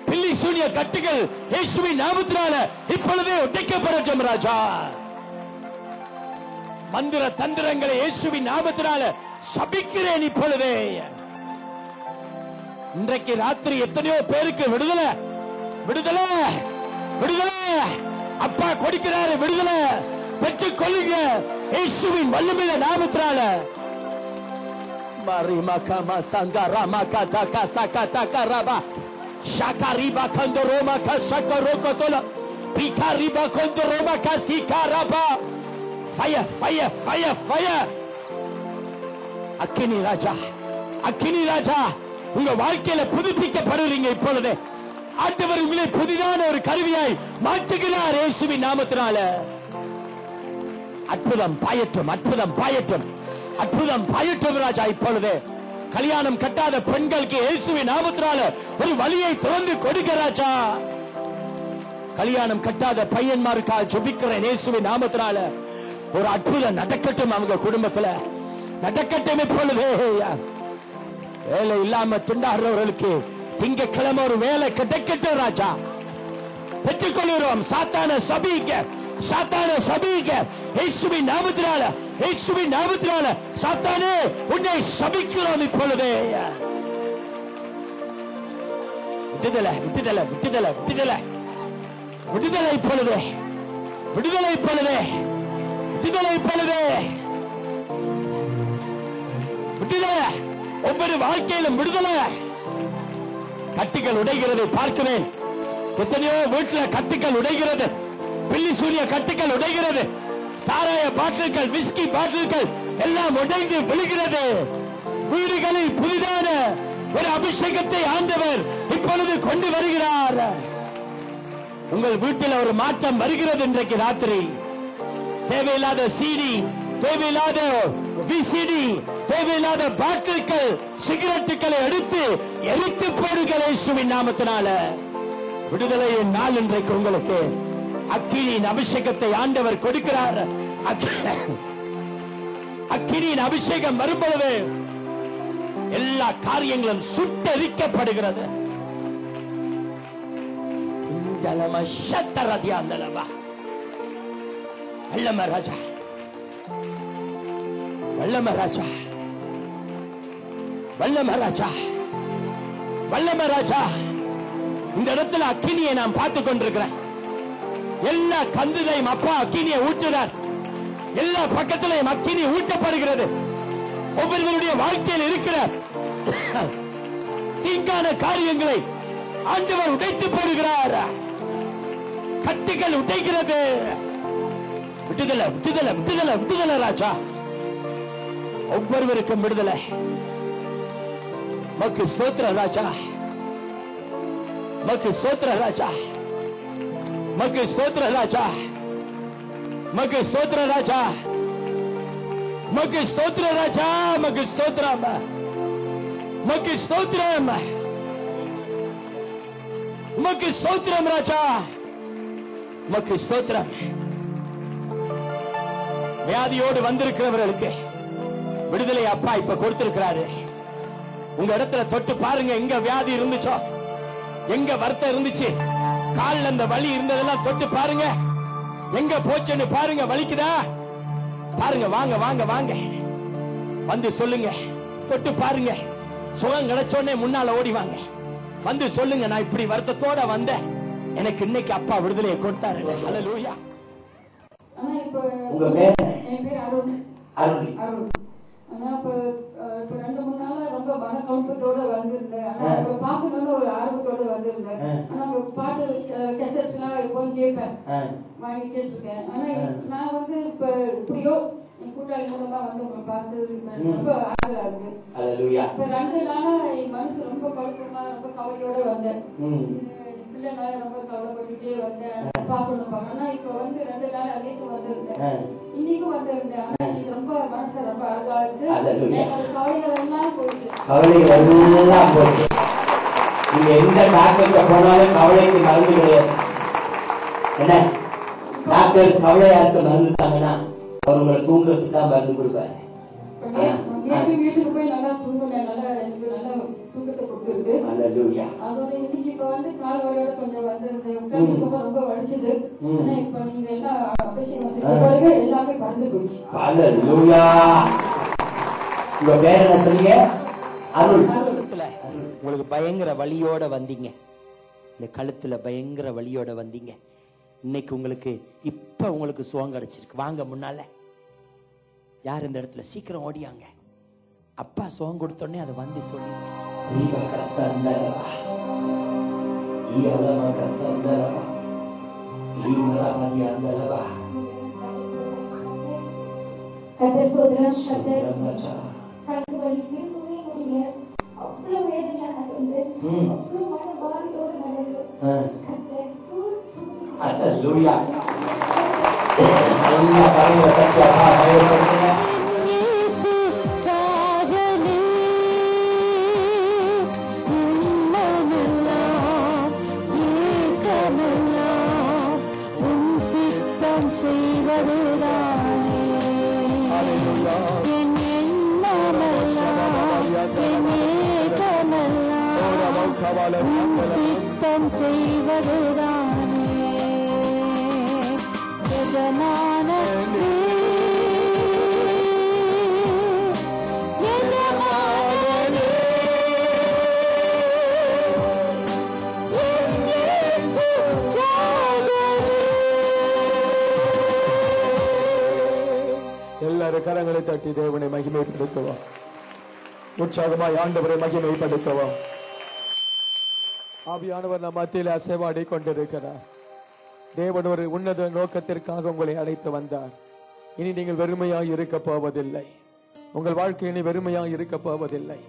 பில்லி சூனிய கட்டுகள் இயேசுவின் நாமத்தினால இப்பொழுதே உடைக்கப்படட்டும் ராஜா. மந்திர தந்திரங்களை இயேசுவின் நாமத்தினால சபிக்கிறேன் இப்பொழுதே. இன்றைக்கு ராத்திரி எத்தனையோ பேருக்கு விடுதலை, விடுதலை, விடுதலை. அப்பா கொடுக்கிறாரு விடுதலை. பெற்றுக் கொள்ளுங்க இயேசுவின் வல்லமையில நாமத்தினால. மரிமா கமா சங்கரா மகா கசா கரபா ஷாகரிபா கந்தரோமா கசகரோ கோதல பிகாரிபா கந்தரோமா கசிகாரபா. Fire, fire, fire, fire. அக்கினி ராஜா, அக்கினி ராஜா. உங்க வாழ்க்கையில புதுப்பிக்கப்படுறீங்க இப்பொழுது. ஆண்டவர் உங்களை புதிதான ஒரு கருவியாய் மாற்றுகிறார் இயேசுவின் நாமத்தினால. அற்புதம் பாயட்டும், அற்புதம் பாயட்டும், அற்புதம் பாயட்டும் ராஜா. இப்பொழுது கல்யாணம் கட்டாத பெண்களுக்கு இயேசுவின் நாமத்தினால ஒரு வழியை திறந்து கொடுக்க ராஜா. கல்யாணம் கட்டாத பையன்மாருக்கா ஜெபிக்கிறேன் இயேசுவின் நாமத்தினால. ஒரு அற்புதம் நடக்கட்டும் அவங்க குடும்பத்துல, நடக்கட்டும் இப்பொழுது. வேலை இல்லாம திண்டாடுறவர்களுக்கு திங்கட்கிழமை ஒரு வேலை கிடைக்கட்டும் ராஜா. பெற்றுக்கொள்கிறோம். சாத்தான சபீக, சாத்தான சபீக இயேசுவின் நாமத்தினால, இயேசுவின் நாமத்தினால. சாத்தானே உன்னை சபிக்கிறோம் இப்பொழுதே. விடுதலை, விடுதலை, விடுதலை, விடுதலை, விடுதலை இப்பொழுதே, விடுதலை இப்பொழுதே, விடுதலை இப்பொழுதே, விடுதலை. ஒவ்வொரு வாழ்க்கையிலும் விடுதலை. கட்டுகள் உடைகிறதை பார்க்கிறேன். எத்தனையோ வீட்டில் கட்டுகள் உடைகிறது. பில்லி சூனிய கட்டுகள் உடைகிறது. சாராய பாட்டில்கள், விஸ்கி பாட்டில்கள் எல்லாம் உடைந்து விழுகிறது. வீடுகளில் புதிதான ஒரு அபிஷேகத்தை ஆண்டவர் இப்பொழுது கொண்டு வருகிறார். உங்கள் வீட்டில் ஒரு மாற்றம் வருகிறது இன்றைக்கு ராத்திரி. தேவையில்லாத சிடி, தேவையில்லாத விசிடி, தேவையில்லாத பாட்டில்கள், சிகரெட்டுகளை எடுத்து எரித்து போடுங்கள் இயேசுவின் நாமத்தினால. விடுதலையின் நாள் இன்றைக்கு உங்களுக்கு. அக்கினியின் அபிஷேகத்தை ஆண்டவர் கொடுக்கிறார். அக்கினியின் அபிஷேகம் வரும்பொழுது எல்லா காரியங்களும் சுட்டரிக்கப்படுகிறது. வல்லம ராஜா, வல்லம ராஜா, வல்லம ராஜா, வல்லம ராஜா. இந்த இடத்துல அக்கினியை நாம் பார்த்துக் கொண்டிருக்கிறேன். எல்லா கந்துதையும் அப்பா அக்கினியை ஊற்றினார். எல்லா பக்கத்திலையும் அக்கினி ஊற்றப்படுகிறது. ஒவ்வொருவருடைய வாழ்க்கையில் இருக்கிற தீங்கான காரியங்களை ஆண்டவர் உடைத்து போடுகிறார். கட்டுகள் உடைக்கிறது. விடுதலை, விடுதலை, விடுதலை, விடுதலை ராஜா. ஒவ்வொருவருக்கும் விடுதலை. மக்கு ஸ்தோத்திர ராஜா, மக்கு ஸ்தோத்திர ராஜா, மக்கு ஸ்தோத்திர ராஜா, மக்கு ஸ்தோத்திர ராஜா, மக்கு ஸ்தோத்திர ராஜா, மக்கு ஸ்தோத்திரம், மக்கு ஸ்தோத்திரம், மக்கு ஸ்தோத்திரம் ராஜா, மக்கு ஸ்தோத்திரம். வியாதியோடு வந்திருக்கிறவர்களுக்கு விடுதலை அப்பா இப்ப கொடுத்திருக்கிறாரு. உங்க இடத்துல தொட்டு பாருங்க, எங்க வியாதி இருந்துச்சோ எங்க வருத்தம் இருந்துச்சு, கால்ல அந்த வலி இருந்ததெல்லாம் தொட்டு பாருங்க, எங்க போச்சுன்னு பாருங்க. வலிக்குதா பாருங்க. வாங்க வாங்க வாங்க, வந்து சொல்லுங்க. தொட்டு பாருங்க, சுகம் கிடைச்சோடனே முன்னால ஓடி வாங்க. வந்து சொல்லுங்க, நான் இப்படி வருத்தத்தோட வந்தேன், எனக்கு இன்னைக்கு அப்பா விடுதலையை கொடுத்தாரு. ஹல்லேலூயா. உங்க பேர்? என் பேர் அருண். அருண். ஆனா இப்ப 2-3 நாளா ரொம்ப மனக்குழப்பத்தோட வந்திருந்தேன். ஆனா இப்ப பாக்கணும்னு ஒரு ஆர்வத்தோட வந்திருந்தேன். ஆனா உங்க பாட்டு கேசட்ஸ் எல்லாம் எப்போதும் கேட்பேன், வாங்கி கேட்டிருக்கேன். ஆனா நான் வந்து இப்ப இப்படியோ என் கூட்டாளி மூலமா வந்து உங்களை பார்த்து ரொம்ப ஆறுதலா இருக்கு. இப்ப 2 நாளா என் மனசு ரொம்ப குழப்பமா, ரொம்ப கவலையோட வந்தேன். பிள்ளைனால ரொம்ப கவலைப்பட்டுட்டே வந்தேன், பாக்கணும். ஆனா இப்ப வந்து 2 நாள் அன்னைக்கு வந்திருந்தேன், இன்னைக்கும் வந்திருந்தேன். ஆனா இது ரொம்ப மனசு ரொம்ப ஆறுதலா இருக்கு. என்னோட கவலைகள் எல்லாம் போயிட்டு, கவலைகள் எல்லாம் போச்சு. நீங்க எந்த டாக்டர்கிட்ட போனாலும் கவலைக்கு மருந்து கிடையாது. என்ன டாக்டர் கவலையா இருக்க மருந்து தாங்கன்னா அவர் உங்களை தூங்குறதுக்கு தான் மருந்து கொடுப்பாரு. வீட்டுக்கு போய் நல்லா தூங்குனேன், நல்லா எனக்கு நல்லா தூக்கத்தை கொடுத்துருக்கு. அதோட இன்னைக்கு இப்ப வந்து கால் வலியோட கொஞ்சம் வந்திருந்தேன், உட்கார்ந்து ரொம்ப வலிச்சது. ஆனா இப்ப நீங்க எல்லாம் அபிஷேகம் செய்த பிறகு எல்லாமே பறந்து போயிடுச்சு. உங்க பேர் என்ன சொன்னீங்க? அருள். உங்களுக்கு பயங்கர வலியோட வந்தீங்க, இந்த கழுத்துல பயங்கர வலியோட வந்தீங்க. இன்னைக்கு உங்களுக்கு இப்ப உங்களுக்கு சுகம் கிடைச்சிருக்கு. வாங்க முன்னால. யார் இந்த இடத்துல? சீக்கிரம் ஓடியாங்க. அப்பா சுகம் கொடுத்தோடனே அதை வந்து சொல்லி சித்தம் செய்வதுதானே எஜமானனே, எஜமானனே, என் இயேசு ராஜனே. எல்லாரும் கரங்களை தட்டி தேவனை மகிமைப்படுத்துவோம். உற்சாகமாய் ஆண்டவரை மகிமைப்படுத்துவோம். ஆவியானவர் நம் மத்தியில் அசைவாடி கொண்டிருக்கிறார். தேவன் ஒரு உன்னத நோக்கத்திற்காக உங்களை அழைத்து வந்தார். இனி நீங்கள் வெறுமையாக இருக்க போவதில்லை. உங்கள் வாழ்க்கை இனி வெறுமையாக இருக்க போவதில்லை.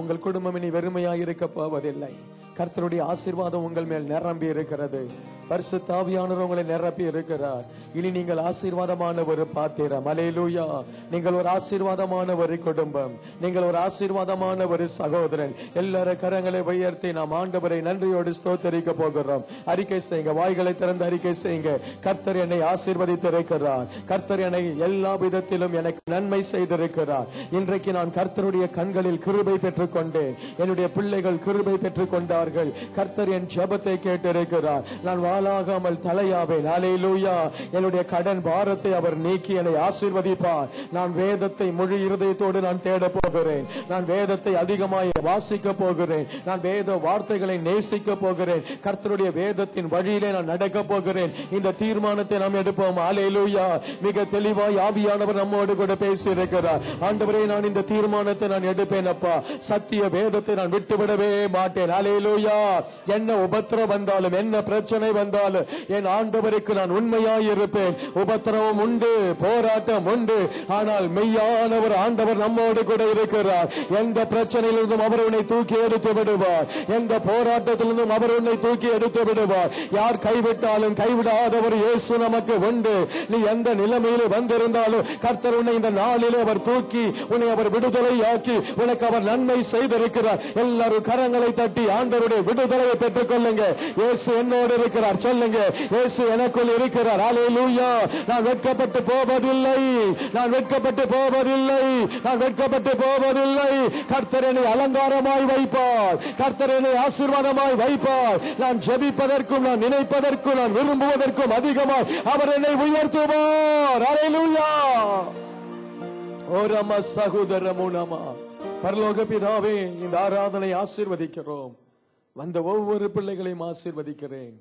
உங்கள் குடும்பம் இனி வெறுமையாக இருக்க போவதில்லை. கர்த்தருடைய ஆசீர்வாதம் உங்கள் மேல் நிரம்பி இருக்கிறது. பரிசுத்த ஆவியானவர் உங்களை நிரப்பி இருக்கிறார். இனி நீங்கள் ஆசீர்வாதமான ஒரு பாத்திரம். அல்லேலூயா. நீங்கள் ஒரு ஆசீர்வாதமான ஒரு குடும்பம், நீங்கள் ஒரு ஆசீர்வாதமான ஒரு சகோதரன். எல்லாரும் கரங்களை உயர்த்தி நாம் ஆண்டவரை நன்றியோடு ஸ்தோத்தரிக்க போகிறோம். அறிக்கை செய்யுங்க, வாய்களை திறந்து அறிக்கை செய்யுங்க. கர்த்தர் என்னை ஆசீர்வதித்திருக்கிறார். கர்த்தர் என்னை எல்லா விதத்திலும் எனக்கு நன்மை செய்திருக்கிறார். இன்றைக்கு நான் கர்த்தருடைய கண்களில் கிருபை பெற்றுக் கொண்டேன். என்னுடைய பிள்ளைகள் கிருபை பெற்றுக் கொண்டார்கள். கர்த்தர் என் ஜெபத்தை கேட்டிருக்கிறார். நான் வாளாகாமல் தலையாவேன். அல்லேலூயா. என்னுடைய கடன் பாரத்தை அவர் நீக்கி என்னை ஆசீர்வதிப்பார். நான் வேதத்தை முழு இருதயத்தோடு நான் தேட போகிறேன். நான் வேதத்தை அதிகமாய் வாசிக்க போகிறேன். நான் வேத வார்த்தைகளை நேசிக்க போகிறேன். கர்த்தருடைய வேதத்தின் வழியிலே நான் நடக்க போகிறேன். இந்த தீர்மானத்தை நாம் எடுப்போம். அல்லேலூயா. மிக தெளிவாய் ஆவியானவர் நம்மோடு கூட பேசி இருக்கிறார். ஆண்டவரே, நான் இந்த தீர்மானத்தை நான் எடுப்பேன் அப்பா. சத்திய வேதத்தை நான் விட்டுவிடவே மாட்டேன். அல்லேலூயா. என்ன உபத்திரம் வந்தாலும், என்ன பிரச்சனை வந்தாலும் என் ஆண்டவருக்கு நான் உண்மையாய் இருப்பேன். உபத்திரவம் உண்டு, போராட்டம் உண்டு, ஆனால் மெய்யானவர் ஆண்டவர் நம்மோடு கூட இருக்கிறார். எந்த பிரச்சனையிலிருந்தும் அவர் உன்னை தூக்கி எடுத்து விடுவார். எந்த போராட்டத்திலிருந்தும் அவர் உன்னை தூக்கி எடுத்து விடுவார். யார் கைவிட்டாலும் கைவிடாதவர் இயேசு நமக்கு உண்டு. நீ எந்த நிலைமையில வந்திருந்தாலும் கர்த்தர் உன்னை இந்த நாளிலே அவர் தூக்கி உன்னை அவர் விடுதலை ஆக்கி உனக்கு அவர் நன்மை செய்திருக்கிறார். எல்லாரும் கரங்களை தட்டி ஆண்டவர் ஆவியானவருடைய விடுதலையை பெற்றுக் கொள்ளுங்க. இயேசு என்னோடு இருக்கிறார் சொல்லுங்க. இயேசு எனக்குள் இருக்கிறார். ஹல்லேலூயா. நான் வெட்கப்பட்டு போவதில்லை, நான் வெட்கப்பட்டு போவதில்லை, நான் வெட்கப்பட்டு போவதில்லை. கர்த்தர் என்னை அலங்காரமாய் வைப்பார், கர்த்தர் என்னை ஆசீர்வாதமாய் வைப்பார். நான் ஜெபிப்பதற்கும் நான் நினைப்பதற்கும் நான் விரும்புவதற்கும் அதிகமாய் அவர் என்னை உயர்த்துவார். ஹல்லேலூயா. ஓரம சகோதரமுனமா. பரலோக பிதாவே, இந்த ஆராதனை ஆசீர்வதிக்கிறோம். வந்த ஒவ்வொரு பிள்ளைகளையும் ஆசீர்வதிக்கிறேன்.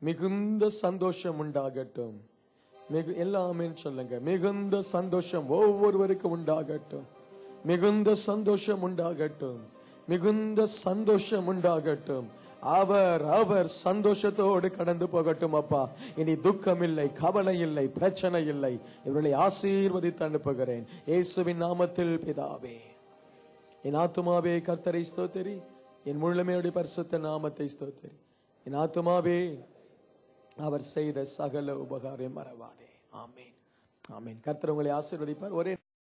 மிகுந்த சந்தோஷம் உண்டாகட்டும். எல்லாமே சொல்லுங்க. மிகுந்த சந்தோஷம் ஒவ்வொருவருக்கும் உண்டாகட்டும். மிகுந்த சந்தோஷம் உண்டாகட்டும். மிகுந்த சந்தோஷம் உண்டாகட்டும். அவர் சந்தோஷத்தோடு கடந்து போகட்டும். அப்பா, இனி துக்கம் இல்லை, கவலை இல்லை, பிரச்சனை இல்லை. இவர்களை ஆசீர்வதித்து அனுப்புகிறேன் இயேசுவின் நாமத்தில் பிதாவே. என் ஆத்துமாவே கர்த்தரை ஸ்தோத்திரி, என் முழுமையோட பரிசுத்த நாமத்தை ஸ்தோத்திரி. என் ஆத்துமாவே அவர் செய்த சகல உபகாரம் மறவாதே. ஆமேன், ஆமேன். கர்த்தர் உங்களை ஆசீர்வதிப்பார். ஒரே